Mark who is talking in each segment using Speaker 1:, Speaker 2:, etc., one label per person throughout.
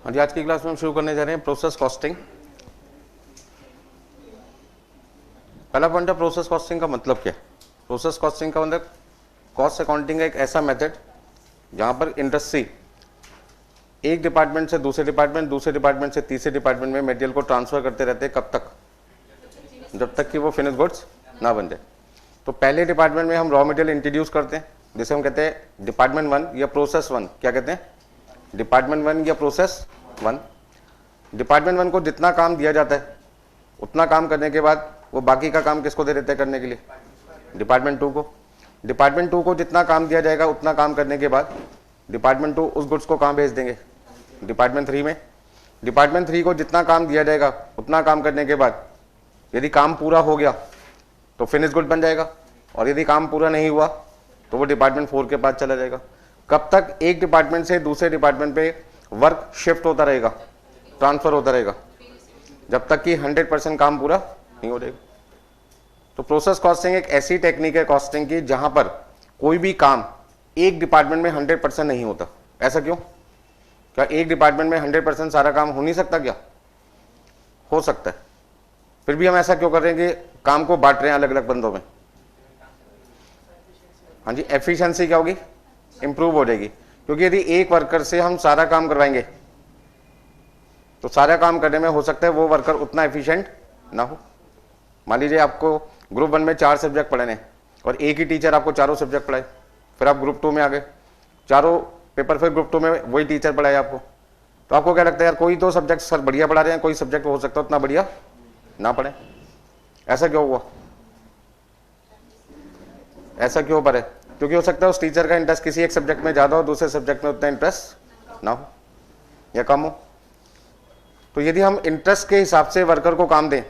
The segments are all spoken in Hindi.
Speaker 1: और आज की क्लास में हम शुरू करने जा रहे हैं प्रोसेस कॉस्टिंग। पहला पॉइंट है प्रोसेस कॉस्टिंग का मतलब क्या है। प्रोसेस कॉस्टिंग का मतलब कॉस्ट अकाउंटिंग का एक ऐसा मेथड जहां पर इंडस्ट्री एक डिपार्टमेंट से दूसरे डिपार्टमेंट, दूसरे डिपार्टमेंट से तीसरे डिपार्टमेंट में मटेरियल को ट्रांसफर करते रहते हैं। कब तक? जब तक कि वो फिनिश गुड्स ना बन जाए। तो पहले डिपार्टमेंट में हम रॉ मटेरियल इंट्रोड्यूस करते हैं, जिसे हम कहते हैं डिपार्टमेंट 1 या प्रोसेस 1। क्या कहते हैं? डिपार्टमेंट 1 या प्रोसेस 1। डिपार्टमेंट 1 को जितना काम दिया जाता है उतना काम करने के बाद वो बाकी का काम किसको दे देते हैं करने के लिए? डिपार्टमेंट 2 को। डिपार्टमेंट 2 को जितना काम दिया जाएगा उतना काम करने के बाद डिपार्टमेंट 2 उस गुड्स को कहाँ भेज देंगे? डिपार्टमेंट 3 में। डिपार्टमेंट 3 को जितना काम दिया जाएगा उतना काम करने के बाद यदि काम पूरा हो गया तो फिनिश गुड बन जाएगा, और यदि काम पूरा नहीं हुआ तो वो डिपार्टमेंट 4 के पास चला जाएगा। कब तक एक डिपार्टमेंट से दूसरे डिपार्टमेंट पे वर्क शिफ्ट होता रहेगा, ट्रांसफर होता रहेगा? जब तक कि 100% काम पूरा नहीं हो जाएगा। तो प्रोसेस कॉस्टिंग एक ऐसी टेक्निक है कॉस्टिंग की जहां पर कोई भी काम एक डिपार्टमेंट में 100% नहीं होता। ऐसा क्यों? क्या एक डिपार्टमेंट में 100% सारा काम हो नहीं सकता? क्या हो सकता है, फिर भी हम ऐसा क्यों कर रहे हैं कि काम को बांट रहे हैं अलग अलग बंदों में? हाँ जी, एफिशिएंसी क्या होगी? इंप्रूव हो जाएगी। क्योंकि यदि एक वर्कर से हम सारा काम करवाएंगे तो सारा काम करने में हो सकता है वो वर्कर उतना एफिशिएंट ना हो। मान लीजिए आपको ग्रुप 1 में 4 सब्जेक्ट पढ़ाने और एक ही टीचर आपको चारों सब्जेक्ट पढ़ाए, फिर आप ग्रुप 2 में आ गए, चारों पेपर फिर ग्रुप 2 में वही टीचर पढ़ाए आपको, तो आपको क्या लगता है यार कोई तो सब्जेक्ट सर बढ़िया पढ़ा रहे हैं, कोई सब्जेक्ट हो सकता है उतना बढ़िया ना पढ़े। ऐसा क्यों हुआ? ऐसा क्यों पढ़े? क्योंकि हो सकता है उस टीचर का इंटरेस्ट किसी एक सब्जेक्ट में ज्यादा हो, दूसरे सब्जेक्ट में उतना इंटरेस्ट ना हो या कम हो। तो यदि हम इंटरेस्ट के हिसाब से वर्कर को काम दें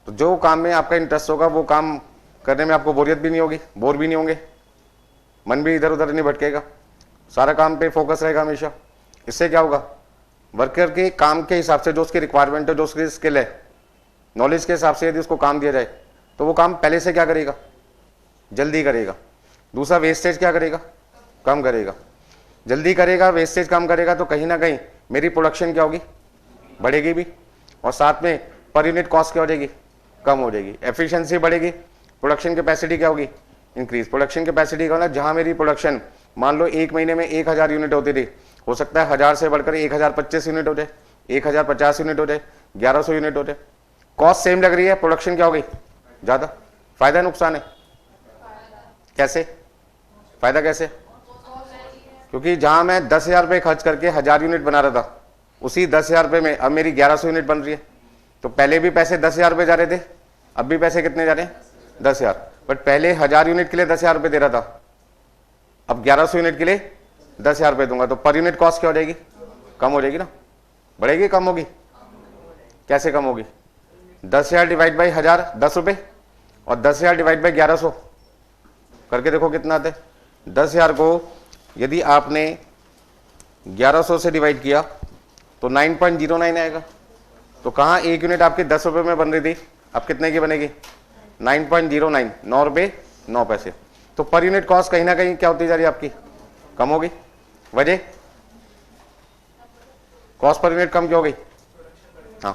Speaker 1: तो जो काम में आपका इंटरेस्ट होगा वो काम करने में आपको बोरियत भी नहीं होगी, बोर भी नहीं होंगे, मन भी इधर उधर नहीं भटकेगा, सारा काम पे फोकस रहेगा हमेशा। इससे क्या होगा? वर्कर के काम के हिसाब से जो उसकी रिक्वायरमेंट है, जो उसकी स्किल है, नॉलेज के हिसाब से यदि उसको काम दिया जाए तो वो काम पहले से क्या करेगा? जल्दी करेगा। दूसरा, वेस्टेज क्या करेगा? कम करेगा। जल्दी करेगा, वेस्टेज कम करेगा, तो कहीं ना कहीं मेरी प्रोडक्शन क्या होगी? बढ़ेगी भी, और साथ में पर यूनिट कॉस्ट क्या हो जाएगी? कम हो जाएगी। एफिशिएंसी बढ़ेगी, प्रोडक्शन कैपेसिटी क्या होगी? इंक्रीज। प्रोडक्शन कैपेसिटी का मतलब जहां मेरी प्रोडक्शन मान लो एक महीने में 1000 यूनिट होती थी, हो सकता है 1000 से बढ़कर 1025 यूनिट हो जाए, 1050 यूनिट हो जाए, 1100 यूनिट हो जाए। कॉस्ट सेम लग रही है, प्रोडक्शन क्या हो गई? ज्यादा। फायदा नुकसान है? कैसे फायदा? कैसे? क्योंकि जहां मैं 10,000 रुपये खर्च करके 1000 यूनिट बना रहा था, उसी 10,000 रुपये में अब मेरी 1100 यूनिट बन रही है। तो पहले भी पैसे 10,000 रुपये जा रहे थे, अब भी पैसे कितने जा रहे हैं? 10,000। बट पहले 1000 यूनिट के लिए 10,000 रुपये दे रहा था, अब 1100 यूनिट के लिए 10,000 रुपये दूंगा, तो पर यूनिट कॉस्ट क्या हो जाएगी? कम हो जाएगी ना। बढ़ेगी कम होगी? कैसे कम होगी? 10,000 डिवाइड बाई 1000 10 रुपये, और 10,000 डिवाइड बाई 1100 करके देखो कितना आता है। 10,000 को यदि आपने 1100 से डिवाइड किया तो 9.09 आएगा। तो कहाँ एक यूनिट आपकी 10 रुपये में बन रही थी, अब कितने की बनेगी? 9.09, 9 रुपये 9 पैसे। तो पर यूनिट कॉस्ट कहीं ना कहीं क्या होती जा रही है आपकी? कम होगी। वजह? कॉस्ट पर यूनिट कम क्यों हो गई? हाँ,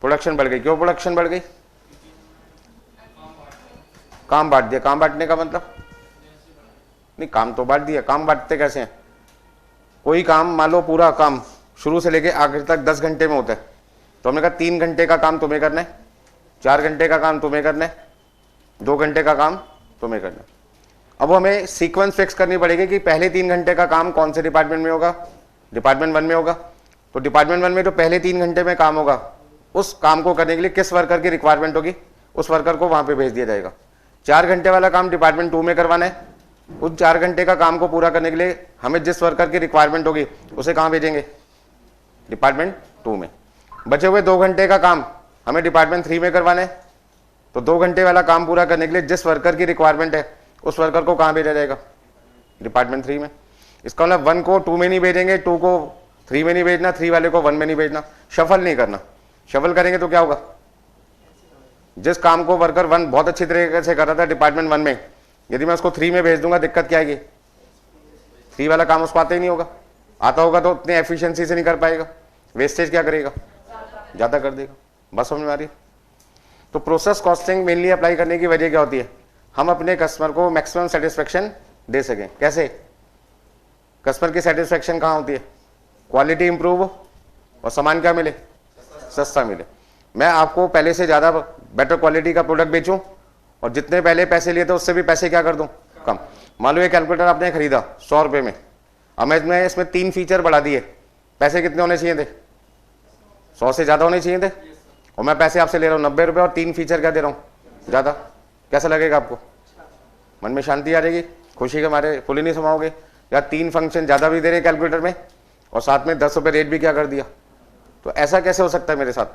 Speaker 1: प्रोडक्शन बढ़ गई। क्यों प्रोडक्शन बढ़ गई? काम बांट दिया। काम बांटने का मतलब? नहीं, काम तो बांट दिया। काम बांटते कैसे हैं? कोई काम मान लो पूरा काम शुरू से लेके आखिर तक 10 घंटे में होता है, तो हमने कहा 3 घंटे का काम तुम्हें करना है, 4 घंटे का काम तुम्हें करना है, 2 घंटे का काम तुम्हें करना है। अब हमें सीक्वेंस फिक्स करनी पड़ेगी कि पहले 3 घंटे का काम कौन से डिपार्टमेंट में होगा? डिपार्टमेंट 1 में होगा। तो डिपार्टमेंट 1 में जो पहले 3 घंटे में काम होगा, उस काम को करने के लिए किस वर्कर की रिक्वायरमेंट होगी? उस वर्कर को वहां पे भेज दिया जाएगा। 4 घंटे वाला काम डिपार्टमेंट 2 में करवाना है, उस 4 घंटे का काम को पूरा करने के लिए हमें जिस वर्कर की रिक्वायरमेंट होगी उसे कहां भेजेंगे? डिपार्टमेंट 2 में। बचे हुए 2 घंटे का काम हमें डिपार्टमेंट 3 में करवाना है, तो 2 घंटे वाला काम पूरा करने के लिए जिस वर्कर की रिक्वायरमेंट है उस वर्कर को कहां भेजा जाएगा? डिपार्टमेंट 3 में। इसका मतलब 1 को 2 में नहीं भेजेंगे, 2 को 3 में नहीं भेजना, 3 वाले को 1 में नहीं भेजना। शफल नहीं करना। शफल करेंगे तो क्या होगा? जिस काम को वर्कर 1 बहुत अच्छी तरीके से कर रहा था डिपार्टमेंट 1 में, यदि मैं उसको 3 में भेज दूंगा, दिक्कत क्या आएगी? 3 वाला काम उसको आता ही नहीं होगा। आता होगा तो उतनी एफिशिएंसी से नहीं कर पाएगा, वेस्टेज क्या करेगा, ज़्यादा कर देगा। बस समझ में आ रही है? तो प्रोसेस कॉस्टिंग मेनली अप्लाई करने की वजह क्या होती है, हम अपने कस्टमर को मैक्सिमम सेटिस्फेक्शन दे सकें। कैसे? कस्टमर की सेटिस्फेक्शन कहाँ होती है, क्वालिटी इंप्रूव हो और सामान क्या मिले, सस्ता मिले। मैं आपको पहले से ज़्यादा बेटर क्वालिटी का प्रोडक्ट बेचूं और जितने पहले पैसे लिए थे उससे भी पैसे क्या कर दूं, कम। मान लो ये कैलकुलेटर आपने खरीदा 100 रुपये में, अब मैं इसमें 3 फीचर बढ़ा दिए, पैसे कितने होने चाहिए थे, 100 से ज़्यादा होने चाहिए थे, और मैं पैसे आपसे ले रहा हूँ 90 रुपये और 3 फीचर क्या दे रहा हूँ, ज़्यादा। कैसा लगेगा आपको, मन में शांति आ जाएगी, खुशी के मारे फुली नहीं समाओगे। या 3 फंक्शन ज़्यादा भी दे रहे कैलकुलेटर में और साथ में 10 रुपये रेट भी क्या कर दिया। तो ऐसा कैसे हो सकता है मेरे साथ,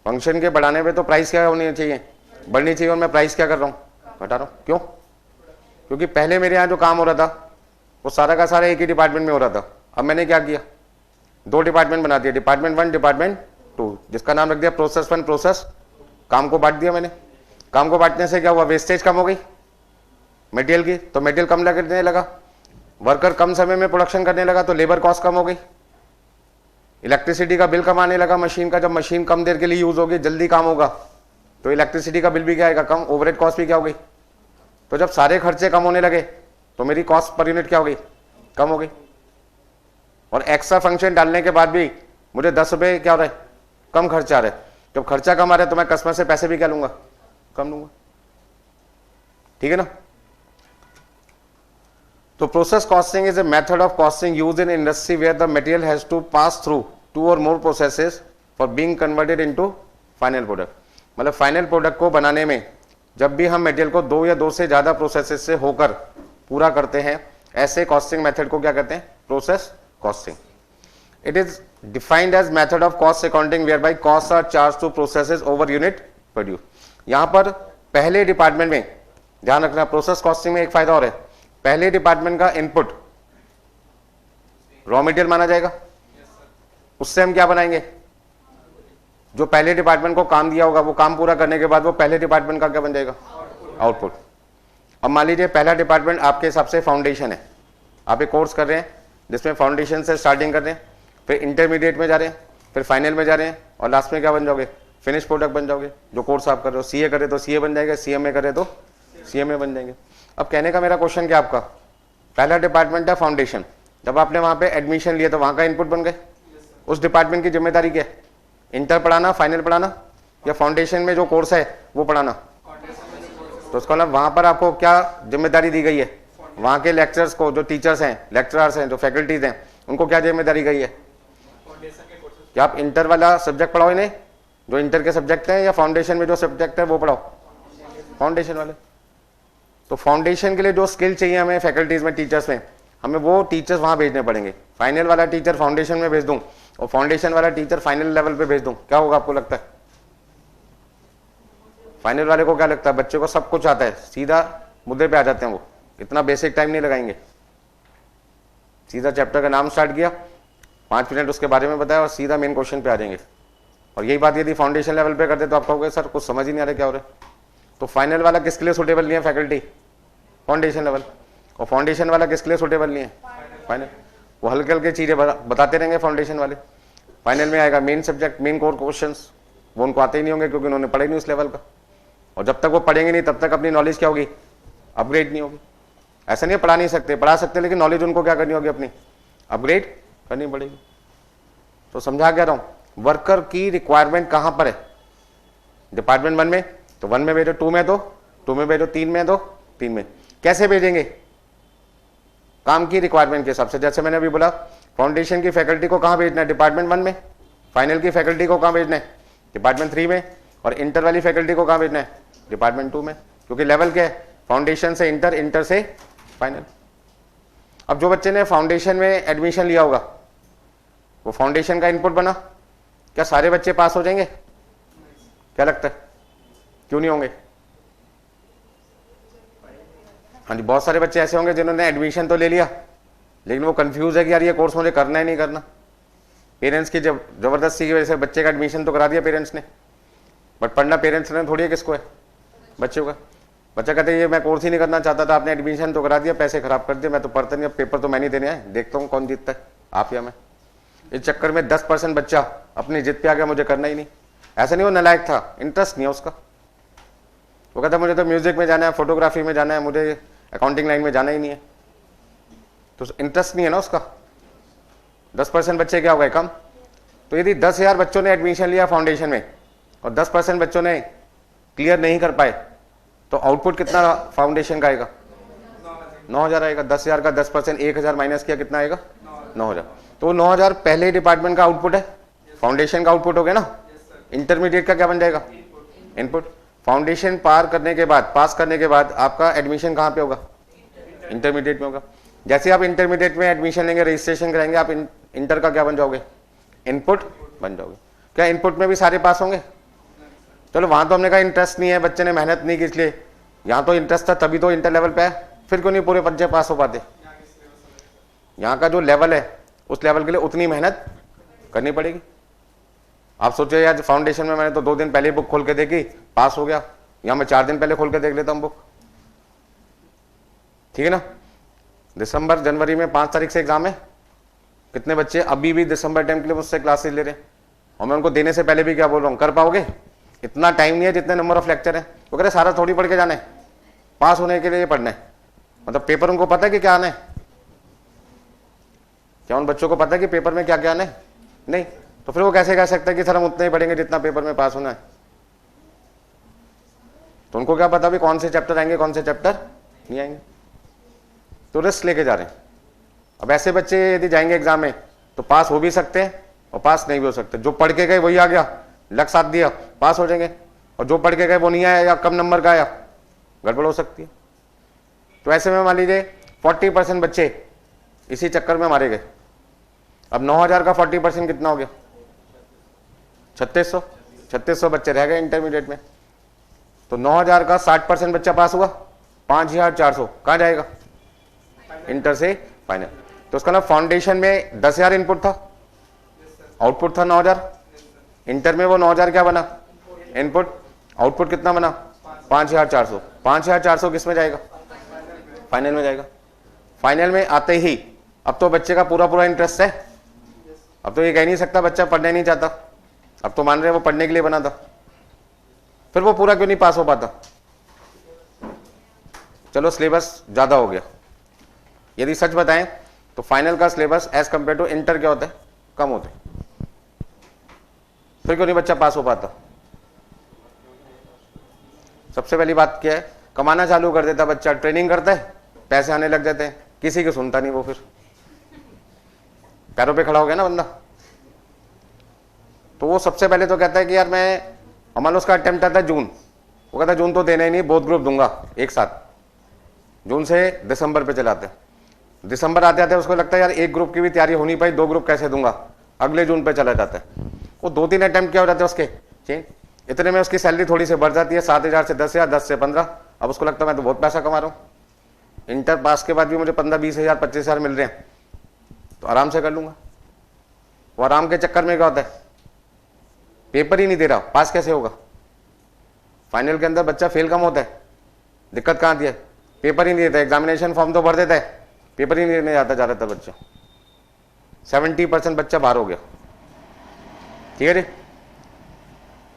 Speaker 1: फंक्शन के बढ़ाने पे तो प्राइस क्या होनी चाहिए, बढ़नी चाहिए, और मैं प्राइस क्या कर रहा हूँ, घटा रहा हूँ। क्यों? क्योंकि पहले मेरे यहाँ जो काम हो रहा था वो सारा का सारा एक ही डिपार्टमेंट में हो रहा था। अब मैंने क्या किया, 2 डिपार्टमेंट बना दिया, डिपार्टमेंट 1 डिपार्टमेंट 2, जिसका नाम रख दिया प्रोसेस 1 प्रोसेस। काम को बांट दिया मैंने। काम को बांटने से क्या हुआ, वेस्टेज कम हो गई मटेरियल की, तो मटेरियल कम लगने लगा, वर्कर कम समय में प्रोडक्शन करने लगा तो लेबर कॉस्ट कम हो गई, इलेक्ट्रिसिटी का बिल कम आने लगा मशीन का। जब मशीन कम देर के लिए यूज होगी, जल्दी काम होगा, तो इलेक्ट्रिसिटी का बिल भी क्या आएगा, कम। ओवरहेड कॉस्ट भी क्या हो गई। तो जब सारे खर्चे कम होने लगे तो मेरी कॉस्ट पर यूनिट क्या हो गई, कम हो गई। और एक्स्ट्रा फंक्शन डालने के बाद भी मुझे 10 रुपये क्या हो रहा है, कम खर्चा आ रहा है। जब खर्चा कम आ रहा है तो मैं कस्टमर से पैसे भी क्या लूंगा, कम लूंगा। ठीक है ना? तो process costing is a method of costing used in industry where the material has to pass through 2 or more processes for being converted into final product. मतलब फाइनल प्रोडक्ट को बनाने में जब भी हम मटेरियल को 2 या 2 से ज्यादा प्रोसेसेस से होकर पूरा करते हैं, ऐसे कॉस्टिंग मेथड को क्या कहते हैं, process costing. It is defined as method of cost accounting whereby cost are charge to processes over unit produce. यहां पर पहले डिपार्टमेंट में ध्यान रखना, प्रोसेस कॉस्टिंग में एक फायदा और है, पहले डिपार्टमेंट का इनपुट रॉ मटेरियल माना जाएगा, उससे हम क्या बनाएंगे, जो पहले डिपार्टमेंट को काम दिया होगा वो काम पूरा करने के बाद वो पहले डिपार्टमेंट का क्या बन जाएगा, आउटपुट। अब मान लीजिए पहला डिपार्टमेंट आपके हिसाब से फाउंडेशन है, आप एक कोर्स कर रहे हैं जिसमें फाउंडेशन से स्टार्टिंग कर रहे हैं, फिर इंटरमीडिएट में जा रहे हैं, फिर फाइनल में जा रहे हैं, और लास्ट में क्या बन जाओगे, फिनिश प्रोडक्ट बन जाओगे। जो कोर्स आप कर रहे हो, सीए करे तो सीए बन जाएगा, सीएमए करे तो सीएमए बन जाएंगे। अब कहने का मेरा क्वेश्चन क्या आपका, पहला डिपार्टमेंट है फाउंडेशन, जब आपने वहां पे एडमिशन लिया तो वहां का इनपुट बन गए, उस डिपार्टमेंट की जिम्मेदारी क्या है, इंटर पढ़ाना, फाइनल पढ़ाना, या फाउंडेशन में जो कोर्स है वो पढ़ाना। तो उसका मतलब वहां पर आपको क्या जिम्मेदारी दी गई है, वहां के लेक्चरर्स को, जो टीचर्स हैं, लेक्चरर्स हैं, जो फैकल्टीज हैं, उनको क्या जिम्मेदारी गई है कि आप इंटर वाला सब्जेक्ट पढ़ाओ इन्हें, जो इंटर के सब्जेक्ट हैं, या फाउंडेशन में जो सब्जेक्ट है वो पढ़ाओ, फाउंडेशन वाले। तो फाउंडेशन के लिए जो स्किल चाहिए हमें फैकल्टीज में, टीचर्स में, हमें वो टीचर्स वहां भेजने पड़ेंगे। फाइनल वाला टीचर फाउंडेशन में भेज दूं और फाउंडेशन वाला टीचर फाइनल लेवल पे भेज दूं, क्या होगा आपको लगता है? फाइनल वाले को क्या लगता है, बच्चे को सब कुछ आता है, सीधा मुद्दे पे आ जाते हैं, वो इतना बेसिक टाइम नहीं लगाएंगे, सीधा चैप्टर का नाम स्टार्ट किया, 5 मिनट उसके बारे में बताया और सीधा मेन क्वेश्चन पे आ जाएंगे। और यही बात यदि फाउंडेशन लेवल पे करते तो आप कहोगे सर कुछ समझ ही नहीं आ रहा क्या हो रहा है। तो फाइनल वाला किसके लिए सुटेबल नहीं है, फैकल्टी, फाउंडेशन लेवल। और फाउंडेशन वाला किसके लिए सुटेबल नहीं है, फाइनल। वो हल्के हल्के चीजें बताते रहेंगे फाउंडेशन वाले, फाइनल में आएगा main subject, main core questions, वो उनको आते ही नहीं होंगे क्योंकि उन्होंने पढ़े नहीं उस लेवल का। और जब तक वो पढ़ेंगे नहीं तब तक अपनी नॉलेज क्या होगी, अपग्रेड नहीं होगी। ऐसा नहीं पढ़ा नहीं सकते, पढ़ा सकते, लेकिन नॉलेज उनको क्या करनी होगी, अपनी अपग्रेड करनी पड़ेगी। तो समझा क्या रहा हूं, वर्कर की रिक्वायरमेंट कहां पर है, डिपार्टमेंट 1 में, तो 1 में भेजो, 2 में दो, 2 में भेजो, 3 में दो, 3 में। कैसे भेजेंगे, काम की रिक्वायरमेंट के हिसाब से। जैसे मैंने अभी बोला, फाउंडेशन की फैकल्टी को कहां भेजना है, डिपार्टमेंट 1 में, फाइनल की फैकल्टी को कहां भेजना है, डिपार्टमेंट 3 में, और इंटर वाली फैकल्टी को कहां भेजना है, डिपार्टमेंट 2 में, क्योंकि लेवल क्या है, फाउंडेशन से इंटर, इंटर से फाइनल। अब जो बच्चे ने फाउंडेशन में एडमिशन लिया होगा, वो फाउंडेशन का इनपुट बना, क्या सारे बच्चे पास हो जाएंगे, क्या लगता है, क्यों नहीं होंगे? हाँ जी, बहुत सारे बच्चे ऐसे होंगे जिन्होंने एडमिशन तो ले लिया लेकिन वो कंफ्यूज है कि यार ये कोर्स मुझे करना है नहीं करना। पेरेंट्स की जबरदस्ती की वजह से बच्चे का एडमिशन तो करा दिया पेरेंट्स ने, बट पढ़ना पेरेंट्स ने थोड़ी है, किसको है, बच्चों का। बच्चा कहते हैं ये मैं कोर्स ही नहीं करना चाहता था, आपने एडमिशन तो करा दिया, पैसे खराब कर दिए, मैं तो पढ़ता नहीं, अब पेपर तो मैं नहीं देने आया, देखता हूँ कौन जीतता है। आप या मैं। इस चक्कर में 10% बच्चा अपनी जिद पे आ गया, मुझे करना ही नहीं। ऐसा नहीं वो नालायक था, इंटरेस्ट नहीं है उसका। वो कहता मुझे तो म्यूजिक में जाना है, फोटोग्राफी में जाना है, मुझे अकाउंटिंग लाइन में जाना ही नहीं है। तो इंटरेस्ट नहीं है ना उसका। 10% बच्चे क्या हो गए, कम। तो यदि 10,000 बच्चों ने एडमिशन लिया फाउंडेशन में और 10% बच्चों ने क्लियर नहीं कर पाए, तो आउटपुट कितना फाउंडेशन का आएगा? 9,000 आएगा। 10,000 का 10%, 1,000 माइनस किया, कितना आएगा? 9,000। तो 9,000 पहले डिपार्टमेंट का आउटपुट है, फाउंडेशन का आउटपुट हो गया ना। इंटरमीडिएट का क्या बन जाएगा? इनपुट। फाउंडेशन पार करने के बाद, पास करने के बाद आपका एडमिशन कहाँ पे होगा? इंटरमीडिएट में होगा। जैसे आप इंटरमीडिएट में एडमिशन लेंगे, रजिस्ट्रेशन कराएंगे, आप इंटर का क्या बन जाओगे? इनपुट बन जाओगे। क्या इनपुट में भी सारे पास होंगे? चलो वहां तो हमने कहा इंटरेस्ट नहीं है, बच्चे ने मेहनत नहीं की इसलिए। यहाँ तो इंटरेस्ट था तभी तो इंटर लेवल पे है, फिर क्यों नहीं पूरे बच्चे पास हो पाते? यहाँ का जो लेवल है उस लेवल के लिए उतनी मेहनत करनी पड़ेगी। आप सोचिए यार, फाउंडेशन में मैंने तो 2 दिन पहले बुक खोल के देखी, पास हो गया। यहाँ मैं 4 दिन पहले खोल के देख लेता हूँ बुक, ठीक है ना। दिसंबर जनवरी में 5 तारीख से एग्जाम है। कितने बच्चे अभी भी दिसंबर टाइम के लिए मुझसे क्लासेस ले रहे हैं, और मैं उनको देने से पहले भी क्या बोल रहा हूँ, कर पाओगे? इतना टाइम नहीं है जितने नंबर ऑफ लेक्चर है। वो कह रहे सारा थोड़ी पढ़ के जाना है, पास होने के लिए पढ़ना है। मतलब पेपर उनको पता है कि क्या आना है? क्या उन बच्चों को पता है कि पेपर में क्या क्या आना है? नहीं। तो फिर वो कैसे कह सकते हैं कि सर हम उतना ही पढ़ेंगे जितना पेपर में पास होना है? तो उनको क्या पता भी कौन से चैप्टर आएंगे, कौन से चैप्टर नहीं आएंगे। तो रिस्क लेके जा रहे हैं। अब ऐसे बच्चे यदि जाएंगे एग्जाम में तो पास हो भी सकते हैं और पास नहीं भी हो सकते। जो पढ़ के गए वही आ गया, लक साथ दिया, पास हो जाएंगे, और जो पढ़ के गए वो नहीं आया या कम नंबर का आया, गड़बड़ हो सकती है। तो ऐसे में मान लीजिए 40% बच्चे इसी चक्कर में मारे गए। अब 9,000 का 40% कितना हो गया? 3600 बच्चे रह गए इंटरमीडिएट में। तो 9,000 का 60% बच्चा पास हुआ, 5,400 कहाँ जाएगा? इंटर से फाइनल। तो उसका ना फाउंडेशन में 10,000 इनपुट था, आउटपुट था 9,000। इंटर में वो 9,000 क्या बना? इनपुट। आउटपुट कितना बना? 5,400। 5,400 किस में जाएगा? फाइनल में जाएगा। फाइनल में आते ही अब तो बच्चे का पूरा पूरा इंटरेस्ट है। अब तो ये कह नहीं सकता बच्चा पढ़ने नहीं चाहता, अब तो मान रहे हैं वो पढ़ने के लिए बना था। फिर वो पूरा क्यों नहीं पास हो पाता? चलो सिलेबस ज्यादा हो गया। यदि सच बताएं तो फाइनल का syllabus as compare to inter क्या होता है? कम होता है। फिर क्यों नहीं बच्चा पास हो पाता? सबसे पहली बात क्या है, कमाना चालू कर देता बच्चा, ट्रेनिंग करता है, पैसे आने लग जाते हैं, किसी की सुनता नहीं वो, फिर पैरों पे खड़ा हो गया ना बंदा। तो वो सबसे पहले तो कहता है कि यार मैं, मान लो उसका अटेम्प्ट आता है जून, वो कहता है जून तो देना ही नहीं, बोथ ग्रुप दूंगा एक साथ। जून से दिसंबर पे चलाते हैं। दिसंबर आते आते उसको लगता है यार एक ग्रुप की भी तैयारी हो नहीं पाई, 2 ग्रुप कैसे दूंगा, अगले जून पे चला जाता है। वो 2-3 अटेम्प्ट क्या हो जाते हैं उसके चेंज। इतने में उसकी सैलरी थोड़ी सी बढ़ जाती है, 7,000 से 10,000, 10 से 15। अब उसको लगता है मैं तो बहुत पैसा कमा रहा हूँ, इंटर पास के बाद भी मुझे 15-20,000, 25,000 मिल रहे हैं, तो आराम से कर लूंगा। वो आराम के चक्कर में क्या होता है, पेपर ही नहीं दे रहा, पास कैसे होगा? फाइनल के अंदर बच्चा फेल कम होता है। दिक्कत कहाँ आती है? पेपर ही नहीं देता। एग्जामिनेशन फॉर्म तो भर देता है, पेपर ही नहीं देने जाता ज़्यादातर बच्चा। 70% बच्चा बाहर हो गया, ठीक है जी।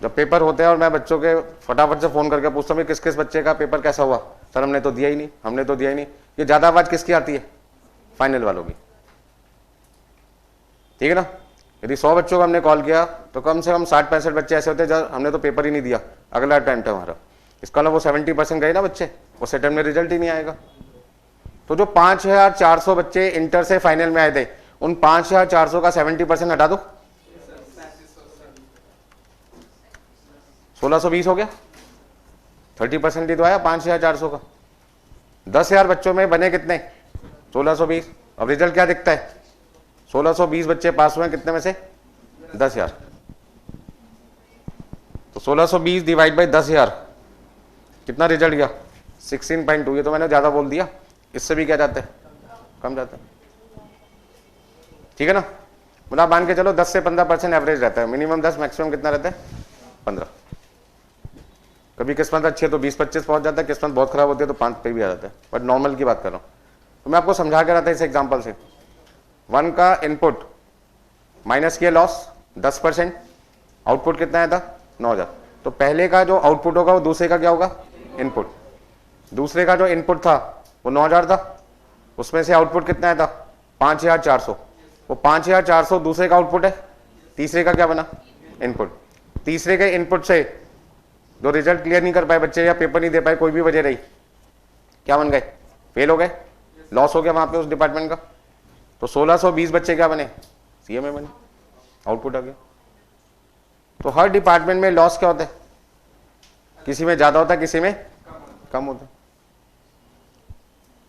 Speaker 1: जब पेपर होते हैं और मैं बच्चों के फटाफट से फोन करके पूछता हूँ किस किस बच्चे का पेपर कैसा हुआ, सर हमने तो दिया ही नहीं, हमने तो दिया ही नहीं। ये ज्यादा आवाज किसकी आती है? फाइनल वालों की, ठीक है ना। यदि 100 बच्चों को हमने कॉल किया तो कम से कम 60-65 बच्चे ऐसे होते हैं जब हमने तो पेपर ही नहीं दिया, अगला अटेम्प्ट है हमारा। इसका मतलब वो 70% गए ना बच्चे, उस अटेम्प्ट में रिजल्ट ही नहीं आएगा। तो जो 5,400 बच्चे इंटर से फाइनल में आए थे, उन 5,400 का 70% हटा दो, 1,620 हो गया। 30% ही तो आया 5,400 का। 10,000 बच्चों में बने कितने? 1,620। अब रिजल्ट क्या दिखता है? 1,620 बच्चे पास हुए, कितने में से? 10,000। तो 1,620 डिवाइड बाई 10,000 कितना रिजल्ट गया? 16.2। ये तो मैंने ज्यादा बोल दिया, इससे भी क्या जाता है? कम जाता है, ठीक है ना। मतलब मान के चलो 10 से 15% एवरेज रहता है, मिनिमम 10, मैक्सिमम कितना रहता है? 15। कभी किस्मत अच्छी है तो 20-25 पहुंच जाता है, किस्मत बहुत खराब होती है तो 5 पे भी आ जाता है, बट नॉर्मल की बात कर रहा हूं। तो मैं आपको समझा के रहा था इस एग्जाम्पल से 1 का इनपुट माइनस किया लॉस 10%, आउटपुट कितना आया था 9000। तो पहले का जो आउटपुट होगा वो दूसरे का क्या होगा इनपुट, दूसरे का जो इनपुट था वो 9000 था, उसमें से आउटपुट कितना आया था 5400, वो 5400 दूसरे का आउटपुट है, तीसरे का क्या बना इनपुट। तीसरे के इनपुट से जो रिजल्ट क्लियर नहीं कर पाए बच्चे या पेपर नहीं दे पाए, कोई भी वजह रही, क्या बन गए फेल हो गए, लॉस हो गया वहां पे उस डिपार्टमेंट का। तो 1620 बच्चे क्या बने सीएमए बने, आउटपुट आ गया। तो हर डिपार्टमेंट में लॉस क्या होता है, किसी में ज्यादा होता है किसी में कम होता है।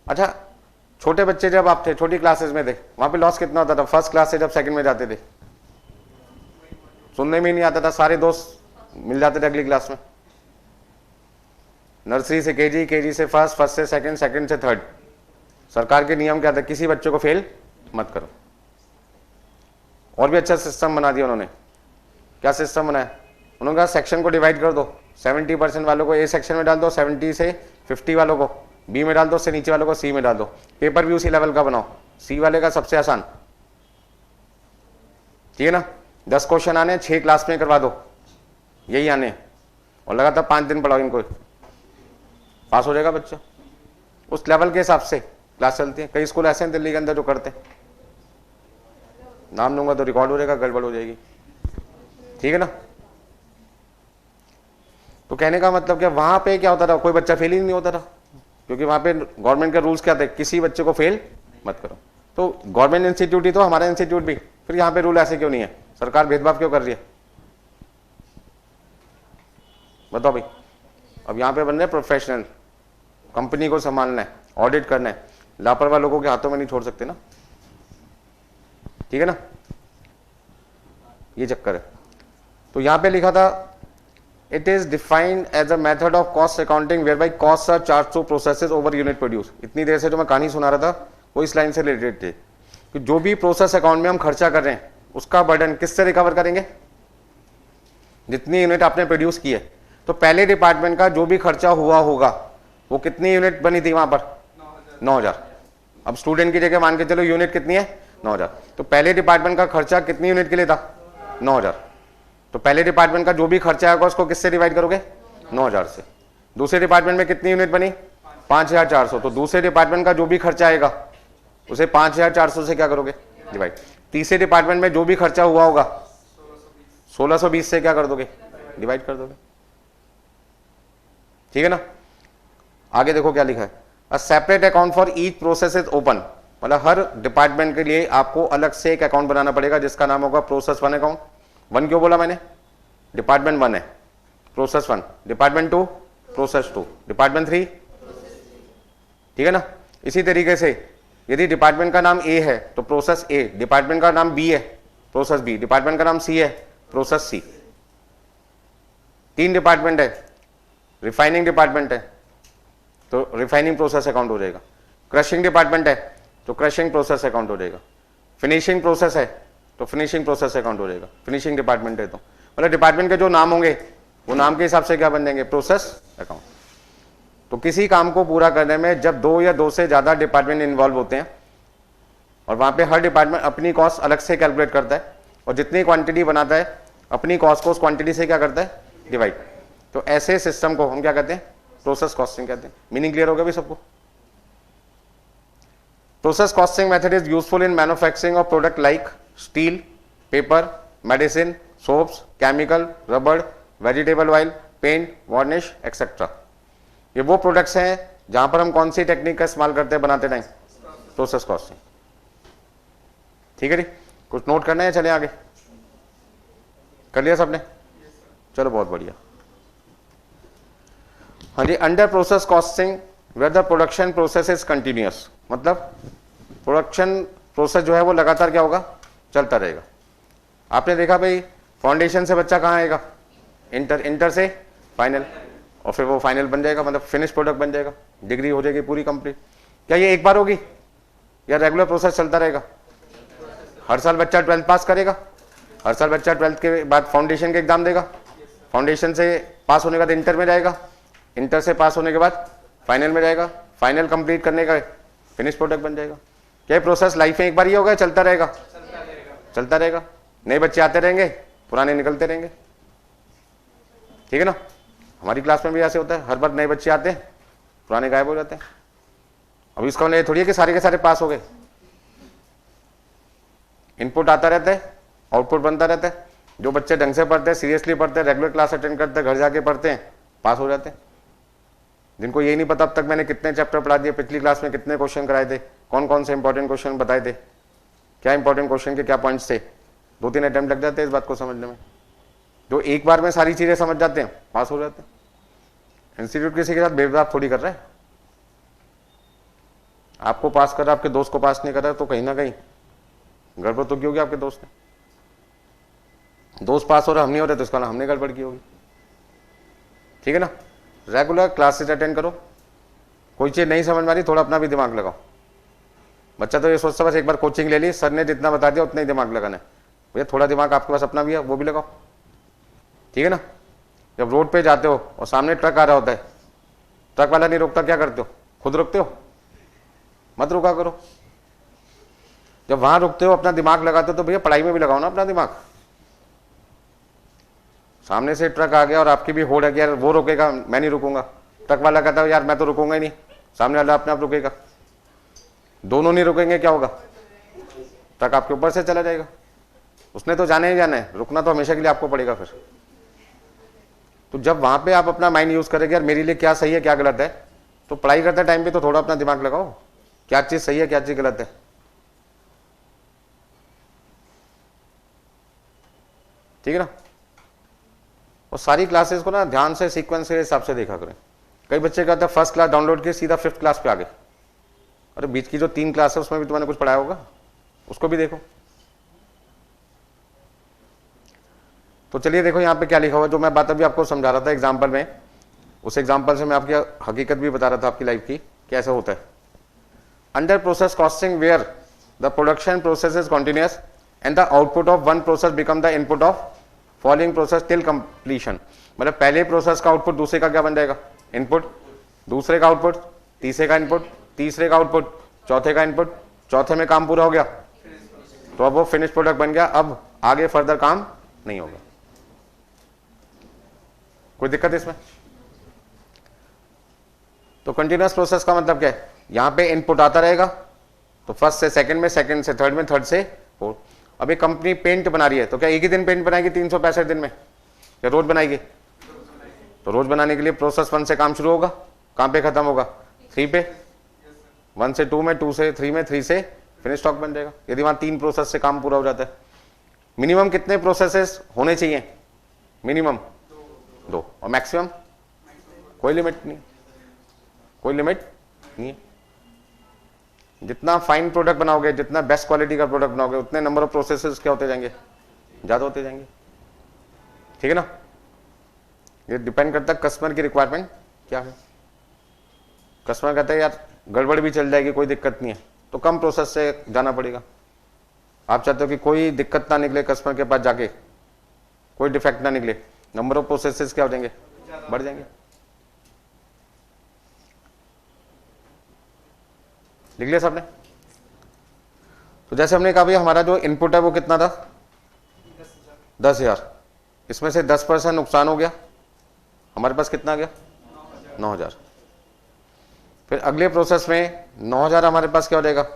Speaker 1: अच्छा छोटे बच्चे जब आप थे, छोटी क्लासेस में थे, वहां पे लॉस कितना होता था फर्स्ट क्लास से जब सेकंड में जाते थे, सुनने में ही नहीं आता था, सारे दोस्त मिल जाते थे अगली क्लास में। नर्सरी से केजी, केजी से फर्स्ट, फर्स्ट से सेकंड, सेकंड से थर्ड। सरकार के नियम क्या था, किसी बच्चे को फेल मत करो। और भी अच्छा सिस्टम बना दिया उन्होंने। क्या सिस्टम बनाया उन्होंने, कहा सेक्शन को डिवाइड कर दो, 70% वालों को ए सेक्शन में डाल दो, 70 से 50 वालों को बी में डाल दो, उससे नीचे वालों को सी में डाल दो। पेपर भी उसी लेवल का बनाओ, सी वाले का सबसे आसान, ठीक है ना। 10 क्वेश्चन आने, 6 क्लास में करवा दो, यही आने, और लगातार 5 दिन पढ़ाओ इनको, पास हो जाएगा बच्चा। उस लेवल के हिसाब से क्लास चलती है। कई स्कूल ऐसे हैं दिल्ली के अंदर जो करते हैं, नाम लूंगा तो रिकॉर्ड हो जाएगा, गड़बड़ हो जाएगी, ठीक है ना। तो कहने का मतलब क्या, वहां पे क्या होता था, कोई बच्चा फेल ही नहीं होता था, क्योंकि वहां पे गवर्नमेंट के रूल्स क्या थे, किसी बच्चे को फेल मत करो। तो गवर्नमेंट इंस्टीट्यूट ही तो, हमारा इंस्टीट्यूट भी, फिर यहाँ पे रूल ऐसे क्यों नहीं है, सरकार भेदभाव क्यों कर रही है, बताओ भाई। अब यहाँ पे बन रहे प्रोफेशनल, कंपनी को संभालना है, ऑडिट करना है, लापरवाह लोगों के हाथों में नहीं छोड़ सकते ना, ठीक है ना, ये चक्कर है। तो यहां पे लिखा था it is defined as a method of cost accounting whereby cost are charge to processes over unit produce. इतनी देर से जो मैं कहानी सुना रहा था वो इस लाइन से रिलेटेड थे कि जो भी प्रोसेस अकाउंट में हम खर्चा कर रहे हैं उसका बर्डन किससे रिकवर करेंगे, जितनी यूनिट आपने प्रोड्यूस की है। तो पहले डिपार्टमेंट का जो भी खर्चा हुआ होगा वो कितनी यूनिट बनी थी वहां पर 9000। अब स्टूडेंट की जगह मान के चलो यूनिट कितनी है 9000, तो पहले डिपार्टमेंट का खर्चा कितनी यूनिट के लिए था 9000। तो पहले डिपार्टमेंट का जो भी खर्चा आएगा उसको किससे डिवाइड करोगे 9000 से। दूसरे डिपार्टमेंट में कितनी यूनिट बनी 5400, तो दूसरे डिपार्टमेंट का जो भी खर्चा आएगा उसे 5400 से क्या करोगे डिवाइड। तीसरे डिपार्टमेंट में जो भी खर्चा हुआ होगा 1620 से क्या कर दोगे डिवाइड कर दोगे, ठीक है ना। आगे देखो क्या लिखा है, a separate account for each process is open, मतलब हर डिपार्टमेंट के लिए आपको अलग से एक अकाउंट बनाना पड़ेगा जिसका नाम होगा प्रोसेस 1 अकाउंट। 1 क्यों बोला मैंने, डिपार्टमेंट 1 है प्रोसेस 1, डिपार्टमेंट 2 प्रोसेस 2, डिपार्टमेंट 3, ठीक है ना। इसी तरीके से यदि डिपार्टमेंट का नाम ए है तो प्रोसेस ए, डिपार्टमेंट का नाम बी है प्रोसेस बी, डिपार्टमेंट का नाम सी है प्रोसेस सी। 3 डिपार्टमेंट है, रिफाइनिंग डिपार्टमेंट है तो रिफाइनिंग प्रोसेस अकाउंट हो जाएगा, क्रशिंग डिपार्टमेंट है तो क्रशिंग प्रोसेस अकाउंट हो जाएगा, फिनिशिंग प्रोसेस है तो फिनिशिंग प्रोसेस अकाउंट हो जाएगा, फिनिशिंग डिपार्टमेंट है तो मतलब डिपार्टमेंट के जो नाम होंगे वो नाम के हिसाब से क्या बन जाएंगे प्रोसेस अकाउंट। तो किसी काम को पूरा करने में जब 2 या 2 से ज्यादा डिपार्टमेंट इन्वॉल्व होते हैं और वहां पे हर डिपार्टमेंट अपनी कॉस्ट अलग से कैलकुलेट करता है और जितनी क्वांटिटी बनाता है अपनी कॉस्ट को उस क्वांटिटी से क्या करता है डिवाइड, तो ऐसे सिस्टम को हम क्या कहते हैं प्रोसेस कॉस्टिंग कहते हैं। मीनिंग क्लियर होगा भी सबको। Process costing method is useful in manufacturing of product like steel, paper, medicine, soaps, chemical, rubber, vegetable oil, paint, varnish etcetera. ये वो प्रोडक्ट्स हैं जहां पर हम कौन सी टेक्निक का इस्तेमाल करते हैं बनाते टाइम, प्रोसेस कॉस्टिंग, ठीक है जी। कुछ नोट करना है, चले आगे, कर लिया सबने, चलो बहुत बढ़िया। हाँ जी, under process costing where the production process is continuous, मतलब प्रोडक्शन प्रोसेस जो है वो लगातार क्या होगा चलता रहेगा। आपने देखा भाई फाउंडेशन से बच्चा कहाँ आएगा इंटर, इंटर से फाइनल, और फिर वो फाइनल बन जाएगा, मतलब फिनिश प्रोडक्ट बन जाएगा, डिग्री हो जाएगी पूरी कंप्लीट। क्या ये एक बार होगी या रेगुलर प्रोसेस चलता रहेगा? हर साल बच्चा 12th पास करेगा, हर साल बच्चा 12th के बाद फाउंडेशन के एग्जाम देगा, फाउंडेशन से पास होने के बाद इंटर में जाएगा, इंटर से पास होने के बाद फाइनल में जाएगा, फाइनल कंप्लीट करने का फिनिश प्रोडक्ट बन जाएगा। क्या प्रोसेस लाइफ में एक बार ही होगा, चलता रहेगा? चलता रहेगा। नए बच्चे आते रहेंगे, पुराने निकलते रहेंगे, ठीक है ना। हमारी क्लास में भी ऐसे होता है, हर बार नए बच्चे आते हैं, पुराने गायब हो जाते हैं। अब इसका मतलब थोड़ी है कि सारे के सारे पास हो गए। इनपुट आता रहता है, आउटपुट बनता रहता है। जो बच्चे ढंग से पढ़ते हैं, सीरियसली पढ़ते हैं, रेगुलर क्लास अटेंड करते हैं, घर जाके पढ़ते हैं, पास हो जाते हैं। जिनको यही नहीं पता अब तक मैंने कितने चैप्टर पढ़ा दिए, पिछली क्लास में कितने क्वेश्चन कराए थे, कौन कौन से इंपॉर्टेंट क्वेश्चन बताए थे, क्या इंपॉर्टेंट क्वेश्चन के क्या पॉइंट्स थे, 2-3 अटेम्प्ट लग जाते हैं इस बात को समझने में। जो एक बार में सारी चीजें समझ जाते हैं, पास हो जाते हैं। इंस्टीट्यूट किसी के साथ भेदभाव थोड़ी कर रहा है। आपको पास कर रहा है, आपके दोस्त को पास नहीं कर रहा है, तो कहीं ना कहीं गड़बड़ तो की होगी आपके दोस्त ने। दोस्त पास हो रहा, हम नहीं हो रहे, तो इसका हमने गड़बड़ की होगी, ठीक है ना। रेगुलर क्लासेस अटेंड करो। कोई चीज नहीं समझ में आ रही, थोड़ा अपना भी दिमाग लगाओ। बच्चा तो ये सोचता बस एक बार कोचिंग ले ली, सर ने जितना बता दिया उतना ही दिमाग लगाना है। भैया थोड़ा दिमाग आपके पास अपना भी है, वो भी लगाओ, ठीक है ना। जब रोड पे जाते हो और सामने ट्रक आ रहा होता है, ट्रक वाला नहीं रोकता, क्या करते हो? खुद रुकते हो? मत रुका करो। जब वहां रुकते हो, अपना दिमाग लगाते हो, तो भैया पढ़ाई में भी लगाओ ना अपना दिमाग। सामने से ट्रक आ गया और आपकी भी होड़ है कि यार वो रुकेगा, मैं नहीं रुकूंगा। ट्रक वाला कहता है यार मैं तो रुकूंगा ही नहीं, सामने वाला अपने आप रुकेगा। दोनों नहीं रुकेंगे, क्या होगा? ट्रक आपके ऊपर से चला जाएगा। उसने तो जाने ही जाना है, रुकना तो हमेशा के लिए आपको पड़ेगा फिर। तो जब वहां पे आप अपना माइंड यूज करेंगे यार मेरे लिए क्या सही है क्या गलत है, तो पढ़ाई करते टाइम पे तो थोड़ा अपना दिमाग लगाओ, क्या चीज सही है क्या चीज गलत है, ठीक है ना। और सारी क्लासेस को ना ध्यान से सीक्वेंस के हिसाब से देखा करें। कई बच्चे कहते हैं फर्स्ट क्लास डाउनलोड किए सीधा 5th क्लास पे आ गए। अरे बीच की जो 3 क्लास है उसमें भी तुमने कुछ पढ़ाया होगा, उसको भी देखो। तो चलिए देखो यहाँ पे क्या लिखा हुआ, जो मैं बात अभी आपको समझा रहा था एग्जाम्पल में, उस एग्जाम्पल से मैं आपकी हकीकत भी बता रहा था आपकी लाइफ की कैसे होता है। Under process costing where the production process is continuous and the output of one process become the input of following process till completion. मतलब पहले प्रोसेस का आउटपुट दूसरे का क्या बन जाएगा? इनपुट। दूसरे का आउटपुट तीसरे का इनपुट, तीसरे का आउटपुट चौथे का इनपुट, चौथे में काम पूरा हो गया तो अब वो फिनिश प्रोडक्ट बन गया। अब आगे फर्दर काम नहीं होगा। कोई दिक्कत इसमें? तो कंटिन्यूअस प्रोसेस का मतलब क्या है? यहां पे इनपुट आता रहेगा, तो फर्स्ट से सेकंड में, सेकंड से थर्ड में, थर्ड से फोर्थ। अब एक कंपनी पेंट बना रही है, तो क्या एक ही दिन पेंट बनाएगी 365 दिन में, या रोज बनाएगी? तो रोज बनाने के लिए प्रोसेस 1 से काम शुरू होगा, कहां पे खत्म होगा? 3 पे। 1 से 2 में, 2 से 3 में, 3 से फिनिश स्टॉक बन जाएगा। यदि वहां 3 प्रोसेस से काम पूरा हो जाता है। मिनिमम कितने प्रोसेसेस होने चाहिए? मिनिमम 2 और मैक्सिमम कोई लिमिट नहीं, कोई लिमिट नहीं है। जितना फाइन प्रोडक्ट बनाओगे, जितना बेस्ट क्वालिटी का प्रोडक्ट बनाओगे, उतने नंबर ऑफ प्रोसेसेस क्या होते जाएंगे? ज्यादा होते जाएंगे, ठीक है ना। ये डिपेंड करता है कस्टमर की रिक्वायरमेंट क्या है। कस्टमर कहता है यार गड़बड़ भी चल जाएगी, कोई दिक्कत नहीं है, तो कम प्रोसेस से जाना पड़ेगा। आप चाहते हो कि कोई दिक्कत ना निकले, कस्टमर के पास जाके कोई डिफेक्ट ना निकले, नंबर ऑफ प्रोसेसेस क्या हो जाएंगे? बढ़ जाएंगे। लिख लिया सबने? तो जैसे हमने कहा भैया हमारा जो इनपुट है वो कितना था? 10,000। इसमें से 10% नुकसान हो गया, हमारे पास कितना आ गया? 9,000। फिर अगले प्रोसेस में 9,000 हमारे पास क्या हो जाएगा?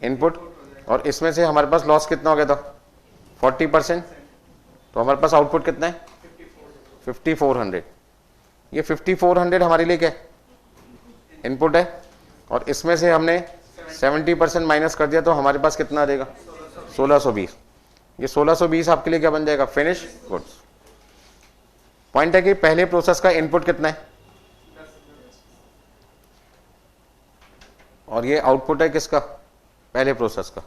Speaker 1: इनपुट। और इसमें से हमारे पास लॉस कितना हो गया था? 40%। तो हमारे पास आउटपुट कितना है? 5400। ये 5400 हमारे लिए क्या है? इनपुट है। और इसमें से हमने 70% माइनस कर दिया, तो हमारे पास कितना आ जाएगा? 1620। ये 1620 आपके लिए क्या बन जाएगा? Finish goods. पॉइंट है कि पहले प्रोसेस का इनपुट कितना है और ये आउटपुट है किसका? पहले प्रोसेस का।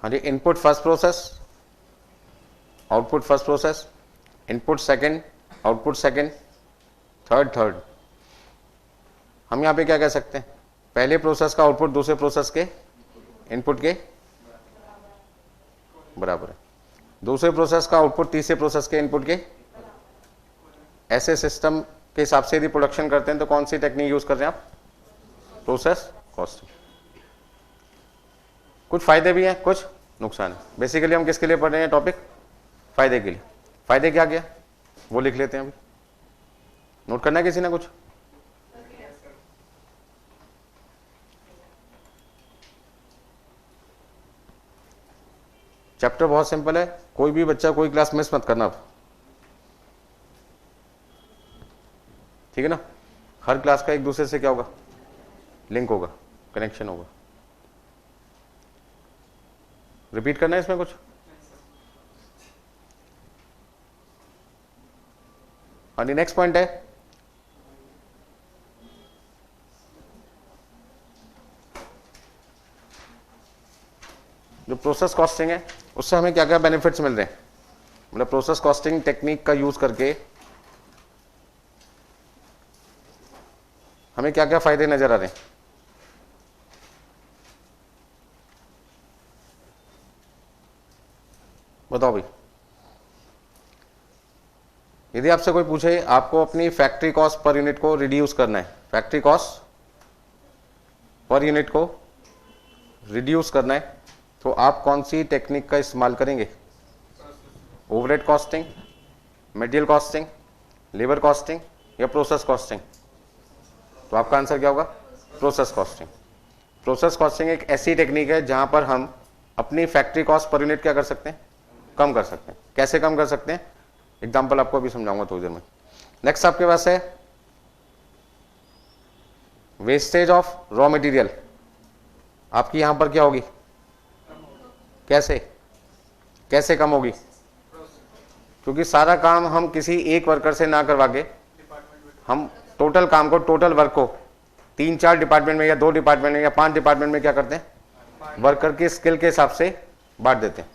Speaker 1: हाँ जी, input first process, output first process, input second, output second, third. हम यहां पे क्या कह सकते हैं? पहले प्रोसेस का आउटपुट दूसरे प्रोसेस के इनपुट के बराबर है, दूसरे प्रोसेस का आउटपुट तीसरे प्रोसेस के इनपुट के। ऐसे सिस्टम के हिसाब से यदि प्रोडक्शन करते हैं तो कौन सी टेक्निक यूज कर रहे हैं आप? Process costing. कुछ फायदे भी हैं, कुछ नुकसान है। बेसिकली हम किसके लिए पढ़ रहे हैं टॉपिक? फायदे के लिए। फायदे क्या क्या वो लिख लेते हैं अभी। नोट करना है किसी ने कुछ? चैप्टर बहुत सिंपल है, कोई भी बच्चा कोई क्लास मिस मत करना अब, ठीक है ना। हर क्लास का एक दूसरे से क्या होगा? लिंक होगा, कनेक्शन होगा। रिपीट करना है इसमें कुछ? और नेक्स्ट पॉइंट है जो प्रोसेस कॉस्टिंग है, उससे हमें क्या क्या बेनिफिट्स मिल रहे हैं। मतलब प्रोसेस कॉस्टिंग टेक्निक का यूज करके हमें क्या क्या फायदे नजर आ रहे हैं? बताओ भाई। यदि आपसे कोई पूछे आपको अपनी फैक्ट्री कॉस्ट पर यूनिट को रिड्यूस करना है, फैक्ट्री कॉस्ट पर यूनिट को रिड्यूस करना है, तो आप कौन सी टेक्निक का इस्तेमाल करेंगे? Overhead costing, material costing, labour costing या प्रोसेस कॉस्टिंग? तो आपका आंसर क्या होगा? Process costing. प्रोसेस कॉस्टिंग एक ऐसी टेक्निक है जहां पर हम अपनी फैक्ट्री कॉस्ट पर यूनिट क्या कर सकते हैं? कम कर सकते हैं। कैसे कम कर सकते हैं? एग्जाम्पल आपको अभी समझाऊंगा थोड़ी देर में। नेक्स्ट आपके पास है वेस्टेज ऑफ रॉ मटेरियल। आपकी यहां पर क्या होगी? कैसे कैसे कम होगी? क्योंकि सारा काम हम किसी एक वर्कर से ना करवा के हम टोटल काम को, टोटल वर्क को 3-4 डिपार्टमेंट में या 2 डिपार्टमेंट में या 5 डिपार्टमेंट में क्या करते हैं? वर्कर की स्किल के हिसाब से बांट देते हैं।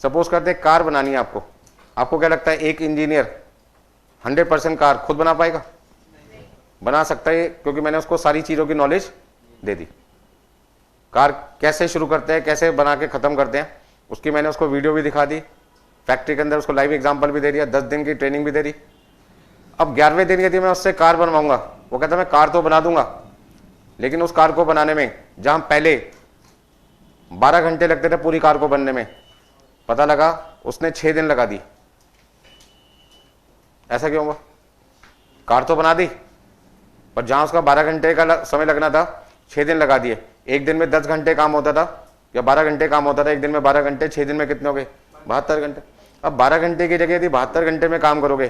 Speaker 1: सपोज करते हैं कार बनानी है आपको, आपको क्या लगता है एक इंजीनियर 100% कार खुद बना पाएगा? बना सकता है, क्योंकि मैंने उसको सारी चीजों की नॉलेज दे दी। कार कैसे शुरू करते हैं, कैसे बना के खत्म करते हैं, उसकी मैंने उसको वीडियो भी दिखा दी, फैक्ट्री के अंदर उसको लाइव एग्जांपल भी दे दिया, 10 दिन की ट्रेनिंग भी दे दी। अब 11वें दिन यदि मैं उससे कार बनवाऊंगा, वो कहता है मैं कार तो बना दूंगा, लेकिन उस कार को बनाने में जहां पहले 12 घंटे लगते थे पूरी कार को बनने में, पता लगा उसने 6 दिन लगा दी। ऐसा क्यों हुआ? कार तो बना दी, पर जहां उसका 12 घंटे का समय लगना था 6 दिन लगा दिए। एक दिन में 10 घंटे काम होता था या 12 घंटे काम होता था, एक दिन में 12 घंटे, 6 दिन में कितने हो गए? 72 घंटे। अब 12 घंटे की जगह यदि 72 घंटे में काम करोगे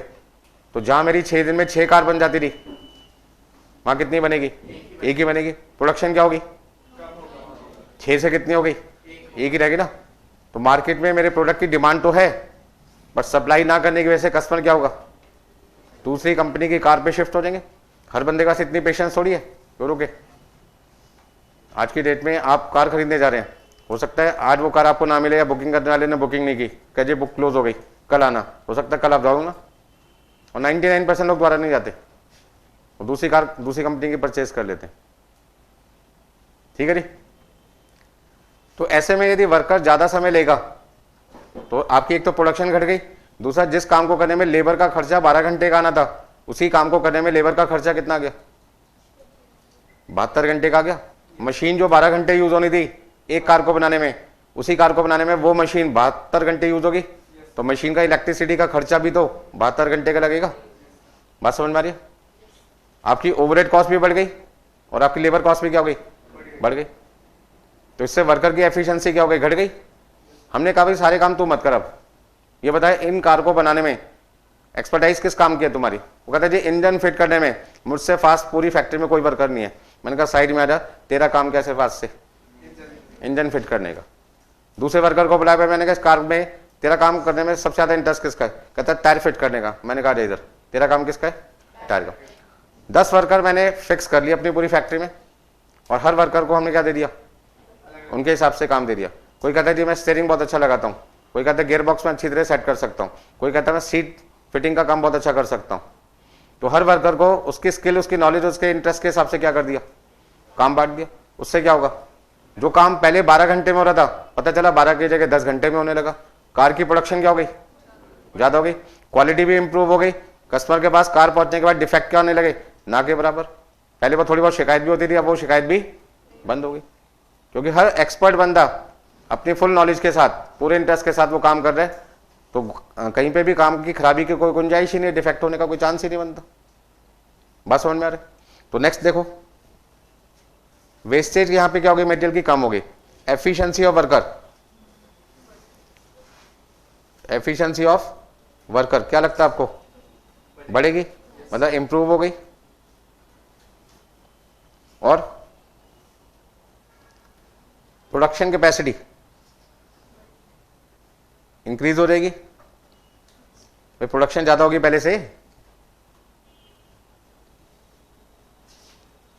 Speaker 1: तो जहां मेरी 6 दिन में 6 कार बन जाती थी, वहां कितनी बनेगी? एक ही बनेगी। प्रोडक्शन क्या होगी? 6 से कितनी हो गई? एक ही रहेगी ना। तो मार्केट में मेरे प्रोडक्ट की डिमांड तो है, बट सप्लाई ना करने की वजह से कस्टमर क्या होगा? दूसरी कंपनी की कार पे शिफ्ट हो जाएंगे। हर बंदे का इतनी पेशेंस थोड़ी है तो रुके। आज की डेट में आप कार खरीदने जा रहे हैं, हो सकता है आज वो कार आपको ना मिले या बुकिंग करने वाले ने बुकिंग नहीं की, कहे बुक क्लोज हो गई, कल आना, हो सकता है कल आप जाओ ना। और 99% लोग दोबारा नहीं जाते, वो दूसरी कार दूसरी कंपनी की परचेज कर लेते हैं। ठीक है जी। तो ऐसे में यदि वर्कर ज्यादा समय लेगा तो आपकी एक तो प्रोडक्शन घट गई, दूसरा जिस काम को करने में लेबर का खर्चा 12 घंटे का आना था, उसी काम को करने में लेबर का खर्चा कितना आ गया? 72 घंटे का आ गया। मशीन जो 12 घंटे यूज होनी थी एक कार को बनाने में, उसी कार को बनाने में वो मशीन 72 घंटे यूज होगी, तो मशीन का इलेक्ट्रिसिटी का खर्चा भी तो 72 घंटे का लगेगा। बात समझ में आ रही है? आपकी ओवरहेड कॉस्ट भी बढ़ गई और आपकी लेबर कॉस्ट भी क्या हो गई? बढ़ गई। तो इससे वर्कर की एफिशिएंसी क्या हो गई? घट गई। हमने कहा भाई सारे काम तू मत कर, अब ये बताए इन कार को बनाने में एक्सपर्टाइज किस काम की है तुम्हारी? वो कहता है जी इंजन फिट करने में मुझसे फास्ट पूरी फैक्ट्री में कोई वर्कर नहीं है। मैंने कहा साइड में आ जा, तेरा काम कैसे फास्ट से? इंजन फिट करने का। दूसरे वर्कर को बुलाया, मैंने कहा इस कार में तेरा काम करने में सबसे ज्यादा इंटरेस्ट किसका है? कहता है टायर फिट करने का। मैंने कहा इधर तेरा काम किसका है? टायर का। 10 वर्कर मैंने फिक्स कर लिया अपनी पूरी फैक्ट्री में, और हर वर्कर को हमने क्या दे दिया? उनके हिसाब से काम दे दिया। कोई कहता है जी मैं स्टीयरिंग बहुत अच्छा लगाता हूँ, कोई कहता है गियर बॉक्स में अच्छी तरह सेट कर सकता हूँ, कोई कहता है मैं सीट फिटिंग का काम बहुत अच्छा कर सकता हूँ। तो हर वर्कर को उसकी स्किल, उसकी नॉलेज, उसके इंटरेस्ट के हिसाब से क्या कर दिया? काम बांट दिया, उससे क्या होगा, जो काम पहले 12 घंटे में हो रहा था पता चला 12 की जगह 10 घंटे में होने लगा। कार की प्रोडक्शन क्या हो गई, ज्यादा हो गई, क्वालिटी भी इंप्रूव हो गई, कस्टमर के पास कार पहुंचने के बाद डिफेक्ट क्या होने लगे, ना के बराबर। पहले वो थोड़ी बहुत शिकायत भी होती थी, अब वो शिकायत भी बंद हो गई, क्योंकि हर एक्सपर्ट बंदा अपनी फुल नॉलेज के साथ, पूरे इंटरेस्ट के साथ वो काम कर रहे हैं, तो कहीं पे भी काम की खराबी की कोई गुंजाइश ही नहीं, डिफेक्ट होने का कोई चांस ही नहीं बनता। बात समझ में आ रही। तो नेक्स्ट देखो, वेस्टेज यहां पे क्या होगी, मटेरियल की कम होगी। Efficiency of worker, efficiency of worker क्या लगता है आपको, बढ़ेगी, मतलब इंप्रूव हो गई। और प्रोडक्शन कैपेसिटी इंक्रीज हो जाएगी, भाई प्रोडक्शन ज्यादा होगी पहले से।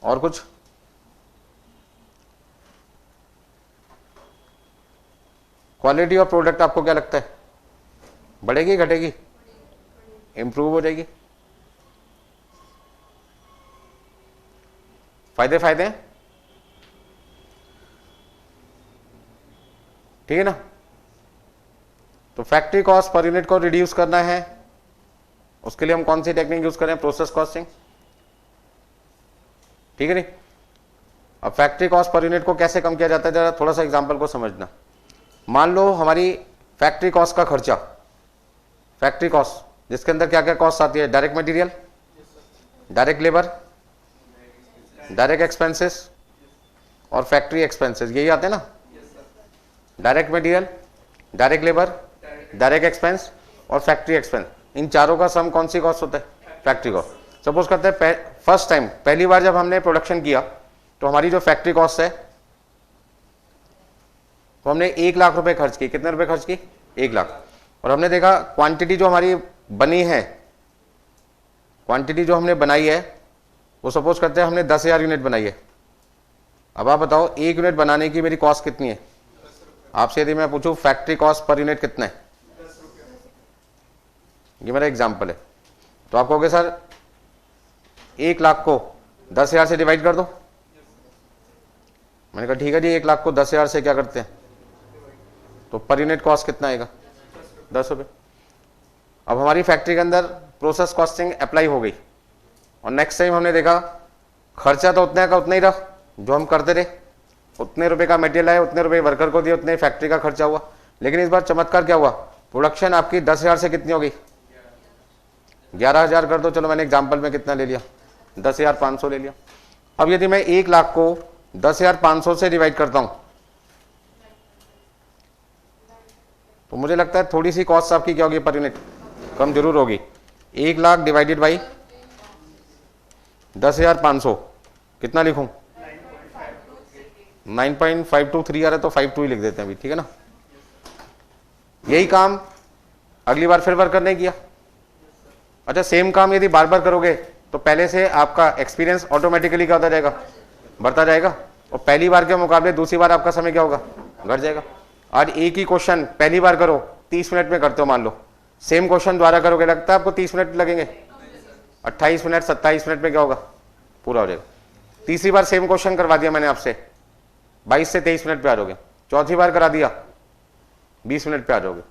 Speaker 1: और कुछ, क्वालिटी ऑफ प्रोडक्ट आपको क्या लगता है, बढ़ेगी घटेगी, इंप्रूव हो जाएगी। फायदे फायदे हैं, ठीक है ना। तो फैक्ट्री कॉस्ट पर यूनिट को रिड्यूस करना है, उसके लिए हम कौन सी टेक्निक यूज करें, प्रोसेस कॉस्टिंग, ठीक है नहीं। अब फैक्ट्री कॉस्ट पर यूनिट को कैसे कम किया जाता है, जरा थोड़ा सा एग्जांपल को समझना। मान लो हमारी फैक्ट्री कॉस्ट का खर्चा, फैक्ट्री कॉस्ट जिसके अंदर क्या क्या कॉस्ट आती है, direct material, direct labour, direct expenses और फैक्ट्री एक्सपेंसेस, यही आते हैं ना। Direct material, direct labour, direct expense और फैक्ट्री एक्सपेंस, इन चारों का सम कौन सी कॉस्ट होता है, फैक्ट्री कॉस्ट। सपोज करते हैं फर्स्ट टाइम, पहली बार जब हमने प्रोडक्शन किया तो हमारी जो फैक्ट्री कॉस्ट है, तो हमने 1 लाख रुपए खर्च की। कितने रुपए खर्च की, 1 लाख। और हमने देखा क्वांटिटी जो हमारी बनी है, क्वांटिटी जो हमने बनाई है वो सपोज करते हैं हमने 10,000 यूनिट बनाई है। अब आप बताओ 1 यूनिट बनाने की मेरी कॉस्ट कितनी है। आपसे यदि मैं पूछूं फैक्ट्री कॉस्ट पर यूनिट कितना है, ये मेरा एग्जांपल है, तो आप कहोगे सर 1 लाख को 10,000 से डिवाइड कर दो। मैंने कहा ठीक है जी, 1 लाख को 10,000 से क्या करते हैं, तो पर यूनिट कॉस्ट कितना आएगा, 10 रुपये। अब हमारी फैक्ट्री के अंदर प्रोसेस कॉस्टिंग अप्लाई हो गई और नेक्स्ट टाइम हमने देखा खर्चा तो उतने का उतना ही रहा जो हम करते रहे, उतने रुपए का मटेरियल आया, उतने रुपए वर्कर को दिए, उतने फैक्ट्री का खर्चा हुआ। लेकिन इस बार चमत्कार क्या हुआ, प्रोडक्शन आपकी 10,000 से कितनी हो गई, 11,000 कर दो। चलो मैंने एग्जाम्पल में कितना ले लिया, 10,500 ले लिया। अब यदि मैं 1 लाख को 10,500 से डिवाइड करता हूं तो मुझे लगता है थोड़ी सी कॉस्ट आपकी क्या होगी पर यूनिट, कम जरूर होगी। 1 लाख डिवाइडेड बाई 10,500 कितना लिखूं, 9.523 आ रहा है तो 52 ही लिख देते हैं अभी, ठीक है ना। यही काम अगली बार फिर वर्कर ने किया। अच्छा, सेम काम यदि बार बार करोगे तो पहले से आपका एक्सपीरियंस ऑटोमेटिकली क्या होता जाएगा, बढ़ता जाएगा, और पहली बार के मुकाबले दूसरी बार आपका समय क्या होगा, घट जाएगा। आज एक ही क्वेश्चन पहली बार करो 30 मिनट में करते हो, मान लो सेम क्वेश्चन द्वारा करोगे, लगता है आपको 30 मिनट लगेंगे, 28 मिनट 27 मिनट में क्या होगा, पूरा हो जाएगा। तीसरी बार सेम क्वेश्चन करवा दिया मैंने आपसे, 22 से 23 मिनट पे आ जाओगे। चौथी बार करा दिया 20 मिनट पे आ जाओगे।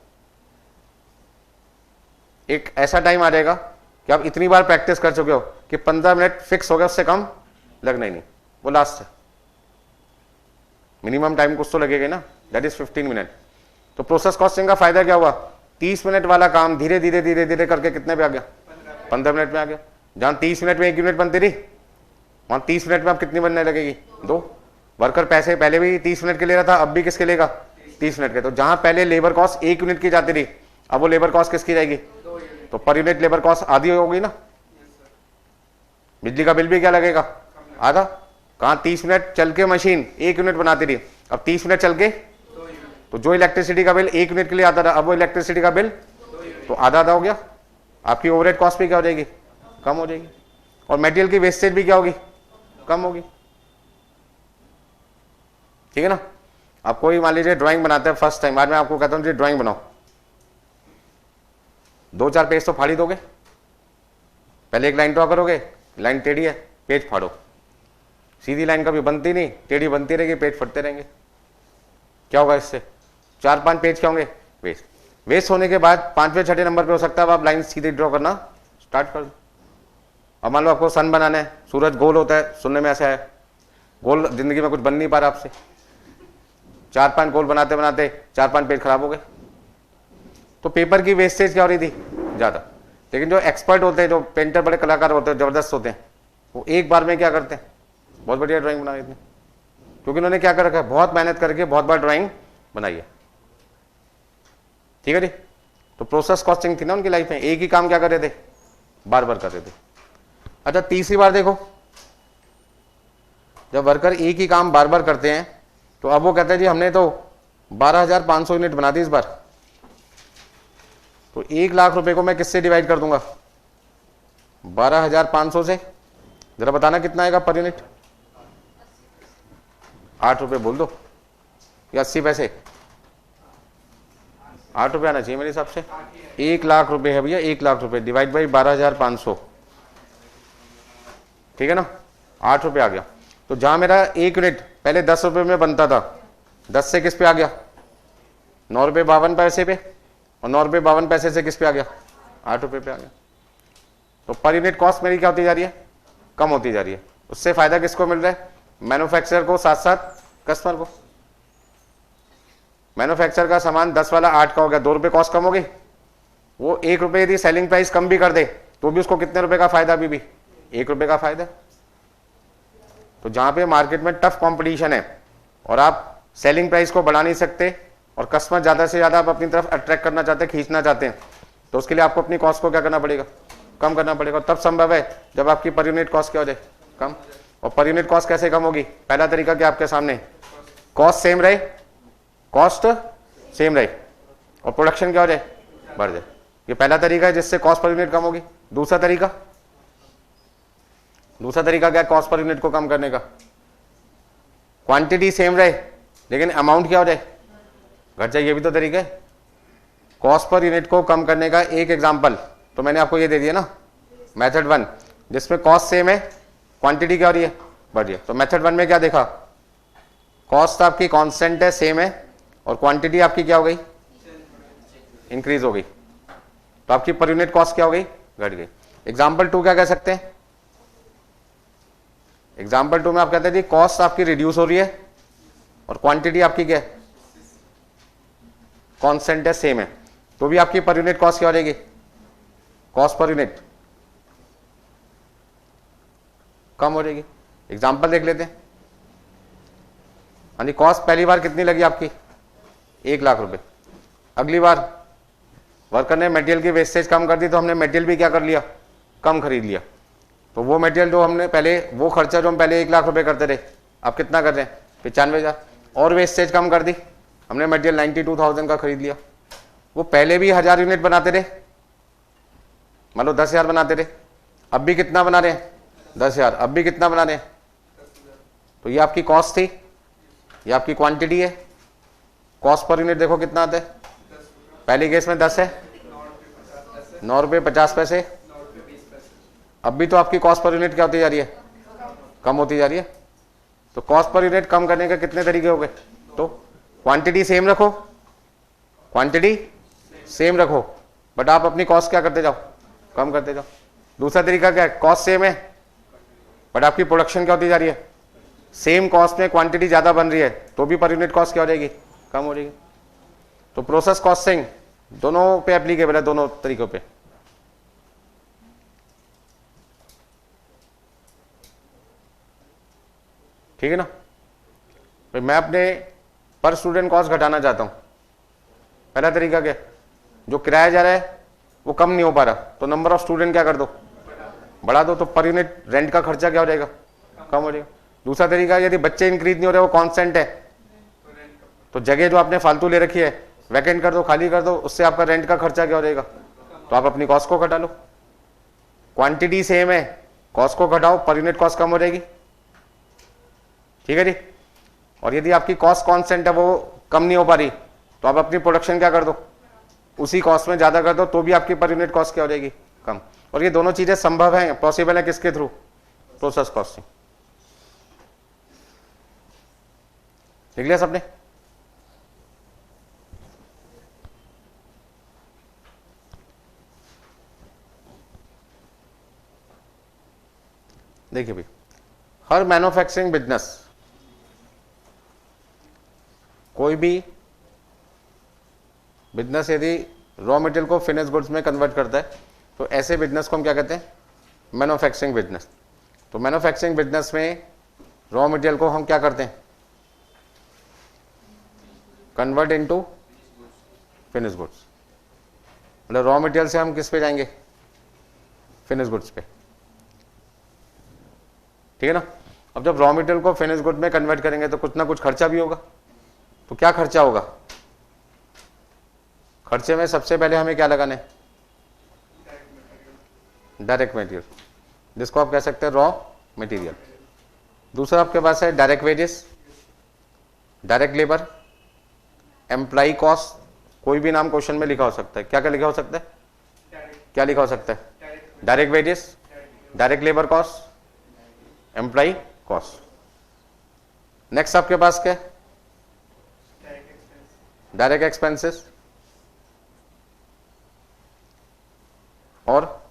Speaker 1: एक ऐसा टाइम आ जाएगा कि आप इतनी बार प्रैक्टिस कर चुके हो कि 15 मिनट फिक्स हो गया, उससे कम लगना ही नहीं, वो लास्ट है। मिनिमम टाइम कुछ तो लगेगा ना, दैट इज 15 मिनट। तो प्रोसेस कॉस्टिंग का फायदा क्या हुआ, 30 मिनट वाला काम धीरे धीरे धीरे धीरे करके कितने पे आ गया, 15 मिनट में आ गया। जहां 30 मिनट में 1 यूनिट बनती थी, वहां 30 मिनट में आप कितनी बनने लगेगी, 2। वर्कर पैसे पहले भी 30 मिनट के ले रहा था, अब भी किसके लेगा, 30 मिनट के। तो जहां पहले लेबर कॉस्ट 1 यूनिट की जाती थी, अब वो लेबर कॉस्ट किसकी जाएगी, तो पर यूनिट लेबर कॉस्ट आधी होगी ना। बिजली का बिल भी क्या लगेगा, आधा। कहां 30 मिनट चल के मशीन 1 यूनिट बनाती थी, अब 30 मिनट चल के, तो जो इलेक्ट्रिसिटी का बिल 1 यूनिट के लिए आता था, अब वो इलेक्ट्रिसिटी का बिल तो आधा आधा हो गया। आपकी ओवरहेड कॉस्ट भी क्या हो जाएगी, कम हो जाएगी। और मटेरियल की वेस्टेज भी क्या होगी, कम होगी, ठीक है ना। आप कोई मान लीजिए ड्राइंग बनाते हैं फर्स्ट टाइम, आज मैं आपको कहता हूं जी ड्राइंग बनाओ, 2-4 पेज तो फाड़ी दोगे, पहले एक लाइन ड्रॉ करोगे, लाइन टेढ़ी है, पेज फाड़ो, सीधी लाइन कभी बनती नहीं, टेढ़ी बनती रहेगी, पेज फटते रहेंगे। क्या होगा इससे? 4-5 पेज क्या होंगे? वेस्ट। वेस्ट होने के बाद 5वें 6ठे नंबर पे हो सकता है आप लाइन सीधे ड्रॉ करना स्टार्ट कर दो। अब मान लो आपको सन बनाना है, सूरज गोल होता है, सुनने में ऐसा है, गोल जिंदगी में कुछ बन नहीं पा रहा आपसे, 4-5 गोल बनाते बनाते 4-5 पेज खराब हो गए। तो पेपर की वेस्टेज क्या हो रही थी? ज़्यादा। लेकिन जो एक्सपर्ट होते हैं, जो पेंटर बड़े कलाकार होते हैं, जबरदस्त होते हैं, वो एक बार में क्या करते हैं? बहुत बढ़िया ड्राइंग बना देते हैं, क्योंकि उन्होंने क्या कर रखा है? बहुत मेहनत करके बहुत बार ड्राइंग बनाई है। ठीक है जी। तो प्रोसेस कॉस्टिंग थी ना उनकी लाइफ में, एक ही काम क्या कर रहे थे? बार बार कर रहे थे। अच्छा, तीसरी बार देखो, जब वर्कर एक ही काम बार बार करते हैं तो अब वो कहते हैं जी हमने तो 12,500 यूनिट बना दी इस बार, तो 1 लाख रुपए को मैं किससे डिवाइड कर दूंगा? 12,500 से। जरा बताना कितना आएगा पर यूनिट? 8 रुपये बोल दो या 80 पैसे? 8 रुपये आना चाहिए मेरे हिसाब से। 1 लाख रुपए है भैया, 1 लाख रुपए डिवाइड बाई 12,500, ठीक है ना, 8 रुपये आ गया। तो जहां मेरा 1 यूनिट पहले 10 रुपये में बनता था, 10 से किस पे आ गया? 9 रुपये 52 पैसे पे, और 9 रुपये 52 पैसे से किस पे आ गया? 8 रुपये पे आ गया। तो पर यूनिट कॉस्ट मेरी क्या होती जा रही है? कम होती जा रही है। उससे फायदा किसको मिल रहा है? मैन्युफैक्चरर को, साथ साथ कस्टमर को। मैन्युफैक्चरर का सामान 10 वाला 8 का हो गया, 2 रुपये कॉस्ट कम हो गई। वो 1 रुपये यदि सेलिंग प्राइस कम भी कर दे तो भी उसको कितने रुपए का फायदा? अभी भी 1 रुपये का फायदा। तो जहां पे मार्केट में टफ कंपटीशन है और आप सेलिंग प्राइस को बढ़ा नहीं सकते और कस्टमर ज्यादा से ज्यादा आप अपनी तरफ अट्रैक्ट करना चाहते हैं, खींचना चाहते हैं, तो उसके लिए आपको अपनी कॉस्ट को क्या करना पड़ेगा? कम करना पड़ेगा। तब संभव है जब आपकी पर यूनिट कॉस्ट क्या हो जाए? कम। और पर यूनिट कॉस्ट कैसे कम होगी? पहला तरीका क्या आपके सामने? कॉस्ट सेम रहे, कॉस्ट सेम रहे और प्रोडक्शन क्या हो जाए? बढ़ जाए। ये पहला तरीका है जिससे कॉस्ट पर यूनिट कम होगी। दूसरा तरीका क्या है कॉस्ट पर यूनिट को कम करने का? क्वांटिटी सेम रहे लेकिन अमाउंट क्या हो जाए? घट जाए। ये भी तो तरीका है कॉस्ट पर यूनिट को कम करने का। एक एग्जांपल तो मैंने आपको ये दे दिया ना, मेथड 1, जिसमें कॉस्ट सेम है, क्वांटिटी क्या हो रही है? बढ़ रही है। तो मेथड 1 में क्या देखा? कॉस्ट आपकी कांस्टेंट है, सेम है, और क्वांटिटी आपकी क्या हो गई? इंक्रीज हो गई। तो आपकी पर यूनिट कॉस्ट क्या हो गई? घट गई। एग्जाम्पल 2 क्या कह सकते हैं? एग्जाम्पल 2 में आप कहते हैं जी कॉस्ट आपकी रिड्यूस हो रही है और क्वांटिटी आपकी क्या है? कांस्टेंट है, सेम है, तो भी आपकी पर यूनिट कॉस्ट क्या हो जाएगी? कॉस्ट पर यूनिट कम हो जाएगी। एग्जाम्पल देख लेते हैं। हाँ जी, कॉस्ट पहली बार कितनी लगी आपकी? 1 लाख रुपए। अगली बार वर्कर ने मटेरियल की वेस्टेज कम कर दी तो हमने मटेरियल भी क्या कर लिया? कम खरीद लिया। तो वो मटेरियल जो हमने पहले, वो खर्चा जो हम पहले 1 लाख रुपए करते रहे, अब कितना कर रहे हैं? 95,000। और वेस्टेज कम कर दी, हमने मटेरियल 92,000 का खरीद लिया। वो पहले भी 1000 यूनिट बनाते रहे, मान लो 10,000 बनाते रहे, अब भी कितना बना रहे हैं? 10,000। अब भी कितना बना रहे हैं? तो ये आपकी कॉस्ट थी, ये आपकी क्वांटिटी है। कॉस्ट पर यूनिट देखो कितना आता है? पहली केस में 10 है, 9 रुपये 50 पैसे। अब भी तो आपकी कॉस्ट पर यूनिट क्या होती जा रही है? कम होती जा रही है। तो कॉस्ट पर यूनिट कम करने के कितने तरीके हो गए? तो क्वांटिटी सेम रखो, क्वांटिटी सेम रखो, बट आप अपनी कॉस्ट क्या करते जाओ? कम करते जाओ। दूसरा तरीका क्या है? कॉस्ट सेम है बट आपकी प्रोडक्शन क्या होती जा रही है? सेम कॉस्ट में क्वांटिटी ज्यादा बन रही है, तो भी पर यूनिट कॉस्ट क्या हो जाएगी? कम हो जाएगी। तो प्रोसेस कॉस्टिंग दोनों पे एप्लीकेबल है, दोनों तरीकों पे। ठीक है ना? तो मैं अपने पर स्टूडेंट कॉस्ट घटाना चाहता हूं। पहला तरीका क्या? जो किराया जा रहा है वो कम नहीं हो पा रहा, तो नंबर ऑफ स्टूडेंट क्या कर दो? बढ़ा दो। तो पर यूनिट रेंट का खर्चा क्या हो जाएगा? कम हो जाएगा। दूसरा तरीका, यदि बच्चे इंक्रीज नहीं हो रहे, वो कांस्टेंट है, तो जगह जो आपने फालतू ले रखी है वैकेंट कर दो, खाली कर दो, उससे आपका रेंट का खर्चा क्या हो जाएगा? तो आप अपनी कॉस्ट को घटा लो। क्वांटिटी सेम है, कॉस्ट को घटाओ, पर यूनिट कॉस्ट कम हो जाएगी। ठीक है जी। और यदि आपकी कॉस्ट कांस्टेंट है, वो कम नहीं हो पा रही, तो आप अपनी प्रोडक्शन क्या कर दो? उसी कॉस्ट में ज्यादा कर दो, तो भी आपकी पर यूनिट कॉस्ट क्या हो जाएगी? कम। और ये दोनों चीजें संभव है, पॉसिबल है किसके थ्रू? Process costing. लिख लिया सबने? देखिए भाई, हर मैन्युफैक्चरिंग बिजनेस, कोई भी बिजनेस यदि रॉ मटेरियल को फिनिश गुड्स में कन्वर्ट करता है तो ऐसे बिजनेस को हम क्या कहते हैं? Manufacturing business. तो मैन्युफैक्चरिंग बिजनेस में रॉ मटेरियल को हम क्या करते हैं? Convert into finish goods. मतलब रॉ मटेरियल से हम किस पे जाएंगे? फिनिश गुड्स पे, ठीक है ना। अब जब रॉ मटेरियल को फिनिश गुड में कन्वर्ट करेंगे तो कुछ ना कुछ खर्चा भी होगा। तो क्या खर्चा होगा? खर्चे में सबसे पहले हमें क्या लगाना है? डायरेक्ट मटेरियल, जिसको आप कह सकते हैं रॉ मटेरियल। दूसरा आपके पास है direct wages, direct labour, employ cost. कोई भी नाम क्वेश्चन में लिखा हो सकता है। क्या क्या लिखा हो सकता है? क्या लिखा हो सकता है? Direct wages, direct labour cost, employ cost. Next आपके पास क्या? Direct expenses. और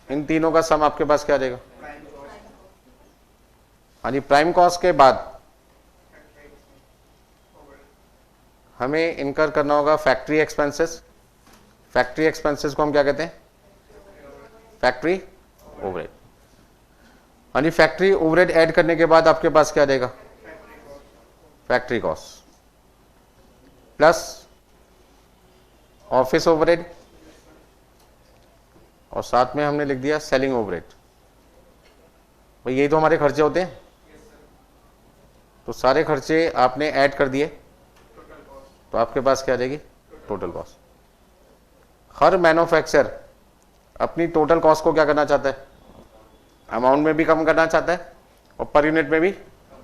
Speaker 1: इन तीनों का सम आपके पास क्या आ जाएगा? हाँ जी, प्राइम कॉस्ट के बाद हमें इनकर करना होगा फैक्ट्री एक्सपेंसेस। फैक्ट्री एक्सपेंसेस को हम क्या कहते हैं? Factory overhead. हाँ जी, फैक्ट्री ओवरहेड ऐड करने के बाद आपके पास क्या आ जाएगा? Factory cost plus office overhead, और साथ में हमने लिख दिया सेलिंग ओवरहेड। भाई यही तो हमारे खर्चे होते हैं। तो सारे खर्चे आपने ऐड कर दिए तो आपके पास क्या आ जाएगी? Total cost. हर मैन्युफैक्चरर अपनी टोटल कॉस्ट को क्या करना चाहता है? अमाउंट में भी कम करना चाहता है और पर यूनिट में भी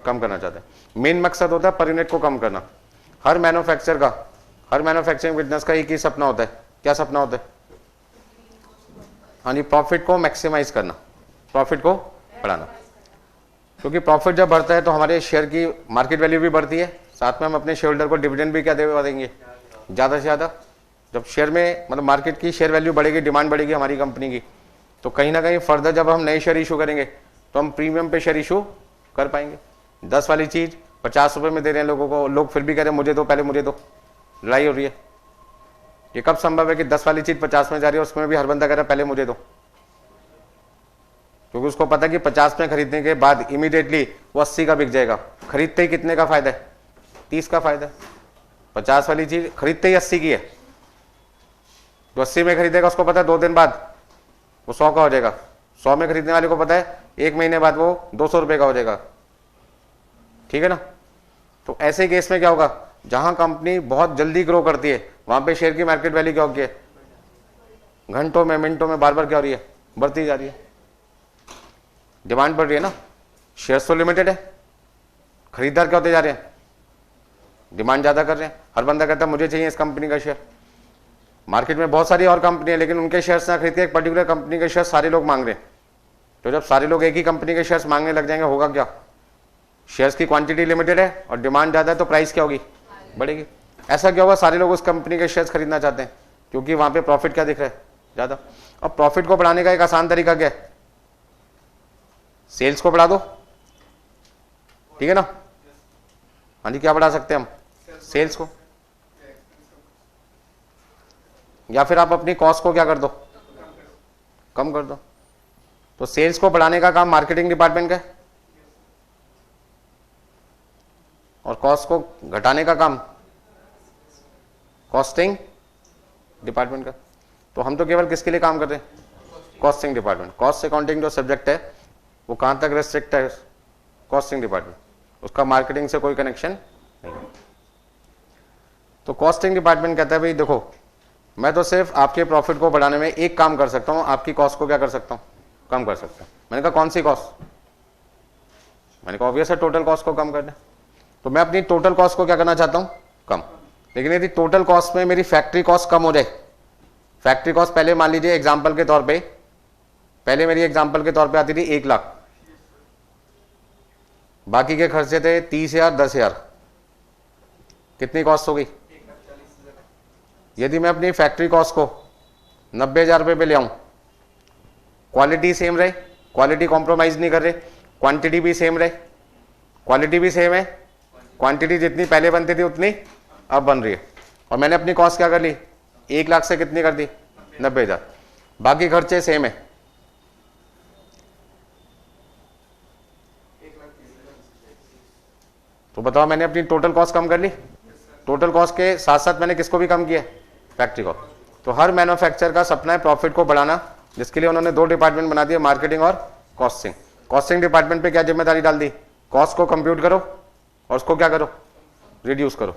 Speaker 1: कम करना चाहता है। मेन मकसद होता है पर यूनिट को कम करना। हर मैन्युफैक्चरर का, हर मैन्युफैक्चरिंग बिजनेस का एक ही सपना होता है। क्या सपना होता है? हाँ जी, प्रॉफिट को मैक्सिमाइज करना, प्रॉफिट को बढ़ाना। क्योंकि प्रॉफिट जब बढ़ता है तो हमारे शेयर की मार्केट वैल्यू भी बढ़ती है, साथ में हम अपने शेयर होल्डर को डिविडेंड भी क्या देंगे? ज़्यादा से ज़्यादा। जब शेयर में मतलब मार्केट की शेयर वैल्यू बढ़ेगी, डिमांड बढ़ेगी हमारी कंपनी की, तो कहीं ना कहीं फर्दर जब हम नए शेयर इशू करेंगे तो हम प्रीमियम पे शेयर इशू कर पाएंगे। 10 वाली चीज़ 50 रुपये में दे रहे हैं लोगों को, लोग फिर भी कह रहे हैं मुझे दो, पहले मुझे दो। लड़ाई हो रही है। ये कब संभव है कि 10 वाली चीज़ 50 में जा रही है, उसमें भी हर बंदा कह रहा है पहले मुझे दो? क्योंकि उसको पता है कि 50 में खरीदने के बाद इमीडिएटली वो 80 का बिक जाएगा। खरीदते ही कितने का फायदा है? 30 का फायदा है। 50 वाली चीज़ खरीदते ही 80 की है। जो 80 में खरीदेगा उसको पता है 2 दिन बाद वो 100 का हो जाएगा। 100 में खरीदने वाले को पता है 1 महीने बाद वो 200 रुपये का हो जाएगा। ठीक है ना। तो ऐसे केस में क्या होगा? जहां कंपनी बहुत जल्दी ग्रो करती है वहां पे शेयर की मार्केट वैल्यू क्या होगी है? घंटों में, मिनटों में, बार बार क्या हो रही है? बढ़ती जा रही है। डिमांड बढ़ रही है ना, शेयर्स तो लिमिटेड है, खरीदार क्या होते जा रहे हैं? डिमांड ज्यादा कर रहे हैं। हर बंदा कहता है मुझे चाहिए इस कंपनी का शेयर। मार्केट में बहुत सारी और कंपनी है लेकिन उनके शेयर्स ना खरीद के एक पर्टिकुलर कंपनी के शेयर सारे लोग मांग रहे हैं। तो जब सारे लोग एक ही कंपनी के शेयर्स मांगने लग जाएंगे, होगा क्या? शेयर्स की क्वांटिटी लिमिटेड है और डिमांड ज्यादा है, तो प्राइस क्या होगी? बढ़ेगी। ऐसा क्या होगा? सारे लोग उस कंपनी के शेयर्स खरीदना चाहते हैं क्योंकि वहां पे प्रॉफिट क्या दिख रहा है? ज्यादा। अब प्रॉफिट को बढ़ाने का एक आसान तरीका क्या है? सेल्स को बढ़ा दो, ठीक है ना। हाँ जी, क्या बढ़ा सकते हैं हम? सेल्स को। या फिर आप अपनी कॉस्ट को क्या कर दो? कम कर दो। तो सेल्स को बढ़ाने का काम मार्केटिंग डिपार्टमेंट का है और कॉस्ट को घटाने का काम कॉस्टिंग डिपार्टमेंट का। तो हम तो केवल किसके लिए काम कर रहे हैं? Costing department. कॉस्ट अकाउंटिंग जो सब्जेक्ट है वो कहां तक रेस्ट्रिक्ट है? Costing department. उसका मार्केटिंग से कोई कनेक्शन नहीं। तो कॉस्टिंग डिपार्टमेंट कहता है भाई देखो, मैं तो सिर्फ आपके प्रॉफिट को बढ़ाने में एक काम कर सकता हूं, आपकी कॉस्ट को क्या कर सकता हूं? कम कर सकता हूं। मैंने कहा कौन सी कॉस्ट? मैंने कहा ऑब्वियस है टोटल कॉस्ट को कम करना। तो मैं अपनी टोटल कॉस्ट को क्या करना चाहता हूं? कम। लेकिन यदि टोटल कॉस्ट में मेरी फैक्ट्री कॉस्ट कम हो जाए, फैक्ट्री कॉस्ट पहले मान लीजिए एग्जाम्पल के तौर पर, पहले मेरी एग्जाम्पल के तौर पे आती थी 1 लाख, बाकी के खर्चे थे 30,000, 10,000, कितनी कॉस्ट हो गई? यदि मैं अपनी फैक्ट्री कॉस्ट को 90,000 रुपये पे ले आऊं, क्वालिटी सेम रहे, क्वालिटी कॉम्प्रोमाइज नहीं कर रहे, क्वांटिटी भी सेम रहे, क्वालिटी भी सेम है, क्वांटिटी जितनी पहले बनती थी उतनी अब बन रही है, और मैंने अपनी कॉस्ट क्या कर ली, 1 लाख से कितनी कर दी, 90,000, बाकी खर्चे सेम है, तो बताओ मैंने अपनी टोटल कॉस्ट कम कर ली? टोटल कॉस्ट के साथ साथ मैंने किसको भी कम किया? फैक्ट्री को। तो हर मैन्युफैक्चर का सपना है प्रॉफिट को बढ़ाना, जिसके लिए उन्होंने 2 डिपार्टमेंट बना दिए, मार्केटिंग और कॉस्टिंग। कॉस्टिंग डिपार्टमेंट पे क्या जिम्मेदारी डाल दी? कॉस्ट को कंप्यूट करो और उसको क्या करो, रिड्यूस करो।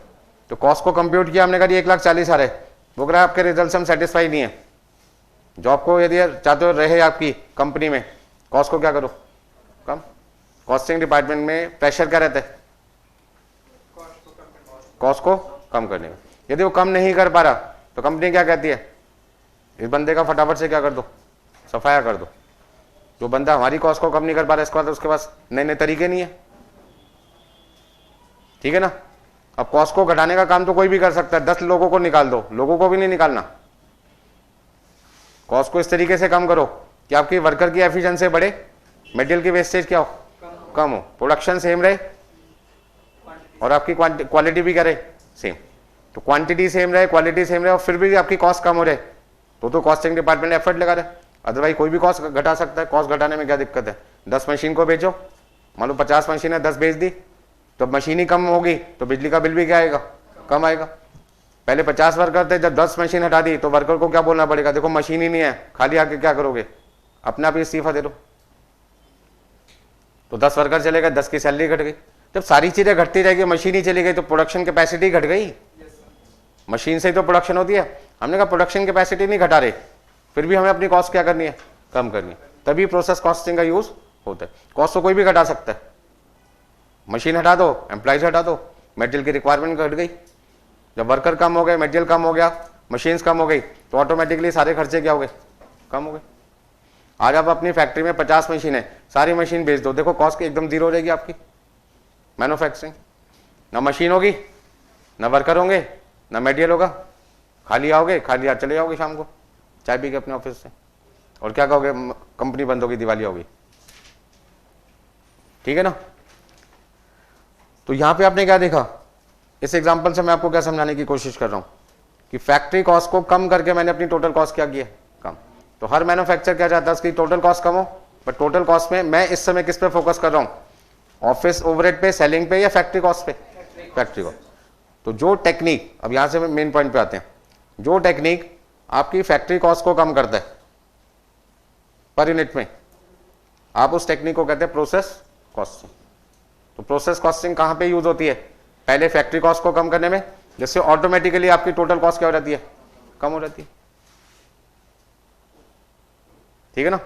Speaker 1: तो कॉस्ट को कंप्यूट किया हमने, कहा 1,40,000 आ रहे, वो कह रहा है आपके रिजल्ट से हम सेटिस्फाई नहीं है, जॉब को यदि चाहते हो रहे आपकी कंपनी में, कॉस्ट को क्या करो, कम। कॉस्टिंग डिपार्टमेंट में प्रेशर क्या रहता है? कॉस्ट को कम करने का। यदि वो कम नहीं कर पा रहा तो कंपनी क्या कहती है, इस बंदे का फटाफट से क्या कर दो, सफाया कर दो। जो बंदा हमारी कॉस्ट को कम नहीं कर पा रहा, इसके बाद उसके पास नए नए तरीके नहीं है, ठीक है ना। अब कॉस्ट को घटाने का काम तो कोई भी कर सकता है, 10 लोगों को निकाल दो, लोगों को भी नहीं निकालना। कॉस्ट को इस तरीके से कम करो कि आपकी वर्कर की एफिशिएंसी बढ़े, मटेरियल की वेस्टेज क्या हो, कम हो, प्रोडक्शन सेम रहे और आपकी क्वालिटी भी क्या रहे, सेम। तो क्वांटिटी सेम रहे, क्वालिटी सेम रहे और फिर भी आपकी कॉस्ट कम हो रहे, तो कॉस्टिंग डिपार्टमेंट एफर्ट लगा रहे। अदरवाइज कोई भी कॉस्ट घटा सकता है। कॉस्ट घटाने में क्या दिक्कत है? 10 मशीन को बेचो, मान लो 50 मशीन है, 10 बेच दी, तो मशीन ही कम होगी तो बिजली का बिल भी क्या आएगा, कम आएगा। पहले 50 वर्कर थे, जब 10 मशीन हटा दी तो वर्कर को क्या बोलना पड़ेगा, देखो मशीन ही नहीं है, खाली आके क्या करोगे, अपने आप ही इस्तीफा दे दो। तो 10 वर्कर चले गए, 10 की सैलरी घट गई। जब सारी चीजें घटती रहेगी, मशीन ही चली गई तो प्रोडक्शन कैपेसिटी घट गई। मशीन से ही तो प्रोडक्शन होती है। हमने कहा प्रोडक्शन कैपेसिटी नहीं घटा रहे, फिर भी हमें अपनी कॉस्ट क्या करनी है, कम करनी है, तभी प्रोसेस कॉस्टिंग का यूज होता है। कॉस्ट तो कोई भी घटा सकता है, मशीन हटा दो, एम्प्लॉइज हटा दो, मटेरियल की रिक्वायरमेंट घट गई। जब वर्कर कम हो गए, मटेरियल कम हो गया, मशीन्स कम हो गई, तो ऑटोमेटिकली सारे खर्चे क्या हो गए, कम हो गए। आज आप अपनी फैक्ट्री में 50 मशीन है, सारी मशीन बेच दो, देखो कॉस्ट एकदम जीरो हो जाएगी आपकी मैन्युफैक्चरिंग। ना मशीन होगी, ना वर्कर होंगे, ना मटेरियल होगा, खाली आओगे, खाली चले जाओगे शाम को चाय पी के अपने ऑफिस से, और क्या कहोगे, कंपनी बंद होगी, दिवाली होगी, ठीक है ना। तो यहां पे आपने क्या देखा, इस एग्जांपल से मैं आपको क्या समझाने की कोशिश कर रहा हूं कि फैक्ट्री कॉस्ट को कम करके मैंने अपनी टोटल कॉस्ट क्या की है, कम। तो हर मैन्युफैक्चर क्या चाहता है, उसकी टोटल कॉस्ट कम हो, बट टोटल कॉस्ट में मैं इस समय किस पे फोकस कर रहा हूं, ऑफिस ओवरहेड पे, सेलिंग पे, या फैक्ट्री कॉस्ट पे, फैक्ट्री कॉस्ट। तो जो टेक्निक, अब यहां से मेन पॉइंट पे आते हैं, जो टेक्निक आपकी फैक्ट्री कॉस्ट को कम करता है पर यूनिट में, आप उस टेक्निक को कहते हैं प्रोसेस कॉस्टिंग। तो प्रोसेस कॉस्टिंग कहां पे यूज होती है, पहले फैक्ट्री कॉस्ट को कम करने में, जिससे ऑटोमेटिकली आपकी टोटल कॉस्ट क्या हो जाती है, कम हो जाती है, ठीक है ना।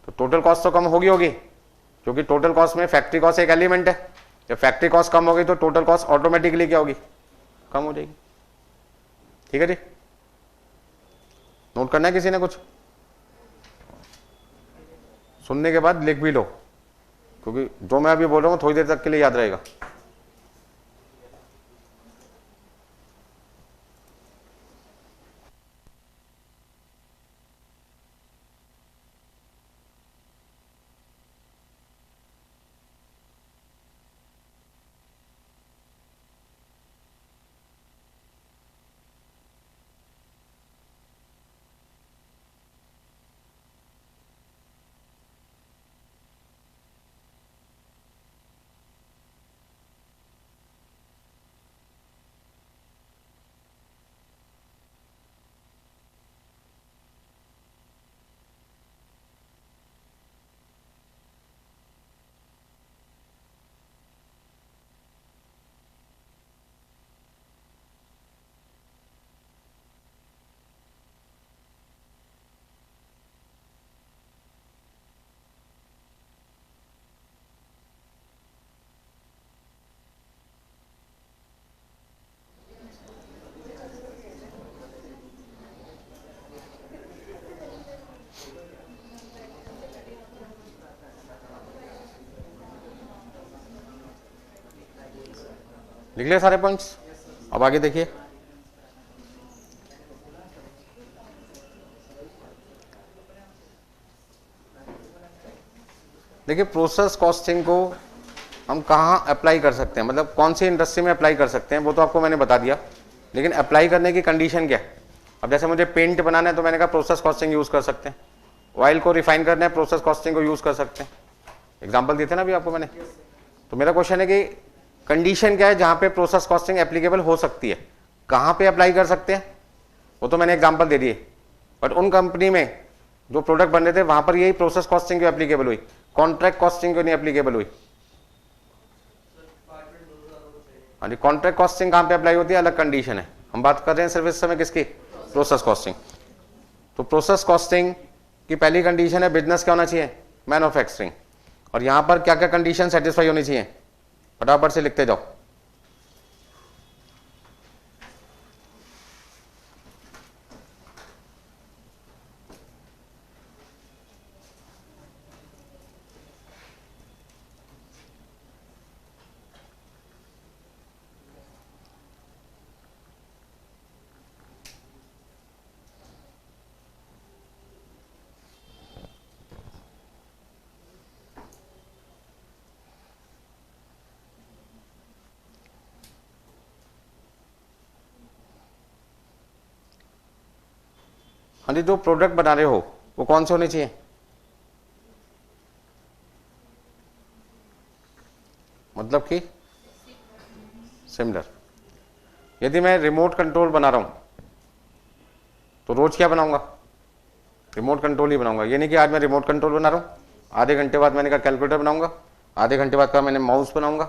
Speaker 1: तो टोटल कॉस्ट तो कम होगी, क्योंकि टोटल कॉस्ट में फैक्ट्री कॉस्ट एक एलिमेंट है। जब फैक्ट्री कॉस्ट कम हो गई तो टोटल कॉस्ट ऑटोमेटिकली क्या होगी, कम हो जाएगी, ठीक है जी। नोट करना है किसी ने, कुछ सुनने के बाद लिख भी लो, क्योंकि जो मैं अभी बोल रहा हूं थोड़ी देर तक के लिए याद रहेगा। लिख लिया सारे पॉइंट्स। अब आगे देखिए, देखिए प्रोसेस कॉस्टिंग को हम कहाँ अप्लाई कर सकते हैं, मतलब कौन सी इंडस्ट्री में अप्लाई कर सकते हैं, वो तो आपको मैंने बता दिया, लेकिन अप्लाई करने की कंडीशन क्या है। अब जैसे मुझे पेंट बनाना है तो मैंने कहा प्रोसेस कॉस्टिंग यूज़ कर सकते हैं, ऑयल को रिफाइन करना है प्रोसेस कॉस्टिंग को यूज़ कर सकते हैं। एग्जाम्पल दिए थे ना अभी आपको मैंने। तो मेरा क्वेश्चन है कि कंडीशन क्या है जहाँ पे प्रोसेस कॉस्टिंग एप्लीकेबल हो सकती है, कहाँ पे अप्लाई कर सकते हैं, वो तो मैंने एग्जाम्पल दे दिए। बट उन कंपनी में जो प्रोडक्ट बन रहे थे वहाँ पर यही प्रोसेस कॉस्टिंग क्यों एप्लीकेबल हुई, कॉन्ट्रैक्ट कॉस्टिंग क्यों नहीं एप्लीकेबल हुई। हाँ जी, कॉन्ट्रैक्ट कॉस्टिंग कहाँ पे अप्लाई होती है, अलग कंडीशन है। हम बात कर रहे हैं सिर्फ इस समय किसकी, प्रोसेस कॉस्टिंग। तो प्रोसेस कॉस्टिंग की पहली कंडीशन है बिजनेस क्या होना चाहिए, मैन्युफैक्चरिंग। और यहाँ पर क्या क्या कंडीशन सेटिस्फाई होनी चाहिए, फटाफट से लिखते जाओ। हाँ जी, जो प्रोडक्ट बना रहे हो वो कौन से होने चाहिए, मतलब कि सिमिलर। यदि मैं रिमोट कंट्रोल बना रहा हूं तो रोज क्या बनाऊंगा, रिमोट कंट्रोल ही बनाऊंगा। ये नहीं कि आज मैं रिमोट कंट्रोल बना रहा हूं, आधे घंटे बाद मैंने कहा कैलकुलेटर बनाऊंगा, आधे घंटे बाद कहा मैंने माउस बनाऊंगा,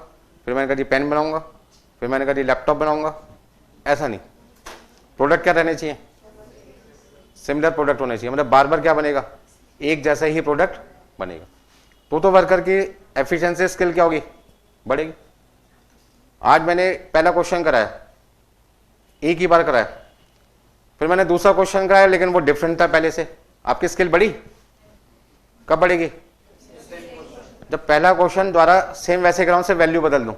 Speaker 1: फिर मैंने कहा जी पेन बनाऊंगा, फिर मैंने कहा जी लैपटॉप बनाऊंगा। ऐसा नहीं, प्रोडक्ट क्या रहने चाहिए, सिमिलर प्रोडक्ट होने चाहिए। मतलब बार बार क्या बनेगा, एक जैसा ही प्रोडक्ट बनेगा। तो वर्कर की एफिशिएंसी स्किल क्या होगी, बढ़ेगी। आज मैंने पहला क्वेश्चन कराया, एक ही बार कराया, फिर मैंने दूसरा क्वेश्चन कराया लेकिन वो डिफरेंट था पहले से, आपकी स्किल बढ़ी, कब बढ़ेगी, जब पहला क्वेश्चन द्वारा सेम वैसे कराऊं से वैल्यू बदल दूं,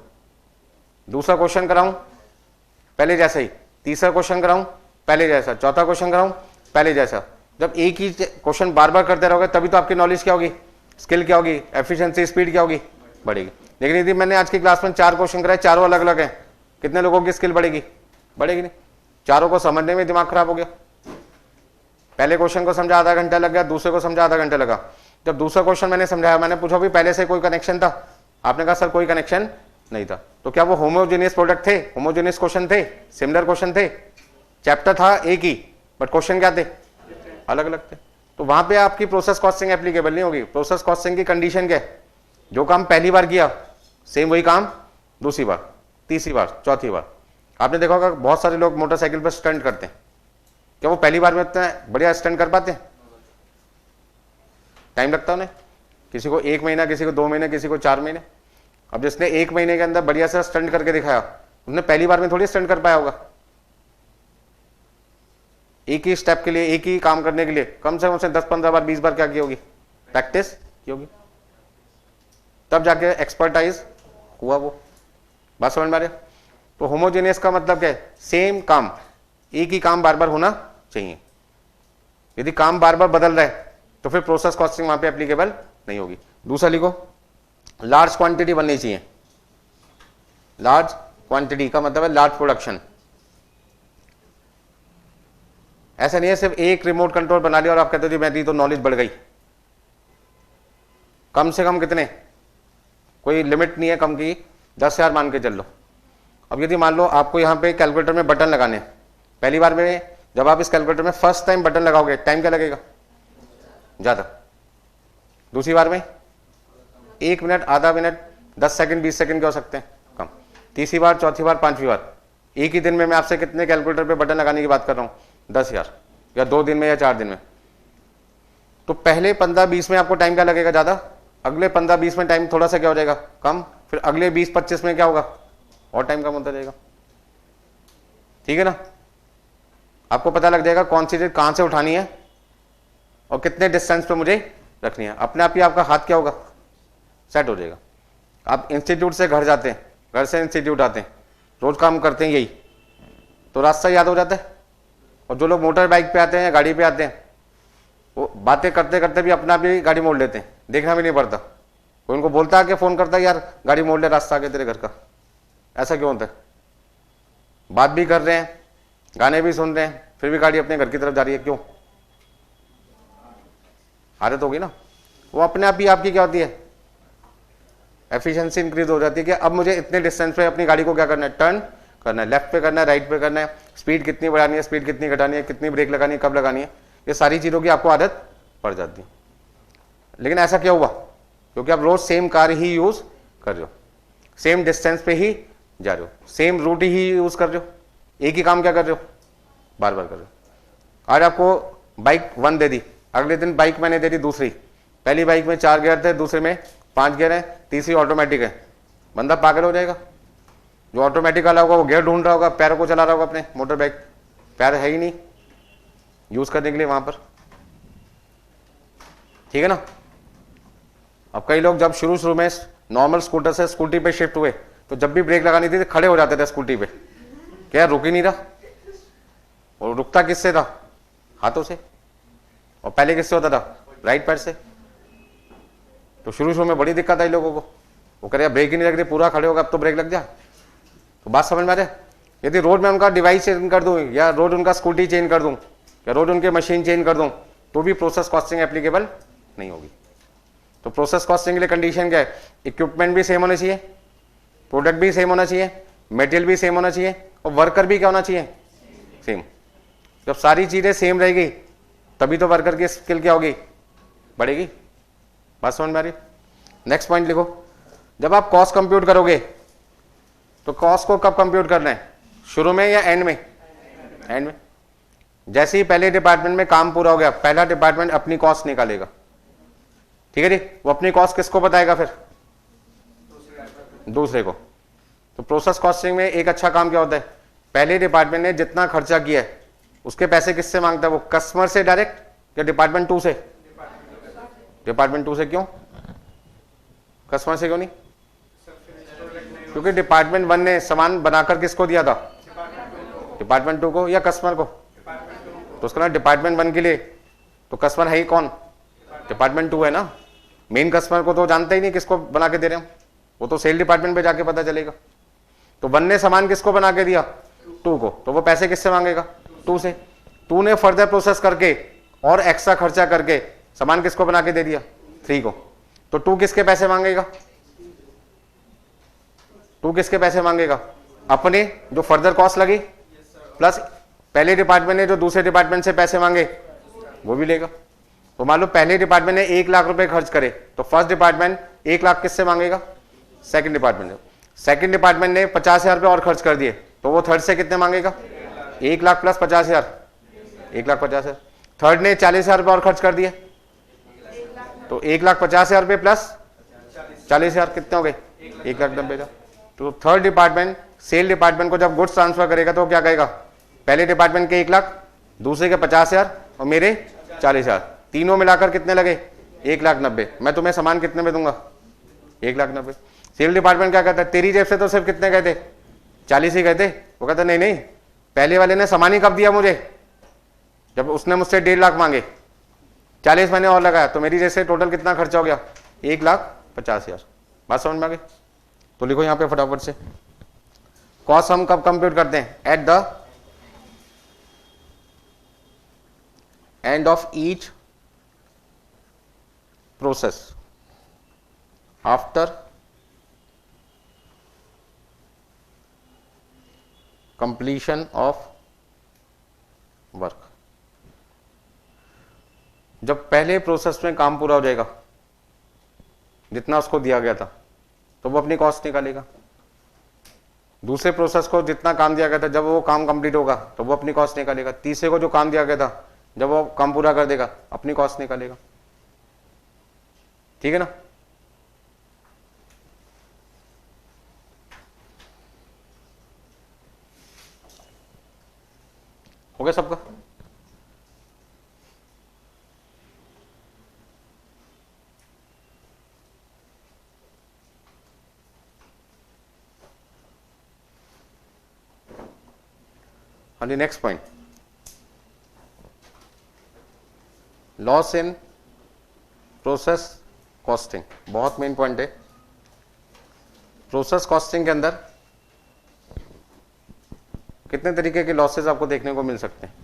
Speaker 1: दूसरा क्वेश्चन कराऊं पहले जैसा ही, तीसरा क्वेश्चन कराऊं पहले जैसा, चौथा क्वेश्चन कराऊं पहले जैसा। जब एक ही क्वेश्चन बार बार करते रहोगे तभी तो आपकी नॉलेज क्या होगी, स्किल क्या होगी, एफिशिएंसी स्पीड क्या होगी, बढ़ेगी। लेकिन यदि मैंने आज की क्लास में 4 क्वेश्चन कराए, चारों अलग अलग हैं, कितने लोगों की स्किल बढ़ेगी, बढ़ेगी नहीं। चारों को समझने में दिमाग खराब हो गया, पहले क्वेश्चन को समझा आधा घंटा लग गया, दूसरे को समझा आधा घंटा लगा। जब दूसरा क्वेश्चन मैंने समझाया, मैंने पूछा भी पहले से कोई कनेक्शन था, आपने कहा सर कोई कनेक्शन नहीं था। तो क्या वो होमोजेनियस प्रोडक्ट थे, होमोजेनियस क्वेश्चन थे, सिमिलर क्वेश्चन थे, चैप्टर था एक ही बट क्वेश्चन क्या थे, अलग अलग थे। तो वहां पे आपकी प्रोसेस कॉस्टिंग एप्लीकेबल नहीं होगी। प्रोसेस कॉस्टिंग की कंडीशन क्या है, जो काम पहली बार किया सेम वही काम दूसरी बार, तीसरी बार, चौथी बार। आपने देखा होगा बहुत सारे लोग मोटरसाइकिल पर स्टंट करते हैं, क्या वो पहली बार में इतना बढ़िया स्टंट कर पाते हैं, टाइम लगता है उन्हें, किसी को 1 महीना, किसी को 2 महीने, किसी को 4 महीने। अब जिसने 1 महीने के अंदर बढ़िया से स्टंट करके दिखाया, उसने पहली बार में थोड़ी स्टंट कर पाया होगा। एक ही स्टेप के लिए, एक ही काम करने के लिए कम से कम उसने 10-15 बार, 20 बार क्या की होगी, प्रैक्टिस की होगी, तब जाके एक्सपर्टाइज हुआ वो। बात समझ में आ रही है। तो होमोजेनियस का मतलब क्या है, सेम काम, एक ही काम बार बार होना चाहिए। यदि काम बार बार बदल रहा है तो फिर प्रोसेस कॉस्टिंग वहां पे एप्लीकेबल नहीं होगी। दूसरा लिखो, लार्ज क्वांटिटी बननी चाहिए। लार्ज क्वांटिटी का मतलब है लार्ज प्रोडक्शन। ऐसा नहीं है सिर्फ एक रिमोट कंट्रोल बना लिया और आप कहते हो मेरी तो नॉलेज बढ़ गई। कम से कम कितने, कोई लिमिट नहीं है कम की, 10,000 मान के चल लो। अब यदि मान लो आपको यहाँ पे कैलकुलेटर में बटन लगाने, पहली बार में जब आप इस कैलकुलेटर में फर्स्ट टाइम बटन लगाओगे टाइम क्या लगेगा, ज्यादा। दूसरी बार में 1 मिनट, आधा मिनट, 10 सेकंड, 20 सेकंड के हो सकते हैं, कम। तीसरी बार, चौथी बार, पांचवी बार, एक ही दिन में मैं आपसे कितने कैलकुलेटर पे बटन लगाने की बात कर रहा हूँ, 10,000, या 2 दिन में या 4 दिन में। तो पहले 15-20 में आपको टाइम क्या लगेगा, ज्यादा। अगले 15-20 में टाइम थोड़ा सा क्या हो जाएगा, कम। फिर अगले 20-25 में क्या होगा, और टाइम कम होता जाएगा। ठीक है ना। आपको पता लग जाएगा कौन सी चीज कहां से उठानी है और कितने डिस्टेंस पे मुझे रखनी है। अपने आप ही आपका हाथ क्या होगा, सेट हो जाएगा। आप इंस्टीट्यूट से घर जाते हैं, घर से इंस्टीट्यूट आते हैं, रोज काम करते हैं यही, तो रास्ता याद हो जाता है। और जो लोग मोटर बाइक पे आते हैं या गाड़ी पे आते हैं, वो बातें करते करते भी अपना भी गाड़ी मोड़ लेते हैं, देखना भी नहीं पड़ता। कोई उनको बोलता है कि फोन करता है, यार गाड़ी मोड़ ले, रास्ता आगे तेरे घर का। ऐसा क्यों होता है? बात भी कर रहे हैं, गाने भी सुन रहे हैं, फिर भी गाड़ी अपने घर की तरफ जा रही है, क्यों? आदत होगी ना। वो अपने आप ही आपकी क्या होती है, एफिशिएंसी इंक्रीज हो जाती है कि अब मुझे इतने डिस्टेंस पे अपनी गाड़ी को क्या करना है, टर्न करना है, लेफ्ट पे करना है, राइट पे करना है, स्पीड कितनी बढ़ानी है, स्पीड कितनी घटानी है, कितनी ब्रेक लगानी है, कब लगानी है, ये सारी चीज़ों की आपको आदत पड़ जाती है। लेकिन ऐसा क्या हुआ? क्योंकि आप रोज सेम कार ही यूज कर रहे हो, सेम डिस्टेंस पे ही जा रहे हो, सेम रूट ही यूज कर रहे हो, एक ही काम क्या कर रहे हो, बार बार कर रहे हो। आज आपको बाइक 1 दे दी, अगले दिन बाइक मैंने दे दी दूसरी। पहली बाइक में 4 गियर थे, दूसरे में 5 गियर है, तीसरी ऑटोमेटिक है। बंदा पागल हो जाएगा। जो ऑटोमेटिक वाला होगा वो गियर ढूंढ रहा होगा, पैरों को चला रहा होगा अपने मोटर बाइक, पैर है ही नहीं यूज करने के लिए वहां पर, ठीक है ना। अब कई लोग जब शुरू शुरू में नॉर्मल स्कूटर से स्कूटी पे शिफ्ट हुए, तो जब भी ब्रेक लगानी थी तो खड़े हो जाते थे स्कूटी पे, क्या रुक ही नहीं रहा। और रुकता किससे था? हाथों से। और पहले किससे होता था? राइट पैर से। तो शुरू शुरू में बड़ी दिक्कत आई लोगों को, वो कह रहे ब्रेक ही नहीं लग रही, पूरा खड़े होगा, अब तो ब्रेक लग जा। तो बात समझ में आ रही है? यदि रोड में उनका डिवाइस चेंज कर दूं, या रोड उनका स्कूटी चेंज कर दूं, या रोड उनके मशीन चेंज कर दूं, तो भी प्रोसेस कॉस्टिंग एप्लीकेबल नहीं होगी। तो प्रोसेस कॉस्टिंग के लिए कंडीशन क्या है? इक्विपमेंट भी सेम होना चाहिए, प्रोडक्ट भी सेम होना चाहिए, मटेरियल भी सेम होना चाहिए, और वर्कर भी क्या होना चाहिए? सेम। जब सारी चीजें सेम रहेगी तभी तो वर्कर की स्किल क्या होगी? बढ़ेगी। बात समझ में आ रही? नेक्स्ट पॉइंट लिखो। जब आप कॉस्ट कंप्यूट करोगे तो कॉस्ट को कब कंप्यूट करना है? शुरू में या एंड में? एंड में। जैसे ही पहले डिपार्टमेंट में काम पूरा हो गया, पहला डिपार्टमेंट अपनी कॉस्ट निकालेगा, ठीक है जी। वो अपनी कॉस्ट किसको बताएगा फिर? दूसरे को। तो प्रोसेस कॉस्टिंग में एक अच्छा काम क्या होता है? पहले डिपार्टमेंट ने जितना खर्चा किया है उसके पैसे किससे मांगता है? वो कस्टमर से डायरेक्ट या डिपार्टमेंट 2 से? डिपार्टमेंट 2 से। क्यों? कस्टमर से क्यों नहीं? क्योंकि डिपार्टमेंट 1 ने सामान बनाकर किसको दिया था? डिपार्टमेंट 2 को या कस्टमर को? तो उसका ना डिपार्टमेंट 1 के लिए तो कस्टमर है ही कौन? डिपार्टमेंट 2 है ना। मेन कस्टमर को तो जानते ही नहीं किसको बना के दे रहे हैं, वो तो सेल डिपार्टमेंट पे जाके पता चलेगा। तो 1 ने सामान किसको बना के दिया? 2 को। तो वो पैसे किससे मांगेगा? 2 से। 2 ने फर्दर प्रोसेस करके और एक्स्ट्रा खर्चा करके सामान किसको बना के दे दिया? 3 को। तो 2 किसके पैसे मांगेगा? 2 किसके पैसे मांगेगा? अपने जो फर्दर कॉस्ट लगी, प्लस पहले डिपार्टमेंट ने जो दूसरे डिपार्टमेंट से पैसे मांगे वो भी लेगा। तो मान लो पहले डिपार्टमेंट ने 1 लाख रुपए खर्च करे, तो फर्स्ट डिपार्टमेंट 1 लाख किससे मांगेगा? सेकंड डिपार्टमेंट ने। सेकंड डिपार्टमेंट ने 50,000 रुपए और खर्च कर दिए, तो वो थर्ड से कितने मांगेगा? 1 लाख प्लस 50,000, 1,50,000। थर्ड ने 40,000 रुपए और खर्च कर दिए, तो 1,50,000 रुपए प्लस 40,000 कितने हो गए? 1,90,000। तो थर्ड डिपार्टमेंट सेल डिपार्टमेंट को जब गुड्स ट्रांसफर करेगा तो क्या कहेगा? पहले डिपार्टमेंट के 1 लाख, दूसरे के 50,000 और मेरे 40,000, तीनों मिलाकर कितने लगे? 1,90,000। मैं तुम्हें सामान कितने में दूंगा? 1,90,000। सेल डिपार्टमेंट क्या कहता है? तेरी जेब से तो सिर्फ कितने गए थे? 40 ही गए थे। वो कहता नहीं नहीं, पहले वाले ने सामान ही कब दिया मुझे? जब उसने मुझसे 1.5 लाख मांगे, 40 मैंने और लगाया, तो मेरी जैसे टोटल कितना खर्चा हो गया? 1,50,000। बात समझ में आ गई? तो लिखो यहां पे फटाफट से। कॉस्ट हम कब कंप्यूट करते हैं? At the end of each process after completion of work. जब पहले प्रोसेस में काम पूरा हो जाएगा, जितना उसको दिया गया था, तो वो अपनी कॉस्ट निकालेगा। दूसरे प्रोसेस को जितना काम दिया गया था, जब वो काम कंप्लीट होगा तो वो अपनी कॉस्ट निकालेगा। तीसरे को जो काम दिया गया था, जब वो काम पूरा कर देगा अपनी कॉस्ट निकालेगा, ठीक है ना। हो गया सबका? on the next point, loss in process costing, बहुत मेन पॉइंट है। प्रोसेस कॉस्टिंग के अंदर कितने तरीके के लॉसेस आपको देखने को मिल सकते हैं?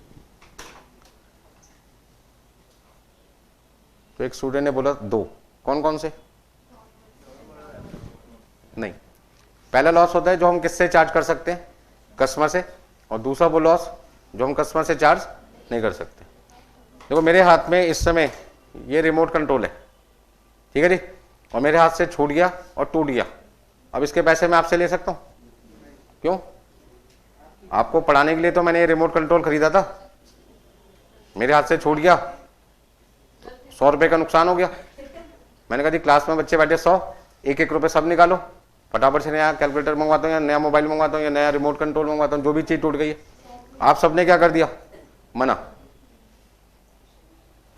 Speaker 1: तो एक स्टूडेंट ने बोला 2, कौन कौन से? नहीं, पहला लॉस होता है जो हम किससे चार्ज कर सकते हैं? कस्टमर से। और दूसरा वो लॉस जो हम कस्टमर से चार्ज नहीं कर सकते। देखो मेरे हाथ में इस समय ये रिमोट कंट्रोल है, ठीक है जी, और मेरे हाथ से छूट गया और टूट गया, अब इसके पैसे मैं आपसे ले सकता हूं? क्यों? आपको पढ़ाने के लिए तो मैंने ये रिमोट कंट्रोल खरीदा था, मेरे हाथ से छूट गया, 100 रुपए का नुकसान हो गया। मैंने कहा जी क्लास में बच्चे बैठे 100, 1-1 रुपए सब निकालो, फटाफट से नया कैलकुलेटर मंगवाता हूँ या नया मोबाइल मंगवाता हूँ या नया रिमोट कंट्रोल मंगवाता हूँ, जो भी चीज टूट गई है। आप सबने क्या कर दिया? मना,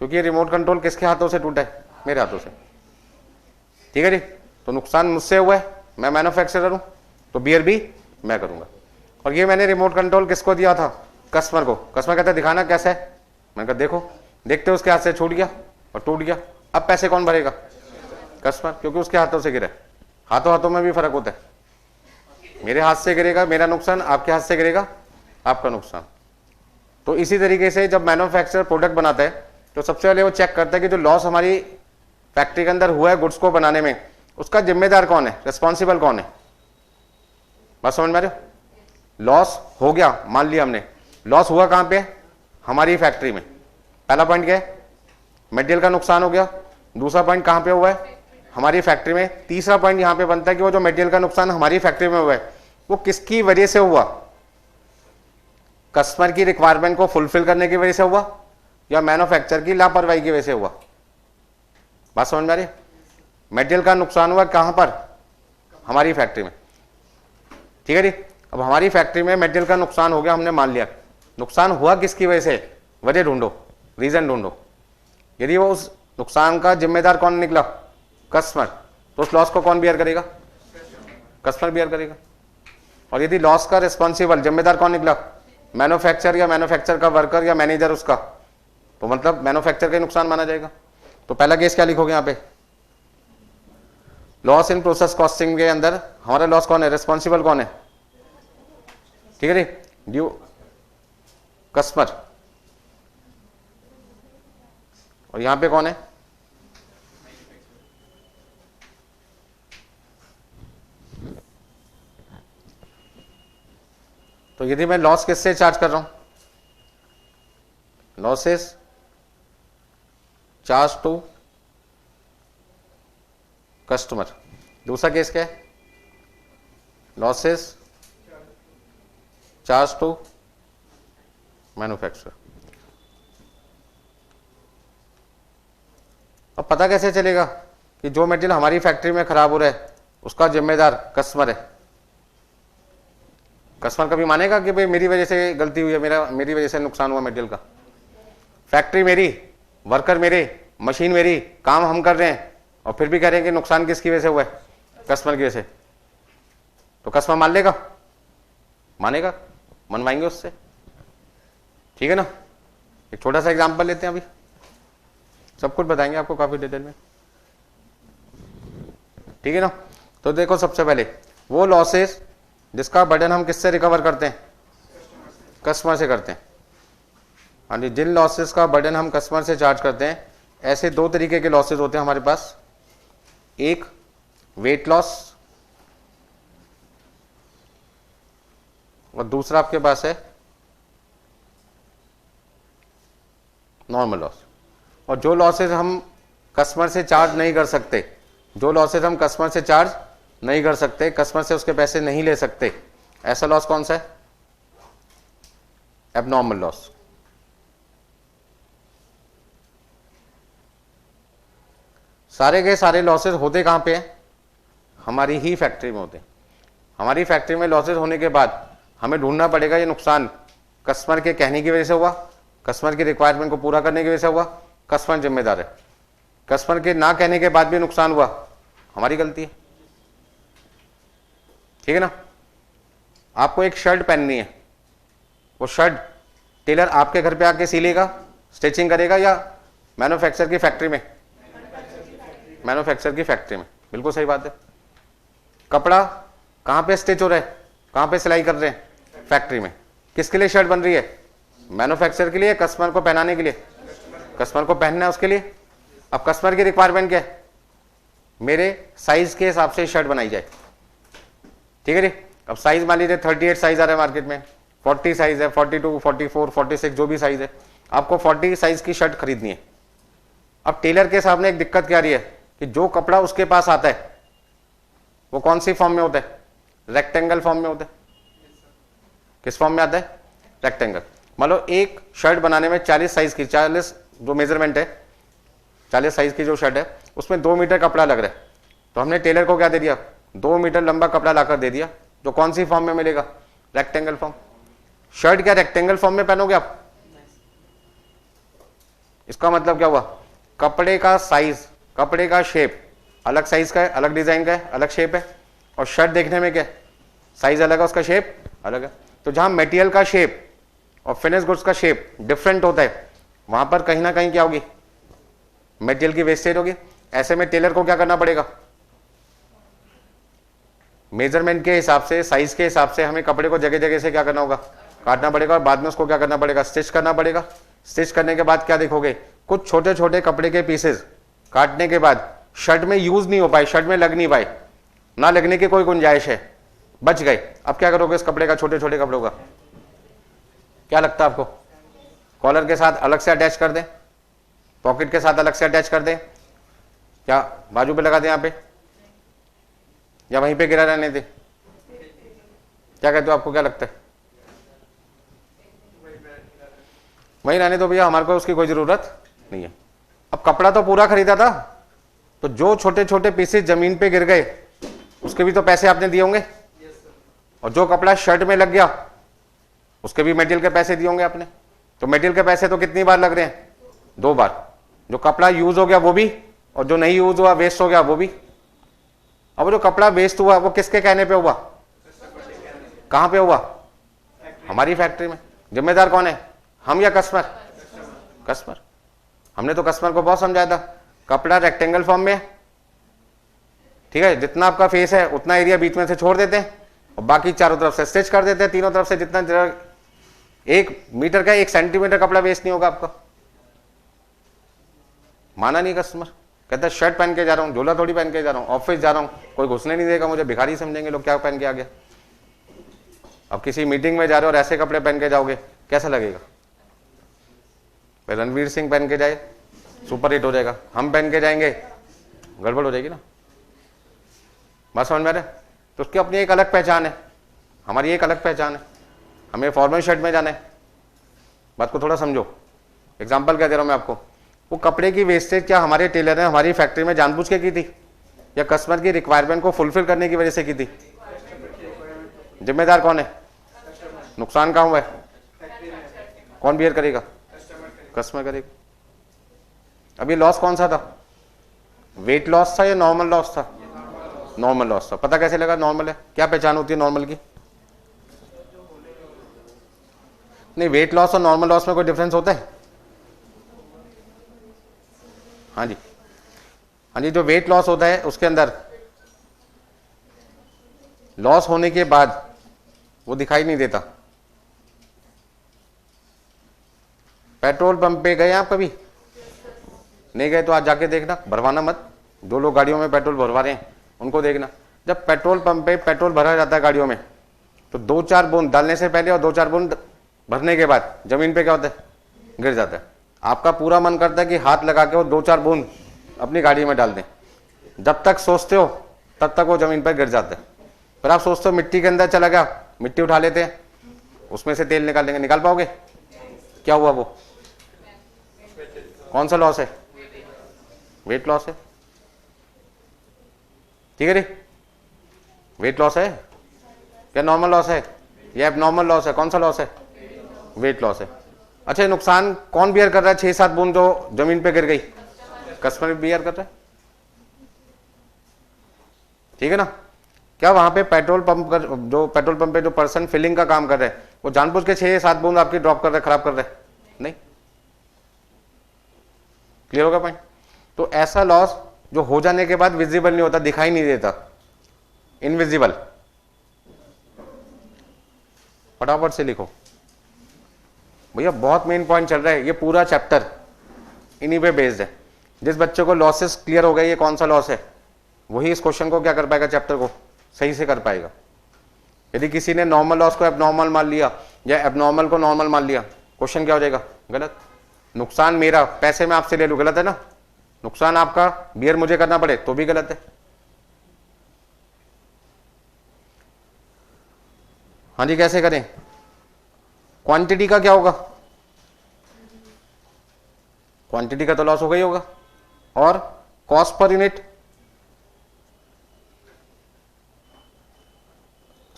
Speaker 1: क्योंकि ये रिमोट कंट्रोल किसके हाथों से टूटा है? मेरे हाथों से, ठीक है जी। तो नुकसान मुझसे हुआ है, मैं मैन्युफैक्चरर हूं, तो बियर भी मैं करूंगा। और ये मैंने रिमोट कंट्रोल किसको दिया था? कस्टमर को। कस्टमर कहता है दिखाना कैसा है, मैंने कहा देखो, देखते उसके हाथ से छूट गया और टूट गया, अब पैसे कौन भरेगा? कस्टमर, क्योंकि उसके हाथों से गिरा है। हाथों हाथों में भी फर्क होता है, मेरे हाथ से गिरेगा मेरा नुकसान, आपके हाथ से गिरेगा आपका नुकसान। तो इसी तरीके से जब मैन्युफैक्चरर प्रोडक्ट बनाता है तो सबसे पहले वो चेक करता है कि जो लॉस हमारी फैक्ट्री के अंदर हुआ है गुड्स को बनाने में, उसका जिम्मेदार कौन है, रिस्पॉन्सिबल कौन है। बात समझ में आ रही हो? लॉस हो गया, मान लिया हमने, लॉस हुआ कहां पे? हमारी फैक्ट्री में। पहला पॉइंट क्या है? मटेरियल का नुकसान हो गया। दूसरा पॉइंट कहां पे हुआ है? हमारी फैक्ट्री में। तीसरा पॉइंट यहां पे बनता है कि वो जो मटेरियल का नुकसान हमारी फैक्ट्री में हुआ है वो किसकी वजह से हुआ? कस्टमर की रिक्वायरमेंट को फुलफिल करने की वजह से हुआ या मैन्युफैक्चरर की लापरवाही की वजह से हुआ? बात समझ में आ रही है? मटेरियल का नुकसान हुआ कहां पर? हमारी फैक्ट्री में, ठीक है जी। अब हमारी फैक्ट्री में मटेरियल का नुकसान हो गया, हमने मान लिया। नुकसान हुआ किसकी वजह से? वजह ढूंढो, रीजन ढूंढो। यदि वो उस नुकसान का जिम्मेदार कौन निकला? कस्टमर, तो उस लॉस को कौन बियर करेगा? कस्टमर बियर करेगा। और यदि लॉस का रिस्पॉन्सिबल जिम्मेदार कौन निकला? मैन्युफैक्चरर या मैन्युफैक्चर का वर्कर या मैनेजर उसका, तो मतलब मैन्युफैक्चर का नुकसान माना जाएगा। तो पहला केस क्या लिखोगे यहां पे? लॉस इन प्रोसेस कॉस्टिंग के अंदर हमारा लॉस कौन है? रिस्पॉन्सिबल कौन है? ठीक है जी, ड्यू कस्टमर। और यहां पे कौन है? तो यदि मैं लॉस किससे चार्ज कर रहा हूं? Losses charge to customer. दूसरा केस क्या है? Losses charge to manufacturer. अब पता कैसे चलेगा कि जो मटेरियल हमारी फैक्ट्री में खराब हो रहा है उसका जिम्मेदार कस्टमर है? कस्टमर कभी मानेगा कि भाई मेरी वजह से गलती हुई है, मेरी वजह से नुकसान हुआ मटेरियल का? फैक्ट्री मेरी, वर्कर मेरे, मशीन मेरी, काम हम कर रहे हैं और फिर भी कह रहे हैं कि नुकसान किसकी वजह से हुआ है? कस्टमर की वजह से। तो कस्टमर मान लेगा? मानेगा, मनवाएंगे उससे, ठीक है ना। एक छोटा सा एग्जांपल लेते हैं, अभी सब कुछ बताएंगे आपको काफी डिटेल में, ठीक है ना। तो देखो सबसे पहले वो लॉसेस जिसका बर्डन हम किससे रिकवर करते हैं? कस्टमर से करते हैं। हाँ जी, जिन लॉसेस का बर्डन हम कस्टमर से चार्ज करते हैं, ऐसे 2 तरीके के लॉसेस होते हैं हमारे पास। एक वेट लॉस और दूसरा आपके पास है नॉर्मल लॉस। और जो लॉसेस हम कस्टमर से चार्ज नहीं कर सकते, जो लॉसेस हम कस्टमर से चार्ज नहीं कर सकते, कस्टमर से उसके पैसे नहीं ले सकते, ऐसा लॉस कौन सा है? Abnormal loss. सारे के सारे लॉसेस होते कहां पे हैं? हमारी ही फैक्ट्री में होते हैं। हमारी फैक्ट्री में लॉसेस होने के बाद हमें ढूंढना पड़ेगा ये नुकसान कस्टमर के कहने की वजह से हुआ, कस्टमर की रिक्वायरमेंट को पूरा करने की वजह से हुआ, कस्टमर जिम्मेदार है। कस्टमर के ना कहने के बाद भी नुकसान हुआ, हमारी गलती है, ठीक है ना। आपको एक शर्ट पहननी है, वो शर्ट टेलर आपके घर पे आके सिलेगा, स्टिचिंग करेगा, या मैन्युफैक्चर की फैक्ट्री में? मैन्युफैक्चर की फैक्ट्री में, बिल्कुल सही बात है। कपड़ा कहाँ पे स्टिच हो रहा है, कहाँ पे सिलाई कर रहे हैं? फैक्ट्री में। किसके लिए शर्ट बन रही है? मैन्युफैक्चर के लिए, कस्टमर को पहनाने के लिए? कस्टमर को पहनना है उसके लिए। अब कस्टमर की रिक्वायरमेंट क्या है? मेरे साइज के हिसाब से शर्ट बनाई जाए, ठीक है जी। अब साइज मान लीजिए 38 साइज आ रहा है मार्केट में, 40 साइज है, 42, 44, 46 जो भी साइज है, आपको 40 साइज की शर्ट खरीदनी है। अब टेलर के सामने एक दिक्कत क्या आ रही है कि जो कपड़ा उसके पास आता है वो कौन सी फॉर्म में होता है? रेक्टेंगल फॉर्म में होता है। किस फॉर्म में आता है? रेक्टेंगल। मान लो एक शर्ट बनाने में 40 साइज की, 40 जो मेजरमेंट है, 40 साइज की जो शर्ट है उसमें 2 मीटर कपड़ा लग रहा है, तो हमने टेलर को क्या दे दिया? 2 मीटर लंबा कपड़ा लाकर दे दिया, जो कौन सी फॉर्म में मिलेगा? Rectangle form. शर्ट क्या रेक्टेंगल फॉर्म में पहनोगे आप? इसका मतलब क्या हुआ? कपड़े का साइज, कपड़े का शेप अलग साइज का है, अलग डिजाइन का है, अलग शेप है, और शर्ट देखने में क्या है? साइज अलग है, उसका शेप अलग है। तो जहां मटेरियल का शेप और फिनिश गुड्स का शेप डिफरेंट होता है, वहां पर कहीं ना कहीं क्या होगी? मटेरियल की वेस्टेज होगी। ऐसे में टेलर को क्या करना पड़ेगा? मेजरमेंट के हिसाब से, साइज के हिसाब से हमें कपड़े को जगह जगह से क्या करना होगा? काटना पड़ेगा, और बाद में उसको क्या करना पड़ेगा? स्टिच करना पड़ेगा। स्टिच करने के बाद क्या देखोगे? कुछ छोटे छोटे कपड़े के पीसेस काटने के बाद शर्ट में यूज नहीं हो पाए, शर्ट में लग नहीं पाए, ना लगने की कोई गुंजाइश है, बच गए। अब क्या करोगे इस कपड़े का, छोटे छोटे कपड़ों का? क्या लगता है आपको? कॉलर के साथ अलग से अटैच कर दें, पॉकेट के साथ अलग से अटैच कर दें, क्या बाजू पे लगा दें यहाँ पे, या वहीं पे गिरा रहने दें? क्या कहते हो, आपको क्या लगता है? वहीं रहने दो भैया, हमारे को उसकी कोई जरूरत नहीं है। अब कपड़ा तो पूरा खरीदा था, तो जो छोटे छोटे पीसेस जमीन पे गिर गए उसके भी तो पैसे आपने दिए होंगे, और जो कपड़ा शर्ट में लग गया उसके भी मटेरियल के पैसे दिए होंगे आपने। तो मटेरियल के पैसे तो कितनी बार लग रहे हैं? 2 बार। जो कपड़ा यूज हो गया वो भी, और जो नहीं यूज हुआ, वेस्ट हो गया, वो भी। अब जो कपड़ा वेस्ट हुआ वो किसके कहने पे हुआ? कहां पे हुआ? हमारी फैक्ट्री में। जिम्मेदार कौन है, हम या कस्टमर? कस्टमर। हमने तो कस्टमर को बहुत समझाया था, कपड़ा रेक्टेंगल फॉर्म में है, ठीक है, जितना आपका फेस है उतना एरिया बीच में से छोड़ देते हैं, और बाकी चारों तरफ से स्टिच कर देते हैं, तीनों तरफ से जितना 1 मीटर का 1 सेंटीमीटर कपड़ा वेस्ट नहीं होगा आपका। माना नहीं कस्टमर, कहता है शर्ट पहन के जा रहा हूँ, झोला थोड़ी पहन के जा रहा हूँ, ऑफिस जा रहा हूँ, कोई घुसने नहीं देगा मुझे, भिखारी समझेंगे लोग, क्या पहन के आ गया। अब किसी मीटिंग में जा रहे हो और ऐसे कपड़े पहन के जाओगे, कैसा लगेगा? रणवीर सिंह पहन के जाए, सुपर हिट हो जाएगा, हम पहन के जाएंगे, गड़बड़ हो जाएगी ना। बात समझ में आ रहा है? तो उसकी अपनी एक अलग पहचान है, हमारी एक अलग पहचान है। हमें फॉर्मल शर्ट में जाना है, बात को थोड़ा समझो। एग्जाम्पल क्या दे रहा हूं मैं आपको, वो कपड़े की वेस्टेज क्या हमारे टेलर ने हमारी फैक्ट्री में जानबूझ के की थी, या कस्टमर की रिक्वायरमेंट को फुलफिल करने की वजह से की थी? जिम्मेदार कौन है? नुकसान कहाँ हुआ है? कौन बियर करेगा? कस्टमर करेगा। अभी लॉस कौन सा था? वेट लॉस था या नॉर्मल लॉस था? नॉर्मल लॉस था। पता कैसे लगा नॉर्मल है? क्या पहचान होती है नॉर्मल की? नहीं, वेट लॉस और नॉर्मल लॉस में कोई डिफरेंस होता है? हाँ जी, हाँ जी। जो वेट लॉस होता है उसके अंदर लॉस होने के बाद वो दिखाई नहीं देता। पेट्रोल पंप पे गए आप कभी? नहीं गए तो आज जाके देखना, भरवाना मत। 2 लोग गाड़ियों में पेट्रोल भरवा रहे हैं, उनको देखना। जब पेट्रोल पंप पे पेट्रोल भरा जाता है गाड़ियों में, तो 2-4 बूंद डालने से पहले और 2-4 बूंद भरने के बाद जमीन पे क्या होता है? गिर जाता है। आपका पूरा मन करता है कि हाथ लगा के वो 2-4 बूंद अपनी गाड़ी में डाल दें। जब तक सोचते हो तब तक वो जमीन पर गिर जाता है। फिर आप सोचते हो मिट्टी के अंदर चला गया, मिट्टी उठा लेते हैं, उसमें से तेल निकाल लेंगे, निकाल पाओगे? क्या हुआ? वो कौन सा लॉस है? वेट लॉस है, ठीक है रे? वेट लॉस है क्या नॉर्मल लॉस है? या एबनॉर्मल लॉस है? कौन सा लॉस है? वेट लॉस है। अच्छा, नुकसान कौन बियर कर रहा है? 6-7 बूंद जो जमीन पे गिर गई, कस्टमर बियर कर रहा है, ठीक है ना? क्या वहां पे पेट्रोल पंप जो पेट्रोल पंप पे जो पर्सन फिलिंग का काम कर रहे हैं वो जानबूझ के 6-7 बूंद आपकी ड्रॉप कर रहे, खराब कर रहे? नहीं। क्लियर होगा पॉइंट? तो ऐसा लॉस जो हो जाने के बाद विजिबल नहीं होता, दिखाई नहीं देता, इनविजिबल, फटाफट से लिखो भैया, बहुत मेन पॉइंट चल रहा है, ये पूरा चैप्टर इन्हीं पे बेस्ड है। जिस बच्चे को लॉसेस क्लियर हो गए ये कौन सा लॉस है, वही इस क्वेश्चन को क्या कर पाएगा, चैप्टर को सही से कर पाएगा। यदि किसी ने नॉर्मल लॉस को एबनॉर्मल मान लिया या एबनॉर्मल को नॉर्मल मान लिया, क्वेश्चन क्या हो जाएगा, गलत। नुकसान मेरा, पैसे में आपसे ले लूं, गलत है ना। नुकसान आपका, बियर मुझे करना पड़े तो भी गलत है। हाँ जी, कैसे करें? क्वांटिटी का क्या होगा, क्वांटिटी का तो लॉस होगा ही होगा। और कॉस्ट पर यूनिट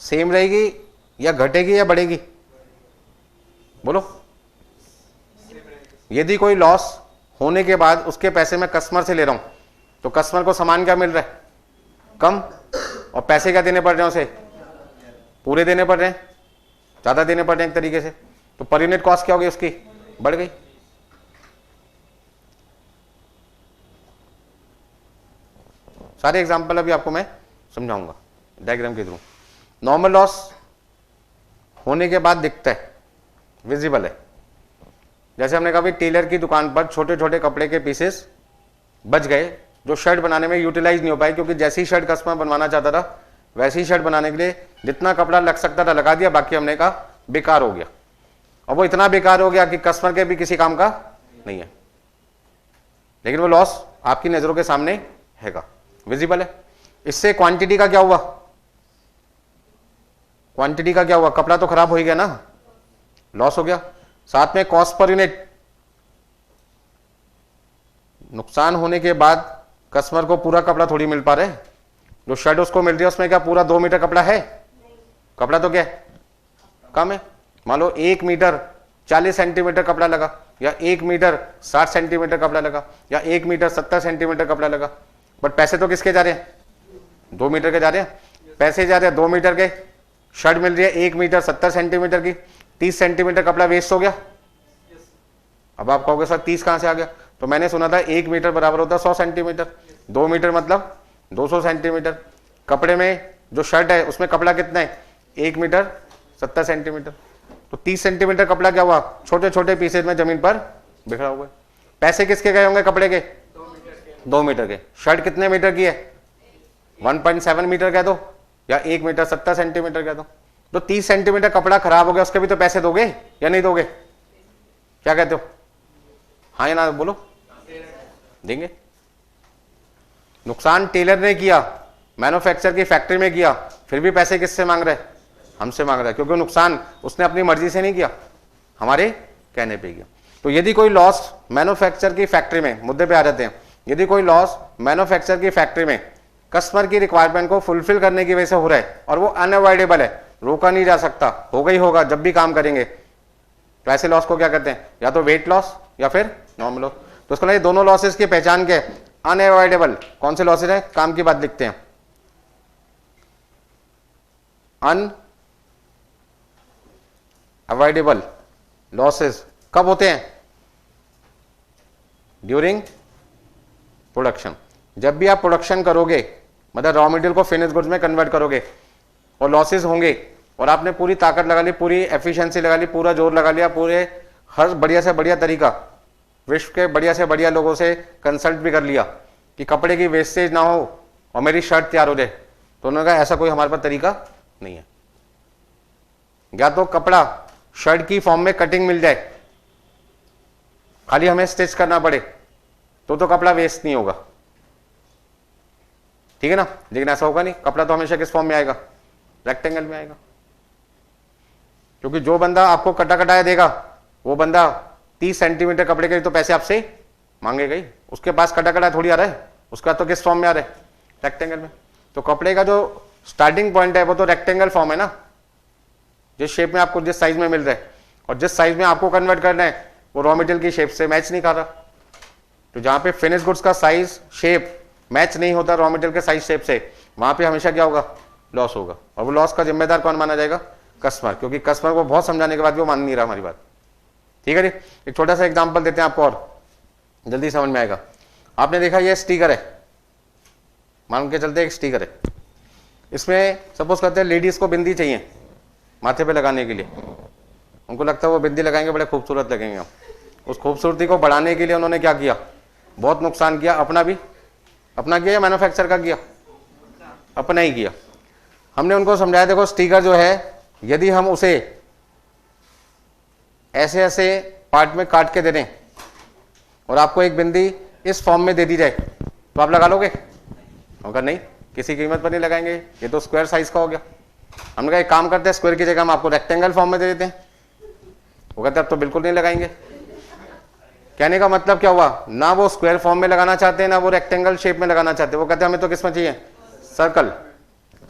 Speaker 1: सेम रहेगी या घटेगी या बढ़ेगी, बोलो। यदि कोई लॉस होने के बाद उसके पैसे मैं कस्टमर से ले रहा हूं तो कस्टमर को सामान क्या मिल रहा है, कम, और पैसे क्या देने पड़ रहे हैं उसे, पूरे देने पड़ रहे हैं, ज्यादा देने पड़ रहे हैं एक तरीके से। तो पर यूनिट कॉस्ट क्या होगी उसकी, बढ़ गई। सारे एग्जांपल अभी आपको मैं समझाऊंगा डायग्राम के थ्रू। नॉर्मल लॉस होने के बाद दिखता है, विजिबल है। जैसे हमने कहा टेलर की दुकान पर छोटे छोटे कपड़े के पीसेस बच गए जो शर्ट बनाने में यूटिलाइज नहीं हो पाए, क्योंकि जैसी शर्ट कस्टमर बनवाना चाहता था वैसी शर्ट बनाने के लिए जितना कपड़ा लग सकता था लगा दिया, बाकी हमने कहा बेकार हो गया। और वो इतना बेकार हो गया कि कस्टमर के भी किसी काम का नहीं है, लेकिन वो लॉस आपकी नजरों के सामने हैगा, विजिबल है। इससे क्वांटिटी का क्या हुआ, क्वांटिटी का क्या हुआ, कपड़ा तो खराब हो ही गया ना, लॉस हो गया। साथ में कॉस्ट पर यूनिट, नुकसान होने के बाद कस्टमर को पूरा कपड़ा थोड़ी मिल पा रहे, जो शर्ट उसको मिल रही है उसमें क्या पूरा 2 मीटर कपड़ा है, कपड़ा तो क्या है, कम है। मान लो 1 मीटर 40 सेंटीमीटर कपड़ा लगा, या 1 मीटर 60 सेंटीमीटर कपड़ा लगा, या 1 मीटर 70 सेंटीमीटर कपड़ा लगा, बट पैसे तो किसके जा रहे हैं, 2 मीटर के जा रहे हैं। पैसे जा रहे हैं 2 मीटर के, शर्ट मिल रही है 1 मीटर 70 सेंटीमीटर की, 30 सेंटीमीटर कपड़ा वेस्ट हो गया। अब आप कहोगे सर 30 कहां से आ गया, तो मैंने सुना था 1 मीटर बराबर होता है 100 सेंटीमीटर, 2 मीटर मतलब 200 सेंटीमीटर। कपड़े में जो शर्ट है उसमें कपड़ा कितना है, 1 मीटर 70 सेंटीमीटर, तो 30 सेंटीमीटर कपड़ा क्या हुआ, छोटे छोटे पीसेज में जमीन पर बिखरा हुआ है। पैसे किसके गए होंगे, कपड़े के, 2 मीटर के। शर्ट कितने मीटर की है, 1.7 मीटर कह दो, या 1 मीटर 70 सेंटीमीटर कह दो। तो 30 सेंटीमीटर कपड़ा खराब हो गया, उसके भी तो पैसे दोगे या नहीं दोगे, क्या कहते हो, हाँ या ना बोलो, देंगे। नुकसान टेलर ने किया, मैन्युफैक्चर की फैक्ट्री में किया, फिर भी पैसे किससे मांग रहे, हमसे मांग रहा है, क्योंकि नुकसान उसने अपनी मर्जी से नहीं किया, हमारे कहने पे किया। तो यदि कोई लॉस मैन्युफैक्चर की फैक्ट्री में, मुद्दे पे आ जाते हैं, यदि कोई लॉस मैन्युफैक्चर की फैक्ट्री में कस्टमर की रिक्वायरमेंट को फुलफिल करने की वजह से हो रहा है और वो अनअवॉइडेबल है, रोका नहीं जा सकता, होगा ही होगा जब भी काम करेंगे, तो ऐसे लॉस को क्या कहते हैं, या तो वेट लॉस या फिर नॉर्मल लॉस। तो उसको ये दोनों लॉसेस की पहचान के, अनअवॉइडेबल कौन से लॉसेस हैं, काम की बात लिखते हैं, अनअवॉइडेबल लॉसेस कब होते हैं, ड्यूरिंग प्रोडक्शन। जब भी आप प्रोडक्शन करोगे, मतलब रॉ मटेरियल को फिनिश गुड्स में कन्वर्ट करोगे और लॉसेस होंगे, और आपने पूरी ताकत लगा ली, पूरी एफिशिएंसी लगा ली, पूरा जोर लगा लिया, पूरे हर बढ़िया से बढ़िया तरीका, विश्व के बढ़िया से बढ़िया लोगों से कंसल्ट भी कर लिया कि कपड़े की वेस्टेज ना हो और मेरी शर्ट तैयार हो जाए, तो उन्होंने कहा ऐसा कोई हमारे पास तरीका नहीं है। या तो कपड़ा शर्ट की फॉर्म में कटिंग मिल जाए, खाली हमें स्टिच करना पड़े, तो कपड़ा वेस्ट नहीं होगा, ठीक है ना। लेकिन ऐसा होगा नहीं, कपड़ा तो हमेशा किस फॉर्म में आएगा, रेक्टेंगल में आएगा, क्योंकि जो बंदा आपको कटा कटाया देगा वो बंदा 30 सेंटीमीटर कपड़े के लिए तो पैसे आपसे मांगेगा ही, उसके पास कटा कटाया थोड़ी आ रहा है, उसका तो किस फॉर्म में आ रहा है, रेक्टेंगल में। तो कपड़े का जो स्टार्टिंग पॉइंट है वो तो रेक्टेंगल फॉर्म है ना, जिस शेप में आपको जिस साइज में मिल रहा है, और जिस साइज में आपको कन्वर्ट करना है वो रॉ मटेरियल की शेप से मैच नहीं कर रहा। तो जहां पे फिनिश गुड्स का साइज शेप मैच नहीं होता रॉ मटेरियल के साइज शेप से, वहां पे हमेशा क्या होगा, लॉस होगा, और वो लॉस का जिम्मेदार कौन माना जाएगा? कस्टमर, क्योंकि कस्टमर को बहुत समझाने के बाद भी वो मान नहीं रहा हमारी बात। ठीक है जी, एक छोटा सा एग्जांपल देते हैं आपको और जल्दी समझ में आएगा। आपने देखा ये स्टिकर है, मान के चलते एक स्टिकर है, इसमें सपोज करते हैं लेडीज को बिंदी चाहिए माथे पे लगाने के लिए, उनको लगता है वो बिंदी लगाएंगे बड़े खूबसूरत लगेंगे हम। उस खूबसूरती को बढ़ाने के लिए उन्होंने क्या किया? बहुत नुकसान किया, अपना भी, अपना किया या मैन्युफैक्चर का किया? अपना ही किया। हमने उनको समझाया देखो स्टिकर जो है यदि हम उसे ऐसे ऐसे पार्ट में काट के दे दें और आपको एक बिंदी इस फॉर्म में दे दी जाए तो आप लगा लोगे? अगर नहीं, किसी कीमत पर नहीं लगाएंगे, ये तो स्क्वायर साइज का हो गया। हमने कहा एक काम करते हैं, स्क्वायर की जगह हम आपको रेक्टेंगल फॉर्म में दे देते हैं। वो कहते हैं अब तो बिल्कुल नहीं लगाएंगे। कहने का मतलब क्या हुआ? ना वो स्क्वायर फॉर्म में लगाना चाहते हैं, ना वो रेक्टेंगल शेप में लगाना चाहते हैं। वो कहते हैं हमें तो किस में चाहिए? सर्कल,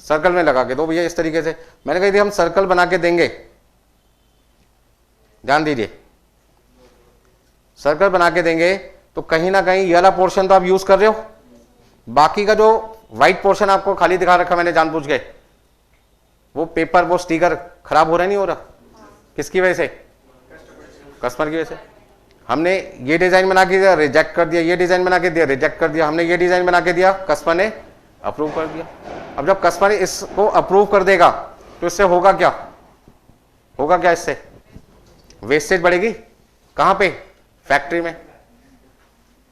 Speaker 1: सर्कल में लगा के दो भैया इस तरीके से। मैंने कहा यदि हम सर्कल बना के देंगे, ध्यान दीजिए, सर्कल बना के देंगे तो कहीं ना कहीं ये वाला पोर्शन तो आप यूज कर रहे हो, बाकी का जो व्हाइट पोर्शन आपको खाली दिखा रखा मैंने जानबूझ के, वो पेपर, वो स्टिकर खराब हो रहा नहीं हो रहा? किसकी वजह से? कस्टमर की वजह से। हमने ये डिजाइन बना के दिया, रिजेक्ट कर दिया, ये डिजाइन बना के दिया, रिजेक्ट कर दिया, हमने ये डिजाइन बना के दिया, कस्टमर ने अप्रूव कर दिया। अब जब कस्टमर इसको अप्रूव कर देगा तो इससे होगा क्या? होगा क्या? इससे वेस्टेज बढ़ेगी। कहां पे? फैक्ट्री में।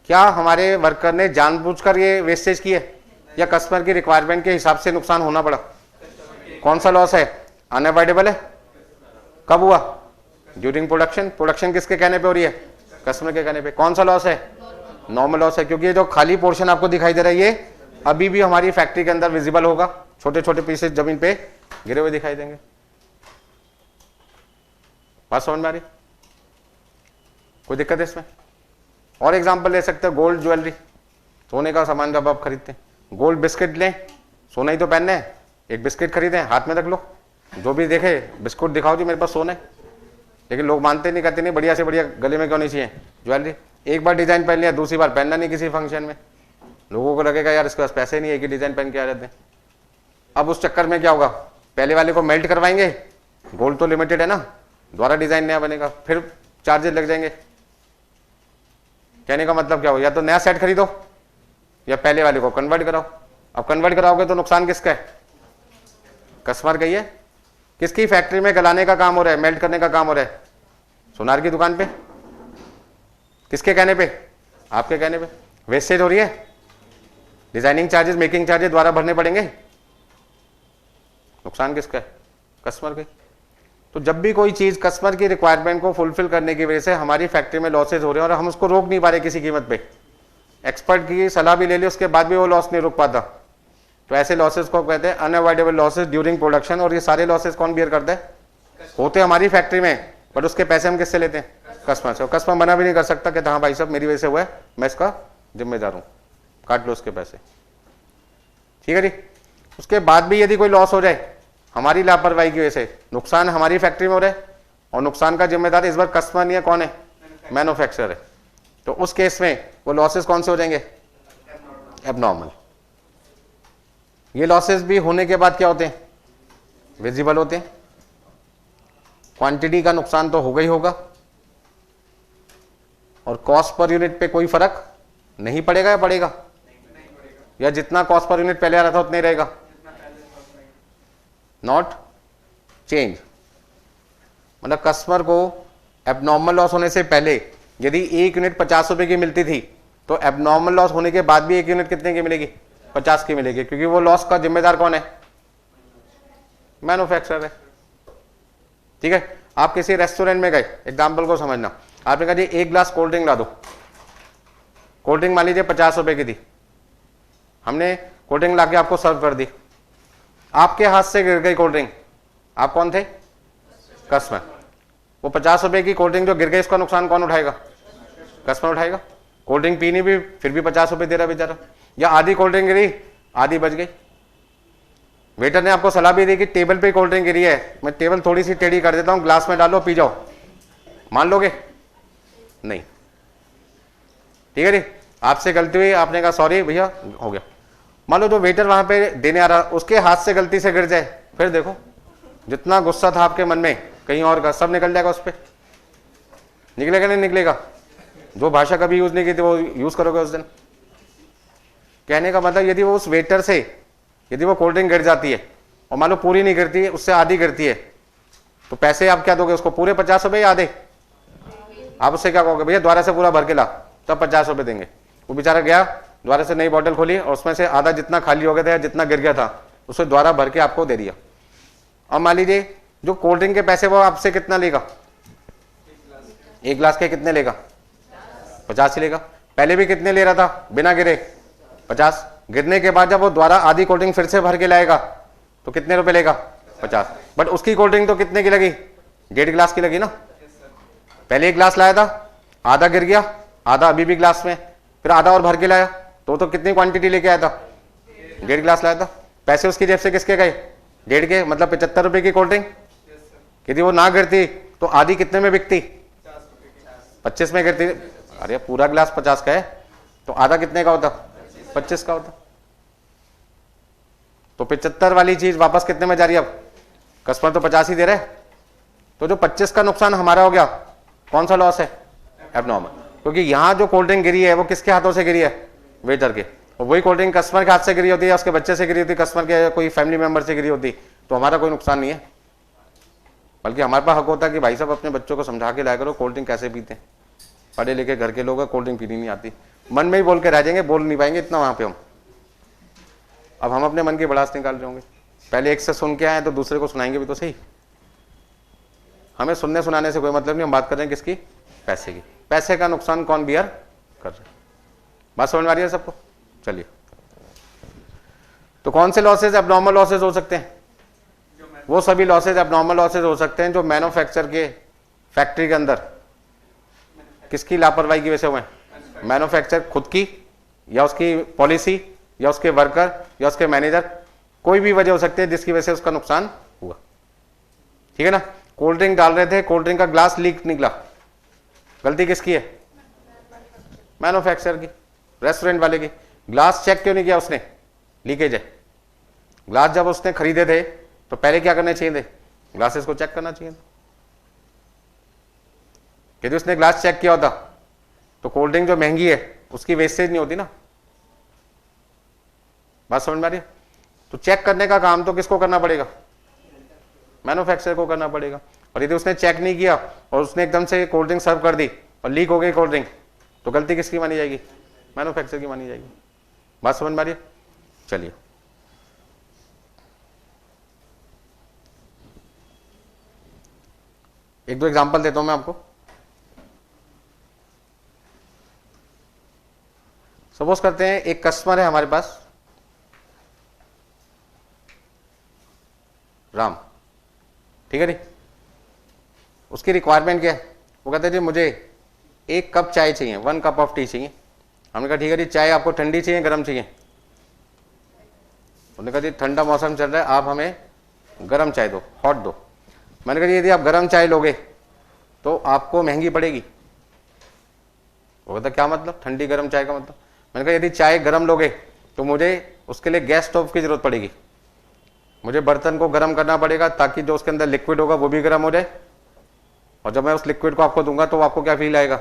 Speaker 1: क्या हमारे वर्कर ने जानबूझकर ये वेस्टेज की है या कस्टमर की रिक्वायरमेंट के हिसाब से नुकसान होना पड़ा? कौन सा लॉस है? अनअवॉइडेबल है। कब हुआ? During production. प्रोडक्शन किसके कहने पे हो रही है? कस्टमर के कहने पे। कौन सा लॉस है? नॉर्मल लॉस है, क्योंकि ये जो खाली पोर्शन आपको दिखाई दे रहा है ये अभी भी हमारी फैक्ट्री के अंदर विजिबल होगा, छोटे छोटे पीसेस जमीन पे गिरे हुए दिखाई देंगे। बात समझ में आ रही? कोई दिक्कत है इसमें? और एग्जांपल ले सकते हैं, गोल्ड ज्वेलरी, सोने का सामान जब आप खरीदते हैं, गोल्ड बिस्किट लें, सोना ही तो पहनना है, एक बिस्किट खरीदें, हाथ में रख लो, जो भी देखे बिस्कुट दिखाओ जी मेरे पास सोना है। लेकिन लोग मानते नहीं, कहते नहीं बढ़िया से बढ़िया गले में क्यों नहीं चाहिए ज्वेलरी। एक बार डिजाइन पहन लिया, दूसरी बार पहनना नहीं किसी फंक्शन में, लोगों को लगेगा यार इसके पास पैसे नहीं है कि डिजाइन पहन के आ जाते हैं। अब उस चक्कर में क्या होगा? पहले वाले को मेल्ट करवाएंगे, गोल्ड तो लिमिटेड है ना, दोबारा डिजाइन नया बनेगा, फिर चार्जेस लग जाएंगे। कहने का मतलब क्या हो? या तो नया सेट खरीदो या पहले वाले को कन्वर्ट कराओ। अब कन्वर्ट कराओगे तो नुकसान किसका है? कस्टमर का ही है। किसकी फैक्ट्री में गलाने का काम हो रहा है, मेल्ट करने का काम हो रहा है? सोनार की दुकान पे। किसके कहने पे? आपके कहने पे। वेस्टेज हो रही है, डिजाइनिंग चार्जेस, मेकिंग चार्जेस द्वारा भरने पड़ेंगे, नुकसान किसका है? कस्टमर के। तो जब भी कोई चीज कस्टमर की रिक्वायरमेंट को फुलफिल करने की वजह से हमारी फैक्ट्री में लॉसेज हो रहे हैं और हम उसको रोक नहीं पा रहे किसी कीमत पे, एक्सपर्ट की सलाह भी ले ली उसके बाद भी वो लॉस नहीं रुक पाता, तो ऐसे लॉसेज को कहते हैं अनअवॉइडेबल लॉसेज ड्यूरिंग प्रोडक्शन। और ये सारे लॉसेज कौन बियर करता है? होते हमारी फैक्ट्री में, बट उसके पैसे हम किससे लेते हैं? कस्टमर से। कस्टमर मना भी नहीं कर सकता कि हाँ भाई साहब मेरी वजह से हुआ है, मैं इसका जिम्मेदार हूं, काट लो उसके पैसे। ठीक है जी। उसके बाद भी यदि कोई लॉस हो जाए हमारी लापरवाही की वजह से, नुकसान हमारी फैक्ट्री में हो रहा है और नुकसान का जिम्मेदार इस बार कस्टमर नहीं है, कौन है? मैन्युफैक्चरर है। तो उस केस में वो लॉसेस कौन से हो जाएंगे? एबनॉर्मल। ये लॉसेस भी होने के बाद क्या होते हैं? विजिबल होते हैं। क्वांटिटी का नुकसान तो होगा ही होगा और कॉस्ट पर यूनिट पे कोई फर्क नहीं पड़ेगा या पड़ेगा? या जितना कॉस्ट पर यूनिट पहले आ रहा था उतना ही रहेगा? Not change. मतलब कस्टमर को एबनॉर्मल लॉस होने से पहले यदि एक यूनिट 50 रुपए की मिलती थी तो एबनॉर्मल लॉस होने के बाद भी एक यूनिट कितने की मिलेगी? 50 की मिलेगी, क्योंकि वो लॉस का जिम्मेदार कौन है? मैन्युफैक्चरर है। ठीक है। आप किसी रेस्टोरेंट में गए, एग्जाम्पल को समझना, आपने कहा जी एक ग्लास कोल्ड ड्रिंक ला दो। कोल्ड ड्रिंक मान लीजिए 50 रुपए की थी, हमने कोल्ड ड्रिंक लाके आपको सर्व कर दी, आपके हाथ से गिर गई कोल्ड ड्रिंक, आप कौन थे? कस्टमर। वो 50 रुपए की कोल्ड ड्रिंक जो गिर गई उसका नुकसान कौन उठाएगा? कस्टमर उठाएगा। कोल्ड ड्रिंक पीनी भी फिर भी 50 रुपए दे रहा बेचारा। या आधी कोल्ड ड्रिंक गिरी, आधी बच गई। वेटर ने आपको सलाह भी दी कि टेबल पे कोल्ड ड्रिंक गिरी है, मैं टेबल थोड़ी सी टेढ़ी कर देता हूं, ग्लास में डालो पी जाओ, मान लोगे? नहीं। ठीक है जी। आपसे गलती हुई, आपने कहा सॉरी भैया हो गया। मान लो जो वेटर वहां पे देने आ रहा उसके हाथ से गलती से गिर जाए, फिर देखो जितना गुस्सा था आपके मन में कहीं और का सब निकल जाएगा, उस पर निकलेगा नहीं निकलेगा? जो भाषा कभी यूज नहीं की थी वो यूज करोगे उस दिन। कहने का मतलब यदि वो उस वेटर से यदि वो कोल्ड ड्रिंक गिर जाती है और मान लो पूरी नहीं गिरती है, उससे आधी गिरती है, तो पैसे आप क्या दोगे उसको? पूरे 50 रुपए या आधे? आप उससे क्या कहोगे? भैया द्वारा से पूरा भर के ला, तब 50 रुपए देंगे। वो बेचारा गया द्वारा से नई बोतल खोली और उसमें से आधा जितना खाली हो गया था या जितना गिर गया था उसे द्वारा भर के आपको दे दिया। अब मान लीजिए जो कोल्ड ड्रिंक के पैसे वो आपसे कितना लेगा? एक गिलास के कितने लेगा? 50 ही लेगा। पहले भी कितने ले रहा था बिना गिरे? 50। गिरने के बाद जब वो द्वारा आधी कोल्ड ड्रिंक फिर से भर के लाएगा तो कितने रुपए लेगा? 50। बट उसकी कोल्ड ड्रिंक तो कितने की लगी? 1.5 गिलास की लगी ना। पहले एक गिलास लाया था, आधा गिर गया, आधा अभी भी गिलास में, फिर आधा और भर के लाया, तो कितनी क्वांटिटी लेके आया था? 1.5 गिलास लाया था। पैसे उसकी जेब से किसके गए? 1.5 के, मतलब 75 रुपए की कोल्ड ड्रिंक। यदि वो ना गिरती तो आधी कितने में बिकती? 25 में गिरती। अरे पूरा गिलास 50 का है तो आधा कितने का होता? 25 का होता। तो 75 वाली चीज वापस कितने में जा रही है? अब कस्टमर तो 50 ही दे रहे, तो जो 25 का नुकसान हमारा हो गया, कौन सा लॉस है? एबनॉर्मल। क्योंकि यहां जो कोल्ड ड्रिंक गिरी है वो किसके हाथों से गिरी है? वेटर के। और वही कोल्ड ड्रिंक कस्टमर के हाथ से गिरी होती है, उसके बच्चे से गिरी होती, कस्टमर के कोई फैमिली मेंबर से गिरी होती, तो हमारा कोई नुकसान नहीं है। बल्कि हमारे पास हक होता है कि भाई साहब अपने बच्चों को समझा के लाया करो कोल्ड ड्रिंक कैसे पीते हैं। पढ़े लिखे घर के लोग कोल्ड ड्रिंक पीनी नहीं आती, मन में ही बोल के रह जाएंगे, बोल नहीं पाएंगे इतना वहां पे हम। अब हम अपने मन की भड़ास निकाल रहे होंगे। पहले एक से सुन के आए तो दूसरे को सुनाएंगे भी तो सही। हमें सुनने सुनाने से कोई मतलब नहीं, हम बात कर रहे हैं किसकी? पैसे की। पैसे का नुकसान कौन बियर कर रहे? बात समझ में आ रही है सबको? चलिए, तो कौन से लॉसेज एबनॉर्मल लॉसेज हो सकते हैं? वो सभी लॉसेज एबनॉर्मल लॉसेज हो सकते हैं जो मैन्युफैक्चर के फैक्ट्री के अंदर किसकी लापरवाही की वजह से हुए? मैन्युफैक्चर खुद की या उसकी पॉलिसी या उसके वर्कर या उसके मैनेजर, कोई भी वजह हो सकती है जिसकी वजह से उसका नुकसान हुआ। ठीक है ना? कोल्ड ड्रिंक डाल रहे थे, कोल्ड ड्रिंक का ग्लास लीक निकला, गलती किसकी है? मैन्युफैक्चरर की, रेस्टोरेंट वाले की। ग्लास चेक क्यों नहीं किया उसने? लीकेज है। ग्लास जब उसने खरीदे थे तो पहले क्या करना चाहिए थे? ग्लासेस को चेक करना चाहिए था। यदि उसने ग्लास चेक किया होता तो कोल्ड ड्रिंक जो महंगी है उसकी वेस्टेज नहीं होती ना। बात समझ में आ रही है? तो चेक करने का काम तो किसको करना पड़ेगा? मैन्युफैक्चरर को करना पड़ेगा। और यदि उसने चेक नहीं किया और उसने एकदम से कोल्ड ड्रिंक सर्व कर दी और लीक हो गई कोल्ड ड्रिंक, तो गलती किसकी मानी जाएगी? मैन्युफैक्चरर की मानी जाएगी। बात समझ में आ रही है? चलिए, एक दो एग्जांपल देता हूं मैं आपको। सपोज करते हैं एक कस्टमर है हमारे पास, राम, ठीक है जी। उसकी रिक्वायरमेंट क्या है? वो कहते हैं जी मुझे 1 कप चाय चाहिए, 1 कप ऑफ टी चाहिए। हमने कहा ठीक है जी, चाय आपको ठंडी चाहिए गर्म चाहिए? उन्होंने कहा जी ठंडा मौसम चल रहा है, आप हमें गर्म चाय दो, हॉट दो। मैंने कहा जी यदि आप गर्म चाय लोगे तो आपको महंगी पड़ेगी। वो कहता क्या मतलब ठंडी गर्म चाय का मतलब? मैंने कहा यदि चाय गर्म लोगे तो मुझे उसके लिए गैस स्टोव की जरूरत पड़ेगी, मुझे बर्तन को गर्म करना पड़ेगा ताकि जो उसके अंदर लिक्विड होगा वो भी गर्म हो जाए, और जब मैं उस लिक्विड को आपको दूंगा तो आपको क्या फील आएगा?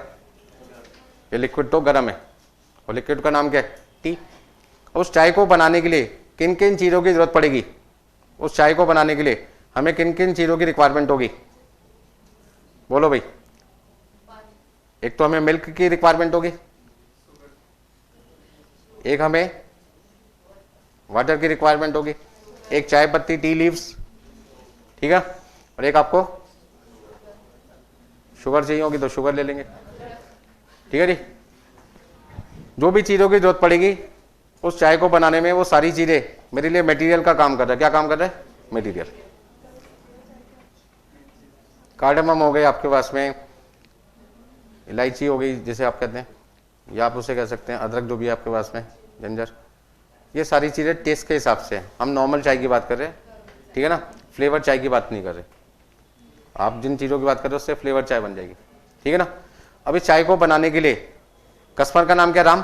Speaker 1: ये लिक्विड तो गर्म है, और लिक्विड का नाम क्या है? टी। उस चाय को बनाने के लिए किन किन चीज़ों की जरूरत पड़ेगी? उस चाय को बनाने के लिए हमें किन किन चीज़ों की रिक्वायरमेंट होगी? बोलो भाई। एक तो हमें मिल्क की रिक्वायरमेंट होगी, एक हमें वाटर की रिक्वायरमेंट होगी, एक चाय पत्ती टी लीव्स, ठीक है, और एक आपको शुगर चाहिए होगी तो शुगर ले लेंगे। ठीक है जी। जो भी चीज़ों की जरूरत पड़ेगी उस चाय को बनाने में, वो सारी चीज़ें मेरे लिए मटेरियल का काम कर रहा है। क्या काम कर रहा है? मटेरियल। कार्डमम हो गई आपके पास में, इलायची हो गई जिसे आप कहते हैं, या आप उसे कह सकते हैं अदरक, जो भी है आपके पास में, जिंजर। ये सारी चीज़ें टेस्ट के हिसाब से हैं। हम नॉर्मल चाय की बात कर रहे हैं, ठीक है ना, फ्लेवर चाय की बात नहीं कर रहे। आप जिन चीज़ों की बात कर रहे हो उससे फ्लेवर चाय बन जाएगी, ठीक है ना। अब इस चाय को बनाने के लिए कस्टमर का नाम क्या? राम।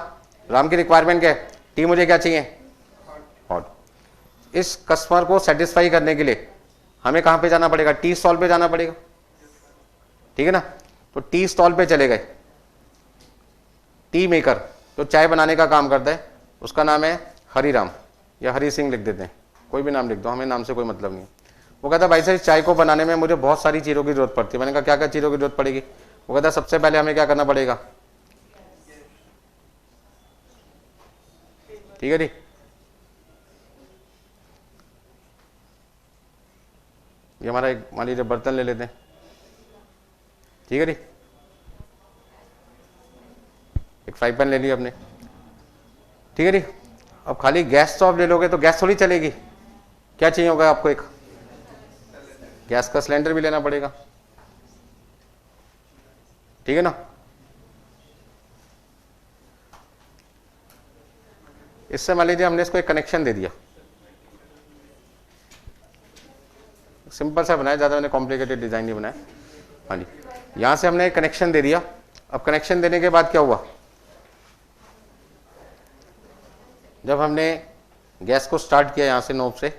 Speaker 1: राम की रिक्वायरमेंट क्या है? टी मुझे क्या चाहिए? इस कस्टमर को सेटिस्फाई करने के लिए हमें कहां पे जाना पड़ेगा? टी स्टॉल पे जाना पड़ेगा, ठीक है ना। तो टी स्टॉल पे चले गए, टी मेकर जो चाय बनाने का काम करता है उसका नाम है हरिराम या हरि सिंह लिख देते हैं, कोई भी नाम लिख दो, हमें नाम से कोई मतलब नहीं है। वो कहता भाई साहब चाय को बनाने में मुझे बहुत सारी चीज़ों की जरूरत पड़ती है। मैंने कहा क्या क्या चीज़ों की जरूरत पड़ेगी? वो कहता सबसे पहले हमें क्या करना पड़ेगा? ठीक है जी, ये हमारा एक मान लीजिए बर्तन ले लेते हैं, ठीक है जी, एक फ्राई पैन ले लिया आपने, ठीक है जी। अब खाली गैस स्टोव ले लोगे तो गैस थोड़ी चलेगी, क्या चाहिए होगा आपको? एक गैस का सिलेंडर भी लेना पड़ेगा, ठीक है ना। इससे मान लीजिए हमने इसको एक कनेक्शन दे दिया, सिंपल सा बनाया, ज़्यादा मैंने कॉम्प्लिकेटेड डिज़ाइन नहीं बनाया। हाँ जी, यहाँ से हमने कनेक्शन दे दिया। अब कनेक्शन देने के बाद क्या हुआ? जब हमने गैस को स्टार्ट किया यहाँ से नोब से,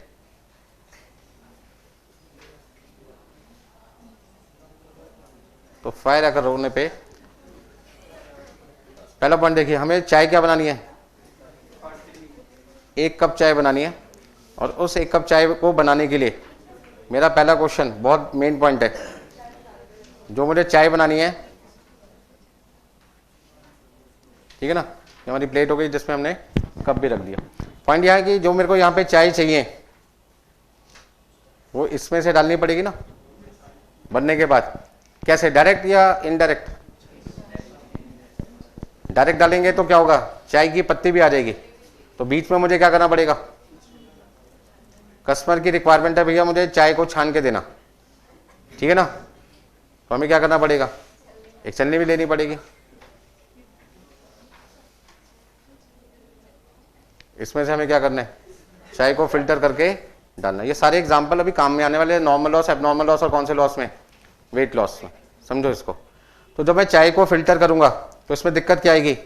Speaker 1: तो फायर अगर होने पे पहला पॉइंट देखिए, हमें चाय क्या बनानी है? 1 कप चाय बनानी है। और उस 1 कप चाय को बनाने के लिए मेरा पहला क्वेश्चन बहुत मेन पॉइंट है, जो मुझे चाय बनानी है, ठीक है ना। ये हमारी प्लेट हो गई जिसमें हमने कप भी रख दिया। पॉइंट यह है कि जो मेरे को यहाँ पे चाय चाहिए वो इसमें से डालनी पड़ेगी ना बनने के बाद। कैसे, डायरेक्ट या इनडायरेक्ट? डायरेक्ट डालेंगे तो क्या होगा? चाय की पत्ती भी आ जाएगी। तो बीच में मुझे क्या करना पड़ेगा? कस्टमर की रिक्वायरमेंट है भैया मुझे चाय को छान के देना, ठीक है ना। तो हमें क्या करना पड़ेगा? एक छलनी भी लेनी पड़ेगी। इसमें से हमें क्या करना है? चाय को फिल्टर करके डालना। ये सारे एग्जाम्पल अभी काम में आने वाले हैं, नॉर्मल लॉस, एबनॉर्मल लॉस और कौन से लॉस में? वेट लॉस में, समझो इसको। तो जब मैं चाय को फिल्टर करूंगा तो इसमें दिक्कत क्या आएगी?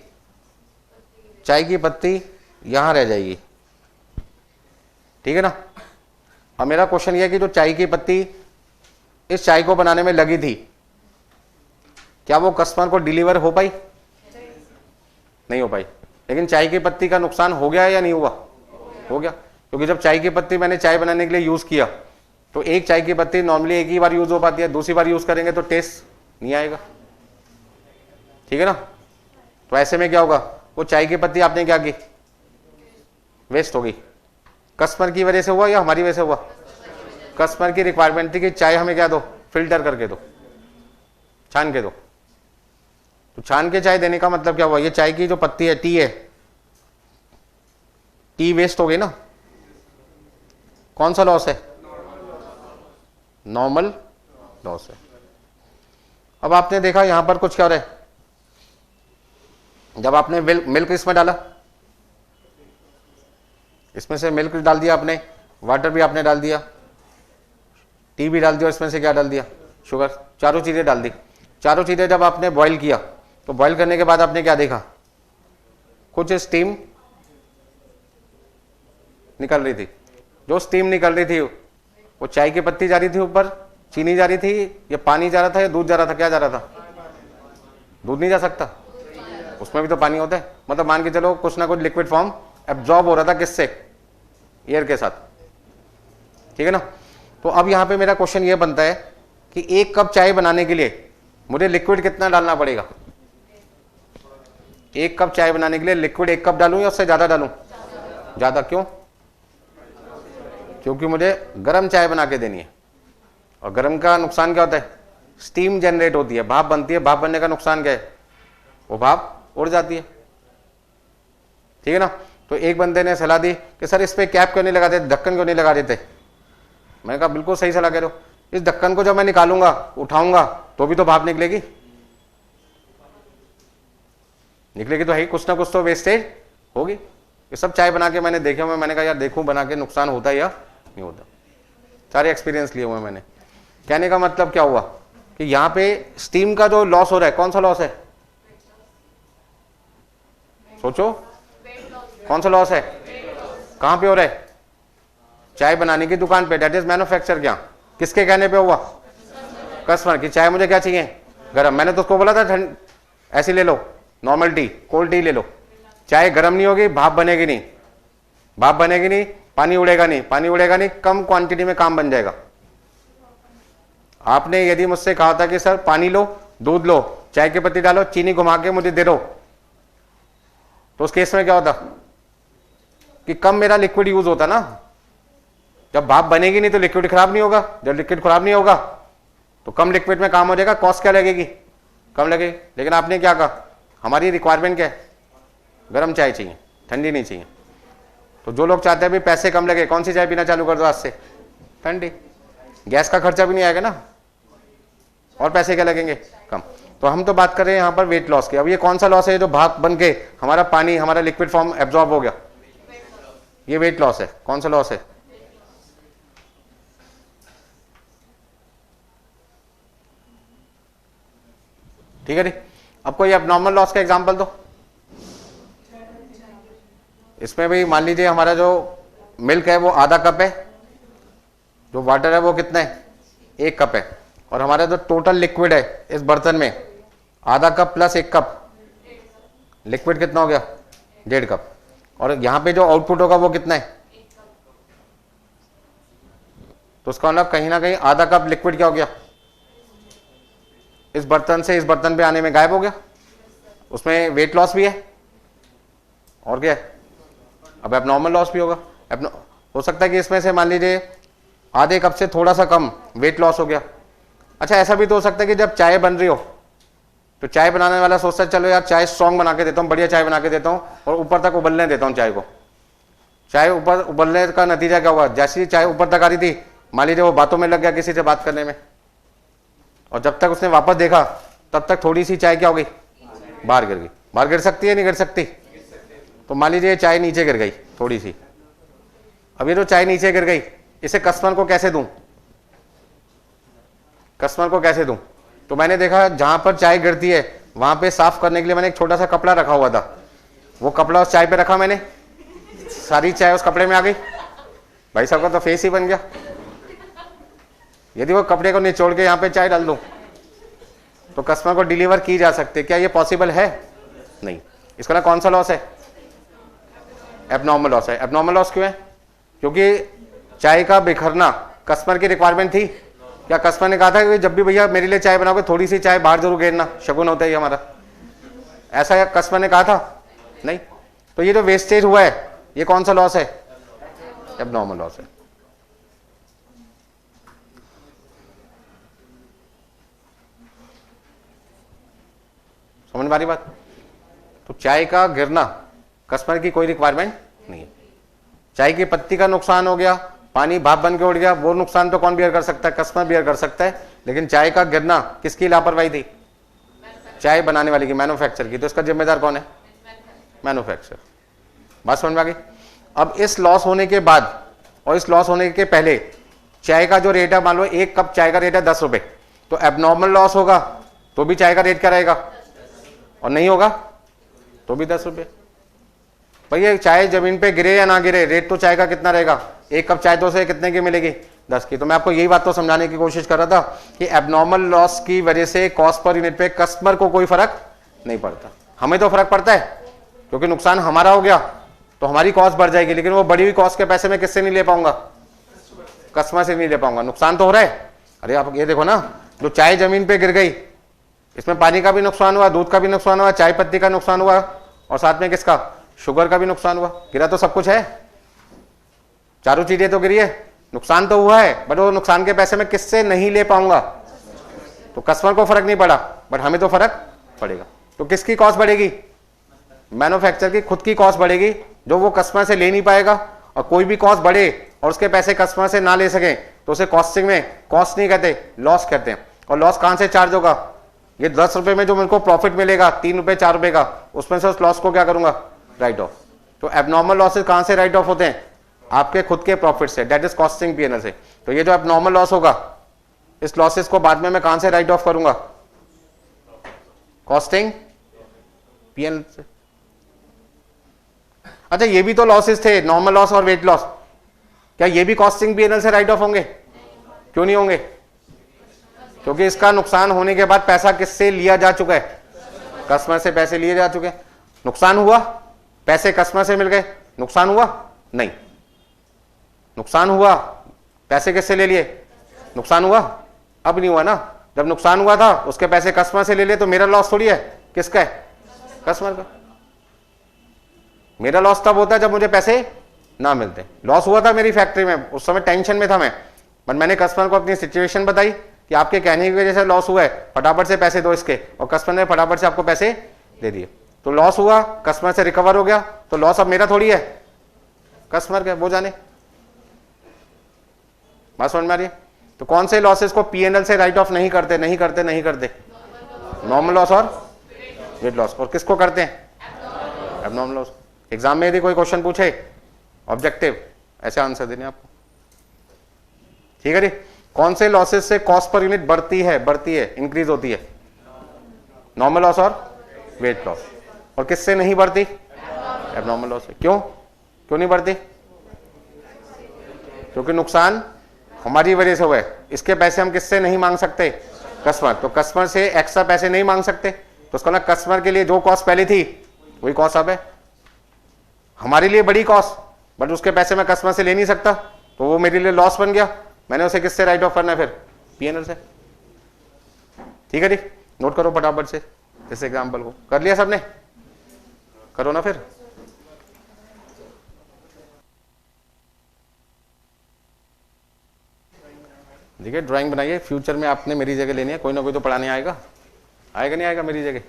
Speaker 1: चाय की पत्ती यहां रह जाएगी, ठीक है ना। अब मेरा क्वेश्चन ये है कि जो चाय की पत्ती इस चाय को बनाने में लगी थी, क्या वो कस्टमर को डिलीवर हो पाई? नहीं हो पाई। लेकिन चाय की पत्ती का नुकसान हो गया या नहीं हुआ? हो गया, क्योंकि जब चाय की पत्ती मैंने चाय बनाने के लिए यूज किया तो एक चाय की पत्ती नॉर्मली एक ही बार यूज हो पाती है, दूसरी बार यूज करेंगे तो टेस्ट नहीं आएगा, ठीक है ना। तो ऐसे में क्या होगा? वो चाय की पत्ती आपने क्या की? वेस्ट होगी। कस्टमर की वजह से हुआ या हमारी वजह से हुआ? कस्टमर की रिक्वायरमेंट थी कि चाय हमें क्या दो? फिल्टर करके दो, छान के दो। तो छान के चाय देने का मतलब क्या हुआ? ये चाय की जो पत्ती है, टी है, टी वेस्ट हो गई ना। कौन सा लॉस है? नॉर्मल लॉस है। अब आपने देखा यहां पर कुछ क्या हो रहा है? जब आपने मिल्क इसमें डाला, इसमें से मिल्क डाल दिया आपने, वाटर भी आपने डाल दिया, टी भी डाल दिया, इसमें से क्या डाल दिया? शुगर। चारों चीजें डाल दी। चारों चीजें जब आपने बॉईल किया तो बॉईल करने के बाद आपने क्या देखा? कुछ स्टीम निकल रही थी। जो स्टीम निकल रही थी वो चाय की पत्ती जा रही थी ऊपर, चीनी जा रही थी, या पानी जा रहा था, या दूध जा रहा था? क्या जा रहा था? दूध नहीं जा सकता, उसमें भी तो पानी होता है। मतलब मान के चलो कुछ ना कुछ लिक्विड फॉर्म एब्जॉर्ब हो रहा था, किससे? एयर के साथ, ठीक है ना। तो अब यहां पे मेरा क्वेश्चन ये बनता है कि 1 कप चाय बनाने के लिए मुझे लिक्विड कितना डालना पड़ेगा? 1 कप चाय बनाने के लिए लिक्विड 1 कप डालूं या उससे ज्यादा डालूं? ज्यादा। क्यों? क्योंकि मुझे गर्म चाय बना के देनी है, और गर्म का नुकसान क्या होता है? स्टीम जनरेट होती है, भाप बनती है। भाप बनने का नुकसान क्या है? वो भाप उड़ जाती है, ठीक है ना। तो एक बंदे ने सलाह दी कि सर इस पे कैप क्यों नहीं लगा देते, ढक्कन क्यों नहीं लगा देते? मैंने कहा बिल्कुल सही सलाह कह रहे हो। इस ढक्कन को जब मैं निकालूंगा, उठाऊंगा, तो भी तो भाप निकलेगी, निकलेगी तो है, कुछ ना कुछ तो वेस्टेज होगी। ये सब चाय बना के मैंने देखे हुए, मैंने कहा यार देखूं बना के नुकसान होता है या नहीं होता। सारे एक्सपीरियंस लिए हुए मैंने। कहने का मतलब क्या हुआ कि यहां पे स्टीम का जो लॉस हो रहा है, कौन सा लॉस है? सोचो, कौन सा लॉस है? कहां पे हो रहा है? चाय बनाने की दुकान पे, दैट इज मैन्युफैक्चर। क्या किसके कहने पे हुआ? कस्टमर की। चाय मुझे क्या चाहिए? गरम। मैंने तो उसको बोला था ठंड ऐसी ले लो, नॉर्मल टी, कोल्ड टी ले लो। चाय गरम नहीं होगी, भाप बनेगी नहीं, भाप बनेगी नहीं, पानी उड़ेगा नहीं, पानी उड़ेगा नहीं, कम क्वांटिटी में काम बन जाएगा। आपने यदि मुझसे कहा था कि सर पानी लो, दूध लो, चाय की पत्ती डालो, चीनी घुमा के मुझे दे दो, तो उस केस में क्या होता कि कम मेरा लिक्विड यूज होता ना। जब भाप बनेगी नहीं तो लिक्विड खराब नहीं होगा, जब लिक्विड खराब नहीं होगा तो कम लिक्विड में काम हो जाएगा, कॉस्ट क्या लगेगी? कम लगेगी। लेकिन आपने क्या कहा, हमारी रिक्वायरमेंट क्या है? गर्म चाय चाहिए, ठंडी नहीं चाहिए। तो जो लोग चाहते हैं भी पैसे कम लगे, कौन सी चाय पीना चालू कर दो आज से? ठंडी। गैस का खर्चा भी नहीं आएगा ना, और पैसे क्या लगेंगे? कम। तो हम तो बात कर रहे हैं यहाँ पर वेट लॉस की। अब ये कौन सा लॉस है जो भाप बन के हमारा पानी, हमारा लिक्विड फॉर्म एब्जॉर्ब हो गया? ये वेट लॉस है। कौन सा लॉस है? ठीक है जी। अब कोई एब्नॉर्मल लॉस का एग्जांपल दो। इसमें भी मान लीजिए हमारा जो मिल्क है वो आधा कप है, जो वाटर है वो कितना है? 1 कप है, और हमारा जो टोटल लिक्विड है इस बर्तन में आधा कप प्लस 1 कप, लिक्विड कितना हो गया? 1.5 कप। और यहां पे जो आउटपुट होगा वो कितना है? तो उसका मतलब कहीं ना कहीं आधा कप लिक्विड क्या हो गया? इस बर्तन से इस बर्तन पे आने में गायब हो गया। उसमें वेट लॉस भी है, और क्या है? अब एब्नॉर्मल लॉस भी होगा। हो सकता है कि इसमें से मान लीजिए आधे कप से थोड़ा सा कम वेट लॉस हो गया। अच्छा, ऐसा भी तो हो सकता है कि जब चाय बन रही हो तो चाय बनाने वाला सोचता है चलो यार चाय स्ट्रॉन्ग बना के देता हूँ, बढ़िया चाय बना के देता हूँ, और ऊपर तक उबलने देता हूँ चाय को। चाय ऊपर उबलने का नतीजा क्या हुआ? जैसी चाय ऊपर तक आ रही थी, मान लीजिए वो बातों में लग गया किसी से बात करने में, और जब तक उसने वापस देखा तब तक थोड़ी सी चाय क्या हो गई? बाहर गिर गई। बाहर गिर सकती है नहीं गिर सकती? तो मान लीजिए चाय नीचे गिर गई थोड़ी सी। अब ये जो चाय नीचे गिर गई, इसे कस्टमर को कैसे दूं? कस्टमर को कैसे दूं? तो मैंने देखा जहां पर चाय गिरती है वहां पे साफ करने के लिए मैंने एक छोटा सा कपड़ा रखा हुआ था। वो कपड़ा उस चाय पे रखा मैंने, सारी चाय उस कपड़े में आ गई। भाई साहब का तो फेस ही बन गया। यदि वो कपड़े को निचोड़ के यहाँ पे चाय डाल दूं तो कस्टमर को डिलीवर की जा सकती है। क्या ये पॉसिबल है? नहीं। इसका ना कौन सा लॉस है? एब्नॉर्मल लॉस है। एब्नॉर्मल लॉस क्यों है? क्योंकि चाय का बिखरना कस्टमर की रिक्वायरमेंट थी। क्या कस्टमर ने कहा था कि जब भी भैया मेरे लिए चाय बनाओगे थोड़ी सी चाय बाहर जरूर गिरना, शगुन होता है हमारा? ऐसा कस्टमर ने कहा था? नहीं। तो ये जो वेस्टेज हुआ है ये कौन सा लॉस है? एब्नॉर्मल लॉस है। समझ में आ रही बात? तो चाय का गिरना कस्टमर की कोई रिक्वायरमेंट नहीं है। चाय की पत्ती का नुकसान हो गया, पानी भाप बन के उड़ गया, वो नुकसान तो कौन बियर कर सकता है? कस्टमर बियर कर सकता है। लेकिन चाय का गिरना किसकी लापरवाही थी? चाय बनाने वाले की, मैन्युफैक्चर की। तो इसका जिम्मेदार कौन है? मैन्युफैक्चर। बात समझ में आ गई? अब इस लॉस होने के बाद और इस लॉस होने के पहले चाय का जो रेट है, मान लो 1 कप चाय का रेट है 10 रुपए, तो एब्नॉर्मल लॉस होगा तो भी चाय का रेट क्या रहेगा? और नहीं होगा तो भी 10 रुपए। भैया चाय जमीन पे गिरे या ना गिरे, रेट तो चाय का कितना रहेगा? 1 कप चाय तो से कितने की मिलेगी? 10 की। तो मैं आपको यही बात तो समझाने की कोशिश कर रहा था कि एब्नॉर्मल लॉस की वजह से कॉस्ट पर यूनिट पे कस्टमर को कोई फर्क नहीं पड़ता। हमें तो फर्क पड़ता है क्योंकि नुकसान हमारा हो गया तो हमारी कॉस्ट बढ़ जाएगी, लेकिन वो बढ़ी हुई कॉस्ट के पैसे में किससे नहीं ले पाऊंगा? कस्टमर से नहीं ले पाऊंगा। नुकसान तो हो रहा है। अरे आप ये देखो ना, जो चाय जमीन पे गिर गई इसमें पानी का भी नुकसान हुआ, दूध का भी नुकसान हुआ, चाय पत्ती का नुकसान हुआ, और साथ में किसका? शुगर का भी नुकसान हुआ। गिरा तो सब कुछ है, चारों चीजें तो गिरी है, नुकसान तो हुआ है, बट वो नुकसान के पैसे में किससे नहीं ले पाऊंगा? तो कस्टमर को फर्क नहीं पड़ा, बट हमें तो फर्क पड़ेगा। तो किसकी कॉस्ट बढ़ेगी? मैन्युफैक्चर की खुद की कॉस्ट बढ़ेगी, जो वो कस्टमर से ले नहीं पाएगा। और कोई भी कॉस्ट बढ़े और उसके पैसे कस्टमर से ना ले सके तो उसे कॉस्टिंग में कॉस्ट नहीं कहते, लॉस कहते हैं। और लॉस कहां से चार्ज होगा? ये 10 रुपए में जो मेरे को प्रॉफिट मिलेगा 3 रुपए 4 रुपए का, उसमें से उस लॉस को क्या करूंगा? Right of. तो एब्नॉर्मल लॉसेस कहां से राइट ऑफ होते हैं? आपके खुद के प्रॉफिट से, दैट इज कॉस्टिंग पीएनएल से। तो ये जो एब्नॉर्मल लॉस होगा, इस लॉसेस को बाद में मैं कहां से राइट ऑफ करूंगा? कॉस्टिंग पीएनएल से। अच्छा, ये भी तो लॉसेस थे, नॉर्मल लॉस और वेट लॉस। क्या ये भी कॉस्टिंग P&L से राइट ऑफ होंगे? क्यों नहीं होंगे? क्योंकि इसका नुकसान होने के बाद पैसा किससे लिया जा चुका है? कस्टमर से पैसे लिए जा चुके हैं। नुकसान हुआ, पैसे कस्टमर से मिल गए, नुकसान हुआ नहीं। नुकसान हुआ, पैसे किससे ले लिए? नुकसान हुआ? अब नहीं हुआ ना। जब नुकसान हुआ था उसके पैसे कस्टमर से ले लिए तो मेरा लॉस थोड़ी है, किसका है? कस्टमर का। मेरा लॉस तब होता है जब मुझे पैसे ना मिलते। लॉस हुआ था मेरी फैक्ट्री में, उस समय टेंशन में था मैं, बट मैंने कस्टमर को अपनी सिचुएशन बताई कि आपके कहने की वजह से लॉस हुआ है, फटाफट से पैसे दो इसके, और कस्टमर ने फटाफट से आपको पैसे दे दिए। तो लॉस हुआ, कस्टमर से रिकवर हो गया, तो लॉस अब मेरा थोड़ी है, कस्टमर का। वो जाने, बात समझ में आ रही है? तो कौन से लॉसेस को P&L से राइट ऑफ नहीं करते? नॉर्मल लॉस और वेट लॉस। और किसको करते हैं? Abnormal loss. एग्जाम में यदि कोई क्वेश्चन पूछे ऑब्जेक्टिव, ऐसे आंसर देने आपको, ठीक है जी। कौन से लॉसेस से कॉस्ट पर यूनिट बढ़ती है, इंक्रीज होती है? नॉर्मल लॉस और वेट लॉस। और किससे नहीं बढ़ती? एबनॉर्मल लॉस से। क्यों नहीं बढ़ती? क्योंकि नुकसान हमारी वजह से हुआ है। इसके पैसे हम किससे नहीं मांग सकते? कस्टमर। तो कस्टमर से एक्स्ट्रा पैसे नहीं मांग सकते, तो उसका ना कस्टमर के लिए जो कॉस्ट पहले थी वही कॉस्ट अब है। हमारे लिए बड़ी कॉस्ट, बट उसके पैसे मैं कस्टमर से ले नहीं सकता, तो वो मेरे लिए लॉस बन गया। मैंने उसे किससे राइट ऑफ करना है फिर? P&L से। ठीक है जी, नोट करो फटाफट से इस एग्जाम्पल को। कर लिया सबने? करो ना फिर। देखिए ड्राइंग बनाइए, फ्यूचर में आपने मेरी जगह लेनी है, कोई ना कोई तो पढ़ाने आएगा नहीं आएगा मेरी जगह?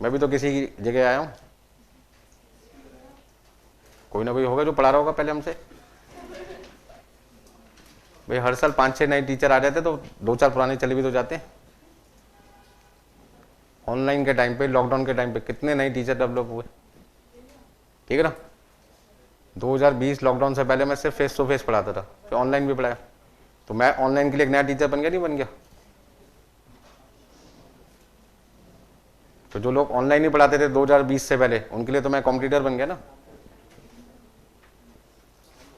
Speaker 1: मैं भी तो किसी की जगह आया हूं, कोई ना कोई होगा जो पढ़ा रहा होगा पहले हमसे। भाई हर साल 5-6 नए टीचर आ जाते तो 2-4 पुराने चले भी तो जाते हैं। ऑनलाइन के टाइम पे, लॉकडाउन के टाइम पे कितने नए टीचर डेवलप हुए, ठीक है ना। 2020 लॉकडाउन से पहले मैं सिर्फ फेस टू फेस पढ़ाता था, फिर ऑनलाइन भी पढ़ाया, तो मैं ऑनलाइन के लिए एक नया टीचर बन गया, नहीं बन गया? तो जो लोग ऑनलाइन ही पढ़ाते थे 2020 से पहले, उनके लिए तो मैं कॉम्पिटिटर बन गया ना।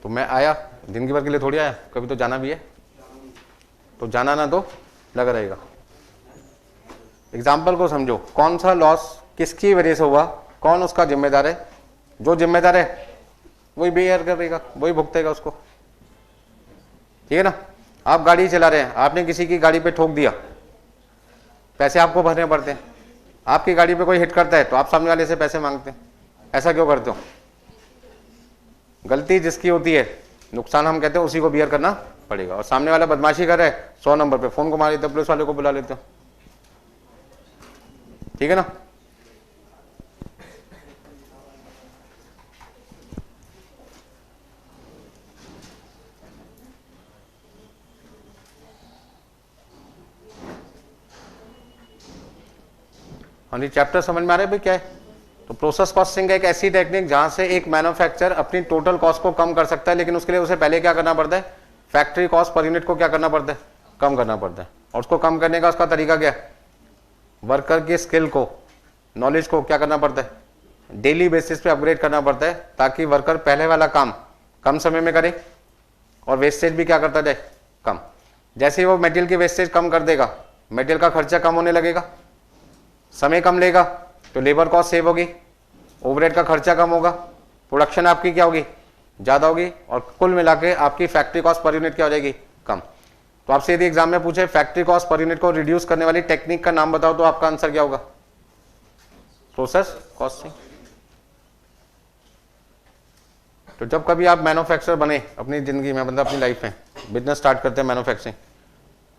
Speaker 1: तो मैं आया, जिंदगी भर के लिए थोड़ी आया, कभी तो जाना भी है, तो जाना ना तो लगा रहेगा। एग्जाम्पल को समझो, कौन सा लॉस किसकी वजह से हुआ, कौन उसका जिम्मेदार है? जो जिम्मेदार है वही बेयर करेगा, वही भुगतेगा उसको, ठीक है ना। आप गाड़ी चला रहे हैं, आपने किसी की गाड़ी पे ठोक दिया, पैसे आपको भरने पड़ते हैं। आपकी गाड़ी पे कोई हिट करता है तो आप सामने वाले से पैसे मांगते हैं। ऐसा क्यों करते हो? गलती जिसकी होती है, नुकसान हम कहते हैं उसी को बियर करना पड़ेगा। और सामने वाला बदमाशी कर रहा है, 100 नंबर पे फोन को मार देते, पुलिस वाले को बुला लेते हो, ठीक है ना। हाँ जी, चैप्टर समझ में आ रहा है भाई क्या है? तो प्रोसेस कॉस्टिंग एक ऐसी टेक्निक जहां से एक मैन्युफैक्चरर अपनी टोटल कॉस्ट को कम कर सकता है, लेकिन उसके लिए उसे पहले क्या करना पड़ता है? फैक्ट्री कॉस्ट पर यूनिट को क्या करना पड़ता है? कम करना पड़ता है। और उसको कम करने का उसका तरीका क्या है? वर्कर की स्किल को, नॉलेज को क्या करना पड़ता है? डेली बेसिस पे अपग्रेड करना पड़ता है, ताकि वर्कर पहले वाला काम कम समय में करे और वेस्टेज भी क्या करता जाए? कम। जैसे ही वो मटेरियल की वेस्टेज कम कर देगा, मटेरियल का खर्चा कम होने लगेगा, समय कम लेगा तो लेबर कॉस्ट सेव होगी, ओवरहेड का खर्चा कम होगा, प्रोडक्शन आपकी क्या होगी? ज्यादा होगी, और कुल मिला के आपकी फैक्ट्री कॉस्ट पर यूनिट क्या हो जाएगी? कम। तो आपसे यदि एग्जाम में पूछे फैक्ट्री कॉस्ट पर यूनिट को रिड्यूस करने वाली टेक्निक का नाम बताओ, तो आपका आंसर क्या होगा? Process costing. तो जब कभी आप मैन्युफैक्चरर बने अपनी जिंदगी में, मतलब अपनी लाइफ में बिजनेस स्टार्ट करते हैं मैन्युफैक्चरिंग,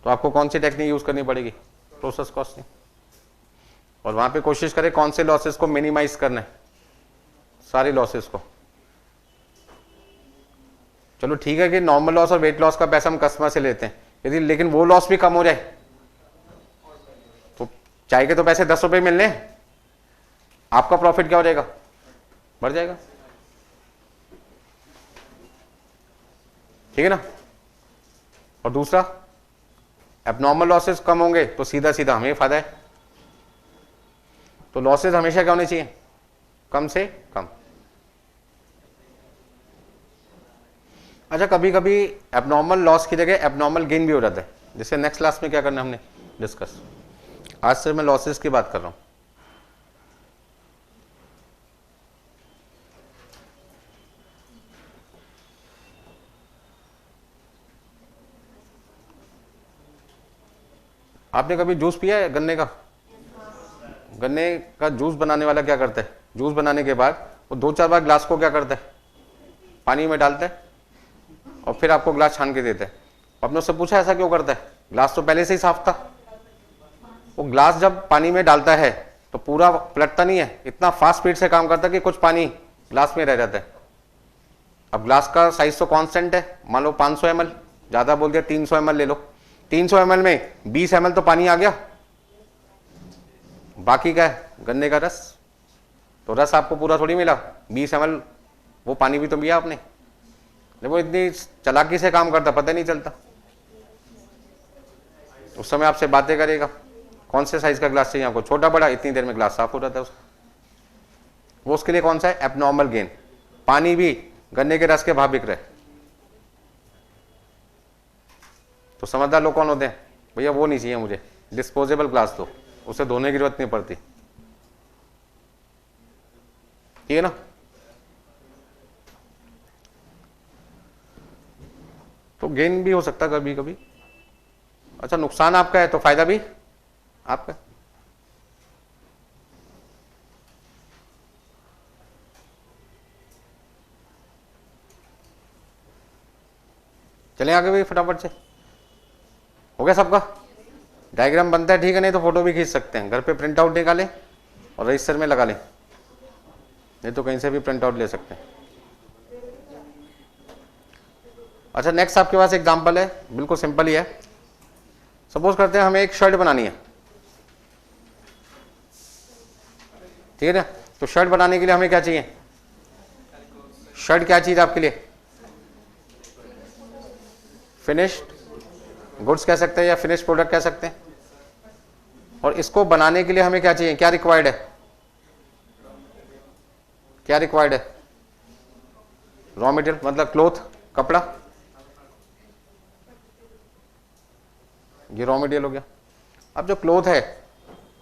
Speaker 1: तो आपको कौन सी टेक्निक यूज करनी पड़ेगी? Process costing. और वहां पे कोशिश करें कौन से लॉसेस को मिनिमाइज करना है, सारे लॉसेस को। चलो ठीक है कि नॉर्मल लॉस और वेट लॉस का पैसा हम कस्टमर से लेते हैं, यदि लेकिन वो लॉस भी कम हो जाए तो चाय के तो पैसे 10 रुपए मिलने, आपका प्रॉफिट क्या हो जाएगा? बढ़ जाएगा, ठीक है ना। और दूसरा, एबनॉर्मल लॉसेस कम होंगे तो सीधा सीधा हमें फायदा है। तो लॉसेस हमेशा क्या होने चाहिए? कम से कम। अच्छा, कभी कभी एबनॉर्मल लॉस की जगह एबनॉर्मल गेन भी हो जाता है, जैसे नेक्स्ट क्लास में क्या करना हमने डिस्कस। आज से मैं लॉसेस की बात कर रहा हूं। आपने कभी जूस पिया है गन्ने का? गन्ने का जूस बनाने वाला क्या करता है, जूस बनाने के बाद वो 2-4 बार ग्लास को क्या करता है, पानी में डालता है और फिर आपको ग्लास छान के देता है। आपने उससे पूछा ऐसा क्यों करता है? ग्लास तो पहले से ही साफ था। वो ग्लास जब पानी में डालता है तो पूरा पलटता नहीं है, इतना फास्ट स्पीड से काम करता है कि कुछ पानी ग्लास में रह जाता है। अब ग्लास का साइज तो कांस्टेंट है, मान लो 500 ml, ज्यादा बोल दिया 300 ml ले लो। 300 ml में 20 ml तो पानी आ गया, बाकी क्या है, गन्ने का रस। तो रस आपको पूरा थोड़ी मिला, 20 ml वो पानी भी तो पिया आपने। लेकिन वो इतनी चालाकी से काम करता, पता नहीं चलता। उस समय आपसे बातें करेगा, कौन से साइज का ग्लास चाहिए आपको, छोटा बड़ा, इतनी देर में ग्लास साफ हो जाता है उसका। वो उसके लिए कौन सा है, एबनॉर्मल गेन। पानी भी गन्ने के रस के भाव बिक रहे। तो समझदार लोग कौन होते हैं, भैया वो नहीं चाहिए मुझे, डिस्पोजेबल ग्लास दो, उसे धोने की जरूरत नहीं पड़ती, ठीक है ना। तो गेन भी हो सकता है कभी कभी। अच्छा, नुकसान आपका है तो फायदा भी आपका। चलें आगे भी फटाफट से, हो गया सबका? डायग्राम बनता है ठीक है, नहीं तो फोटो भी खींच सकते हैं, घर पे प्रिंट आउट निकालें और रजिस्टर में लगा लें, नहीं तो कहीं से भी प्रिंट आउट ले सकते हैं। अच्छा, नेक्स्ट आपके पास एग्जांपल है, बिल्कुल सिंपल ही है। सपोज करते हैं हमें एक शर्ट बनानी है, ठीक है ना। तो शर्ट बनाने के लिए हमें क्या चाहिए, शर्ट क्या चीज आपके लिए, फिनिश्ड गुड्स कह सकते हैं या फिनिश्ड प्रोडक्ट कह सकते हैं। और इसको बनाने के लिए हमें क्या चाहिए, क्या रिक्वायर्ड है, क्या रिक्वायर्ड है, रॉ मटेरियल मतलब क्लोथ, कपड़ा, ये रॉ मटेरियल हो गया। अब जो क्लोथ है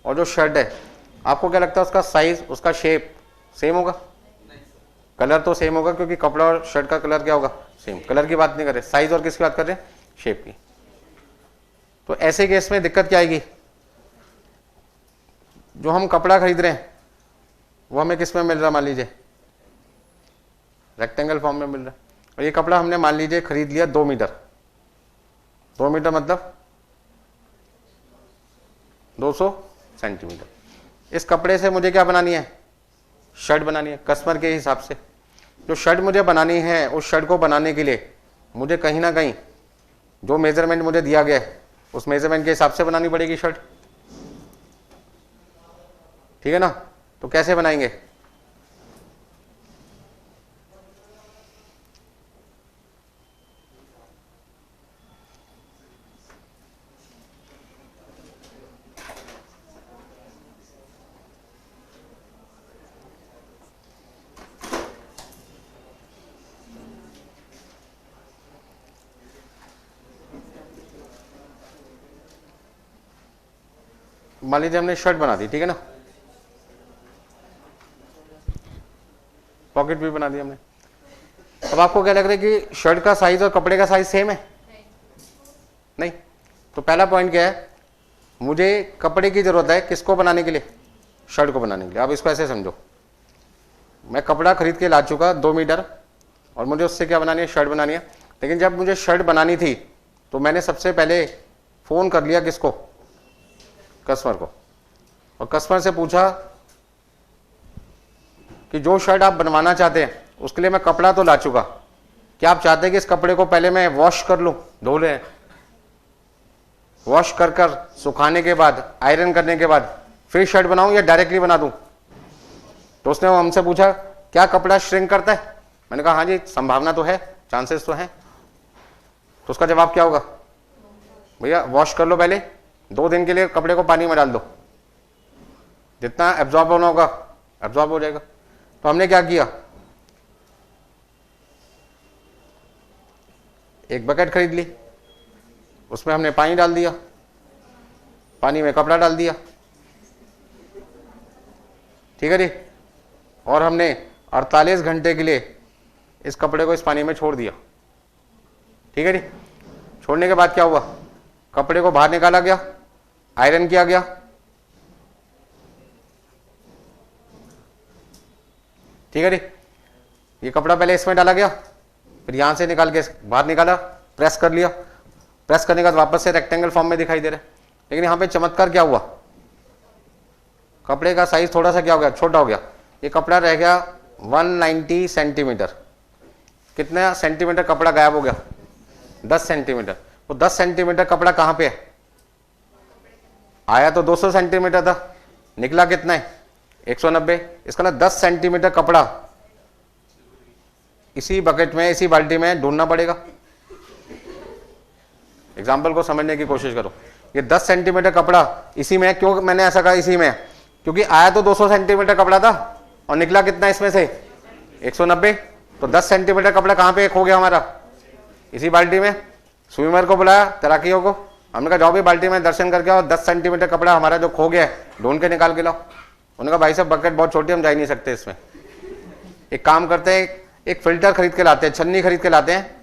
Speaker 1: और जो शर्ट है, आपको क्या लगता है उसका साइज, उसका शेप सेम होगा? कलर तो सेम होगा, क्योंकि कपड़ा और शर्ट का कलर क्या होगा, सेम। कलर की बात नहीं कर रहे, साइज और किसकी बात कर रहे हैं, शेप की। तो ऐसे केस में दिक्कत क्या आएगी, जो हम कपड़ा खरीद रहे हैं वो हमें किस में मिल रहा है, मान लीजिए रेक्टेंगल फॉर्म में मिल रहा है, और ये कपड़ा हमने मान लीजिए खरीद लिया 2 मीटर। 2 मीटर मतलब 200 सेंटीमीटर। इस कपड़े से मुझे क्या बनानी है, शर्ट बनानी है कस्टमर के हिसाब से। जो शर्ट मुझे बनानी है, उस शर्ट को बनाने के लिए मुझे कहीं ना कहीं जो मेजरमेंट मुझे दिया गया है उस मेजरमेंट के हिसाब से बनानी पड़ेगी शर्ट, ठीक है ना। तो कैसे बनाएंगे, मान लीजिए हमने शर्ट बना दी, ठीक है ना, पॉकेट भी बना दी हमने। अब आपको क्या लग रहा है कि शर्ट का साइज और कपड़े का साइज सेम है? नहीं। तो पहला पॉइंट क्या है, मुझे कपड़े की जरूरत है किसको बनाने के लिए, शर्ट को बनाने के लिए। आप इसको ऐसे समझो, मैं कपड़ा खरीद के ला चुका 2 मीटर और मुझे उससे क्या बनानी है, शर्ट बनानी है। लेकिन जब मुझे शर्ट बनानी थी तो मैंने सबसे पहले फोन कर लिया किसको, कस्टमर को, और कस्टमर से पूछा कि जो शर्ट आप बनवाना चाहते हैं उसके लिए मैं कपड़ा तो ला चुका, क्या आप चाहते हैं कि इस कपड़े को पहले मैं वॉश कर लूं, धो लें, वॉश कर कर सुखाने के बाद आयरन करने के बाद फिर शर्ट बनाऊं या डायरेक्टली बना दूं। तो उसने हमसे पूछा क्या कपड़ा श्रिंक करता है, मैंने कहा हाँ जी संभावना तो है, चांसेस तो हैं। तो उसका जवाब क्या होगा, भैया वॉश कर लो पहले, 2 दिन के लिए कपड़े को पानी में डाल दो, जितना एब्जॉर्ब होना होगा एब्जॉर्ब हो जाएगा। तो हमने क्या किया, एक बकेट खरीद ली, उसमें हमने पानी डाल दिया, पानी में कपड़ा डाल दिया, ठीक है जी, और हमने 48 घंटे के लिए इस कपड़े को इस पानी में छोड़ दिया, ठीक है जी। छोड़ने के बाद क्या हुआ, कपड़े को बाहर निकाला गया, आयरन किया गया, ठीक है जी। ये कपड़ा पहले इसमें डाला गया, फिर यहां से निकाल के बाहर निकाला, प्रेस कर लिया, प्रेस करने के बाद वापस से रेक्टेंगल फॉर्म में दिखाई दे रहा है। लेकिन यहां पे चमत्कार क्या हुआ, कपड़े का साइज थोड़ा सा क्या हो गया, छोटा हो गया। ये कपड़ा रह गया 190 सेंटीमीटर। कितना सेंटीमीटर कपड़ा गायब हो गया, 10 सेंटीमीटर। वो 10 सेंटीमीटर कपड़ा कहां पे है, आया तो 200 सेंटीमीटर था, निकला कितना है 190। इसका ना 10 सेंटीमीटर कपड़ा इसी बकेट में, इसी बाल्टी में ढूंढना पड़ेगा। एग्जाम्पल को समझने की कोशिश करो। ये 10 सेंटीमीटर कपड़ा इसी में, क्यों मैंने ऐसा कहा इसी में, क्योंकि आया तो 200 सेंटीमीटर कपड़ा था और निकला कितना इसमें से 190। तो 10 सेंटीमीटर कपड़ा कहां पे खो गया हमारा, इसी बाल्टी में। स्विमर को बुलाया, तैराकियों को, हमने कहा जाओ भी बाल्टी में दर्शन करके आओ, 10 सेंटीमीटर कपड़ा हमारा जो खो गया है ढूंढ के निकाल के लाओ। उन्होंने कहा भाई साहब बकेट बहुत छोटी, हम जा ही नहीं सकते इसमें। एक काम करते हैं, एक फिल्टर खरीद के लाते हैं, छन्नी खरीद के लाते हैं,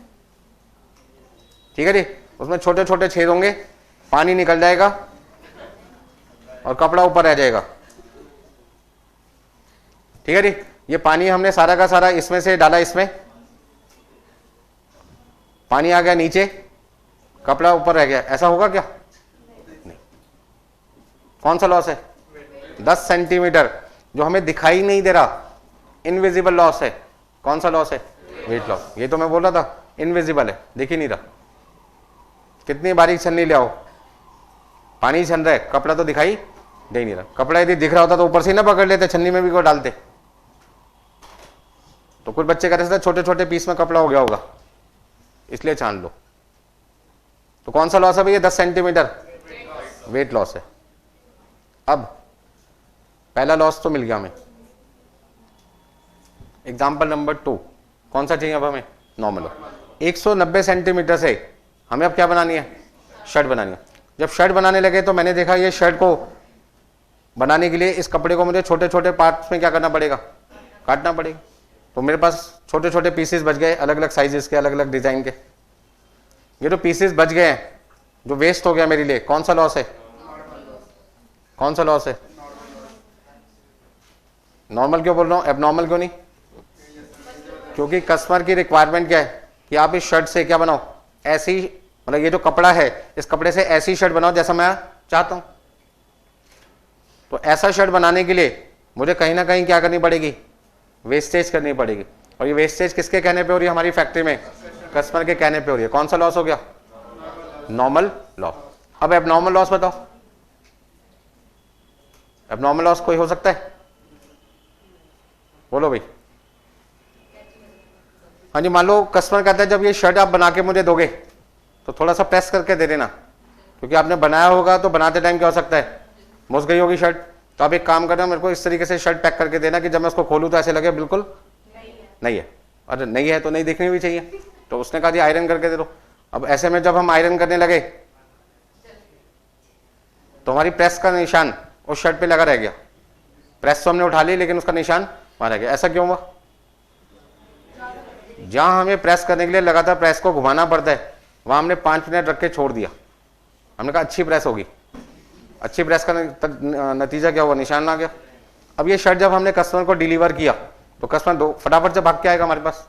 Speaker 1: ठीक है जी। उसमें छोटे छोटे छेद होंगे, पानी निकल जाएगा और कपड़ा ऊपर रह जाएगा, ठीक है जी। ये पानी हमने सारा का सारा इसमें से डाला, इसमें पानी आ गया नीचे, कपड़ा ऊपर रह गया। ऐसा होगा क्या, नहीं। कौन सा लॉस है, 10 सेंटीमीटर जो हमें दिखाई नहीं दे रहा, इनविजिबल लॉस है। कौन सा लॉस है, वेट लॉस। ये तो मैं बोल रहा था इनविजिबल है, दिख ही नहीं रहा। कितनी बारीक छन्नी ले आओ, पानी छन रहा है, कपड़ा तो दिखाई दे नहीं रहा। कपड़ा यदि दिख रहा होता तो ऊपर से ना पकड़ लेते, छन्नी में भी को डालते। तो कुछ बच्चे कह रहे थे छोटे छोटे पीस में कपड़ा हो गया होगा, इसलिए छान लो। तो कौन सा लॉस है भैया, 10 सेंटीमीटर वेट लॉस है। अब पहला लॉस तो मिल गया हमें। एग्जाम्पल नंबर 2, कौन सा चाहिए अब हमें, नॉर्मल। 190 सेंटीमीटर से हमें अब क्या बनानी है, शर्ट बनानी है। जब शर्ट बनाने लगे तो मैंने देखा ये शर्ट को बनाने के लिए इस कपड़े को मुझे छोटे छोटे पार्ट्स में क्या करना पड़ेगा, काटना पड़ेगा। तो मेरे पास छोटे छोटे पीसेस बच गए, अलग अलग साइजेस के, अलग अलग डिजाइन के। ये जो पीसेस बच गए हैं, जो वेस्ट हो गया मेरे लिए, कौन सा लॉस है, कौन सा लॉस है, नॉर्मल क्यों बोल रहा हूं, एबनॉर्मल क्यों नहीं, क्योंकि कस्टमर की रिक्वायरमेंट क्या है कि आप इस शर्ट से क्या बनाओ, ऐसी, मतलब ये जो कपड़ा है इस कपड़े से ऐसी शर्ट बनाओ जैसा मैं चाहता हूं। तो ऐसा शर्ट बनाने के लिए मुझे कहीं ना कहीं क्या करनी पड़ेगी, वेस्टेज करनी पड़ेगी। और ये वेस्टेज किसके कहने पे हो रही है हमारी फैक्ट्री में, कस्टमर के कहने पे हो रही है। कौन सा लॉस हो गया, नॉर्मल लॉस। अब एबनॉर्मल लॉस बताओ, एबनॉर्मल लॉस कोई हो सकता है, बोलो भाई। हाँ जी, मान लो कस्टमर कहता है जब ये शर्ट आप बना के मुझे दोगे तो थोड़ा सा प्रेस करके दे देना, क्योंकि आपने बनाया होगा तो बनाते टाइम क्या हो सकता है, मुस गई होगी शर्ट। तो आप एक काम करना, मेरे को इस तरीके से शर्ट पैक करके देना कि जब मैं उसको खोलूं तो ऐसे लगे बिल्कुल नहीं है। अरे नहीं है तो नहीं दिखनी भी चाहिए। तो उसने कहा जी आयरन करके दे दो। अब ऐसे में जब हम आयरन करने लगे तो हमारी प्रेस का निशान उस शर्ट पे लगा रह गया। प्रेस तो हमने उठा ली लेकिन उसका निशान वहां रह गया। ऐसा क्यों हुआ, जहां हमें प्रेस करने के लिए लगातार प्रेस को घुमाना पड़ता है वहां हमने 5 मिनट रख के छोड़ दिया। हमने कहा अच्छी प्रेस होगी, अच्छी प्रेस का नतीजा क्या हुआ, निशान आ गया। अब ये शर्ट जब हमने कस्टमर को डिलीवर किया तो कस्टमर फटाफट से भाग के आएगा हमारे पास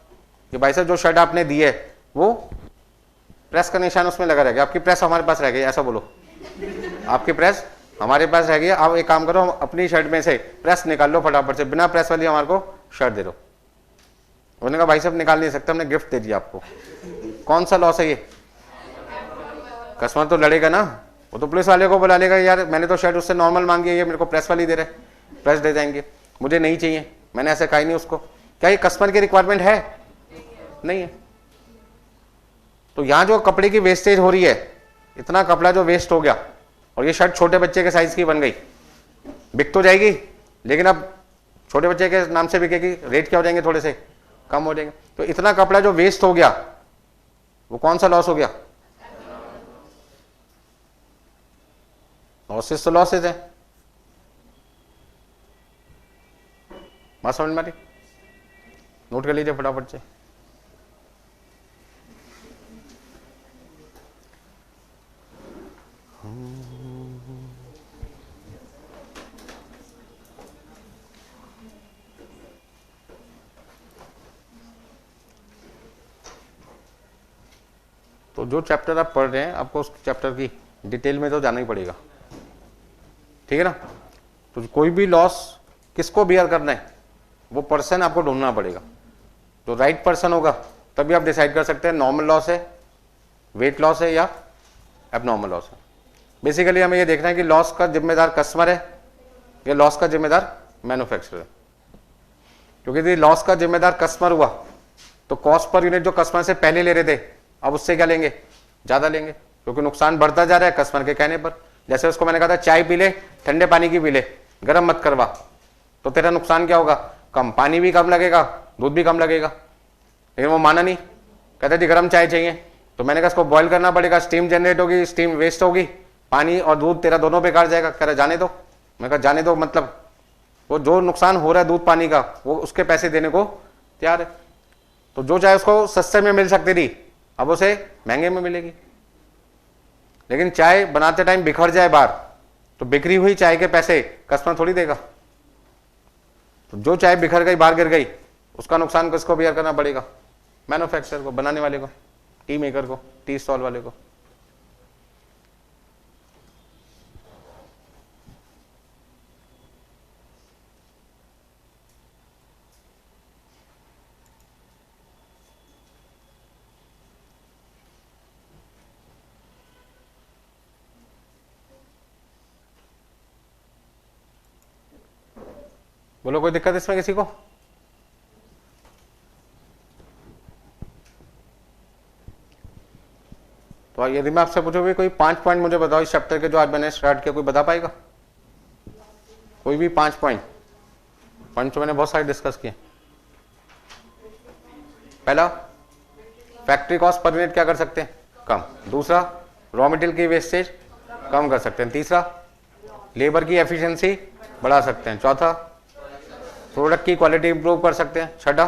Speaker 1: कि भाई साहब जो शर्ट आपने दी है वो प्रेस का निशान उसमें लगा रह गया, आपकी प्रेस हमारे पास रह गई। ऐसा बोलो, आपकी प्रेस हमारे पास रह गई। आप एक काम करो, अपनी शर्ट में से प्रेस निकाल लो फटाफट से, बिना प्रेस वाली हमारे को शर्ट दे दो। उन्होंने कहा भाई साहब निकाल नहीं सकते, हमने गिफ्ट दे दिया आपको। कौन सा लॉस है ये, कस्टमर तो लड़ेगा ना, वो तो पुलिस वाले को बुला लेगा, यार मैंने तो शर्ट उससे नॉर्मल मांगी है, ये मेरे को प्रेस वाली दे रहे, प्रेस दे जाएंगे, मुझे नहीं चाहिए, मैंने ऐसे कहा ही नहीं उसको। क्या ये कस्टमर की रिक्वायरमेंट है, नहीं है। तो यहां जो कपड़े की वेस्टेज हो रही है, इतना कपड़ा जो वेस्ट हो गया, और ये शर्ट छोटे बच्चे के साइज की बन गई, बिक तो जाएगी लेकिन अब छोटे बच्चे के नाम से बिकेगी, रेट क्या हो जाएंगे, थोड़े से कम हो जाएंगे। तो इतना कपड़ा जो वेस्ट हो गया, वो कौन सा लॉस हो गया? लॉसेस तो लॉसेस है। बात समझ में आ रही? नोट कर लीजिए फटाफट से। तो जो चैप्टर आप पढ़ रहे हैं आपको उस चैप्टर की डिटेल में तो जाना ही पड़ेगा, ठीक है ना। तो कोई भी लॉस किसको बियर करना है, वो पर्सन आपको ढूंढना पड़ेगा। जो राइट पर्सन होगा तभी आप डिसाइड कर सकते हैं नॉर्मल लॉस है, वेट लॉस है या एबनॉर्मल लॉस है। बेसिकली हमें ये देखना है कि लॉस का जिम्मेदार कस्टमर है या लॉस का जिम्मेदार मैन्युफैक्चरर है। क्योंकि यदि लॉस का जिम्मेदार कस्टमर हुआ तो कॉस्ट पर यूनिट जो कस्टमर से पहले ले रहे थे अब उससे क्या लेंगे, ज्यादा लेंगे, क्योंकि नुकसान बढ़ता जा रहा है कस्टमर के कहने पर। जैसे उसको मैंने कहा था चाय पी ले, ठंडे पानी की पी ले, गर्म मत करवा, तो तेरा नुकसान क्या होगा, कम, पानी भी कम लगेगा, दूध भी कम लगेगा। लेकिन वो माना नहीं, कहते जी गर्म चाय चाहिए। तो मैंने कहा इसको बॉईल करना पड़ेगा, स्टीम जनरेट होगी, स्टीम वेस्ट होगी, पानी और दूध तेरा दोनों बेकार जाएगा। कह रहा जाने दो। मैं कहा जाने दो मतलब वो जो नुकसान हो रहा है दूध पानी का वो उसके पैसे देने को तैयार है। तो जो चाहे उसको सस्ते में मिल सकती थी अब उसे महंगे में मिलेगी। लेकिन चाय बनाते टाइम बिखर जाए बाहर तो बिखरी हुई चाय के पैसे कस्टमर थोड़ी देगा। तो जो चाय बिखर गई बाहर गिर गई उसका नुकसान किसको बियर करना पड़ेगा, मैन्युफैक्चरर को, बनाने वाले को, टी मेकर को, टी स्टॉल वाले को। बोलो कोई दिक्कत इसमें किसी को? तो यदि मैं आपसे पूछूं कोई 5 पॉइंट मुझे बताओ इस चैप्टर के जो आज मैंने स्टार्ट किया, कोई बता पाएगा? कोई भी 5 पॉइंट तो मैंने बहुत सारे डिस्कस किए। पहला, फैक्ट्री कॉस्ट पर यूनिट क्या कर सकते हैं, कम। दूसरा, रॉ मटेरियल की वेस्टेज कम कर सकते हैं। तीसरा, लेबर की एफिशिएंसी बढ़ा सकते हैं। चौथा, प्रोडक्ट की क्वालिटी इंप्रूव कर सकते हैं। छठा,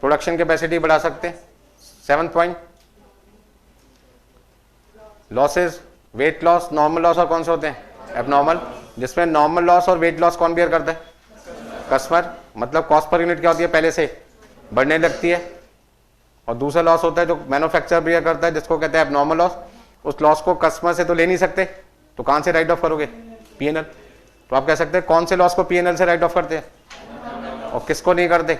Speaker 1: प्रोडक्शन कैपेसिटी बढ़ा सकते हैं। 7th point, losses, weight loss, normal loss और कौन से होते हैं, एबनॉर्मल, जिसमें नॉर्मल लॉस और वेट लॉस कौन बियर करता है, कस्टमर। मतलब कॉस्ट पर यूनिट क्या होती है, पहले से बढ़ने लगती है। और दूसरा लॉस होता है जो मैन्युफैक्चरर बियर करता है जिसको कहते हैं एबनॉर्मल लॉस। उस लॉस को कस्टमर से तो ले नहीं सकते तो कहां से राइट ऑफ करोगे, पीएनएल। तो आप कह सकते हैं कौन से लॉस को पीएनएल से राइट ऑफ करते हैं और किसको नहीं करते,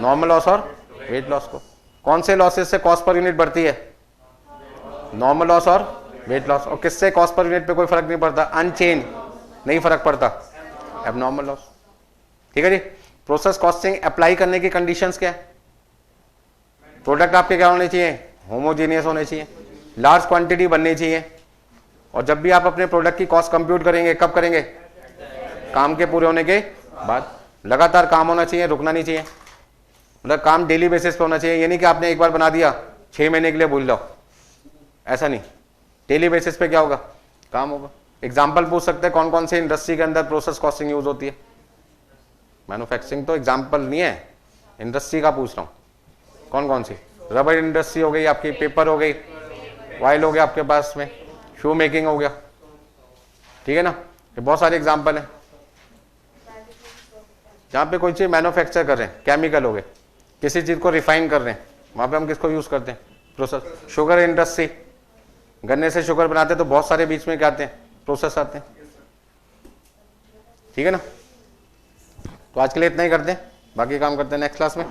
Speaker 1: नॉर्मल लॉस और वेट लॉस को। कौन से लॉसेस से कॉस्ट पर यूनिट बढ़ती है, नॉर्मल लॉस और वेट लॉस। और किससे कॉस्ट पर यूनिट पे कोई फर्क नहीं पड़ता, अनचेंज नहीं फर्क पड़ता, एबनॉर्मल लॉस। ठीक है जी। प्रोसेस कॉस्टिंग अप्लाई करने की कंडीशंस क्या है, प्रोडक्ट आपके क्या होने चाहिए, होमोजीनियस होने चाहिए, लार्ज क्वांटिटी बननी चाहिए। और जब भी आप अपने प्रोडक्ट की कॉस्ट कंप्यूट करेंगे कब करेंगे, काम के पूरे होने के बाद। लगातार काम होना चाहिए, रुकना नहीं चाहिए। मतलब काम डेली बेसिस पे होना चाहिए। ये नहीं कि आपने एक बार बना दिया 6 महीने के लिए भूल जाओ, ऐसा नहीं। डेली बेसिस पे क्या होगा, काम होगा। एग्जाम्पल पूछ सकते हैं कौन कौन से इंडस्ट्री के अंदर प्रोसेस कॉस्टिंग यूज होती है। मैन्युफैक्चरिंग तो एग्जाम्पल नहीं है, इंडस्ट्री का पूछ रहा हूँ कौन कौन सी। रबर इंडस्ट्री हो गई आपकी, पेपर हो गई, ऑयल हो गया आपके पास में, शू मेकिंग हो गया, ठीक है ना। ये बहुत सारे एग्जाम्पल हैं जहाँ पे कोई चीज मैन्युफैक्चर कर रहे हैं, केमिकल हो गए, किसी चीज को रिफाइन कर रहे हैं, वहां पे हम किसको यूज करते हैं, प्रोसेस। शुगर इंडस्ट्री, गन्ने से शुगर बनाते हैं तो बहुत सारे बीच में क्या आते हैं, प्रोसेस आते हैं, ठीक है ना। तो आज के लिए इतना ही करते हैं, बाकी काम करते हैं नेक्स्ट क्लास में।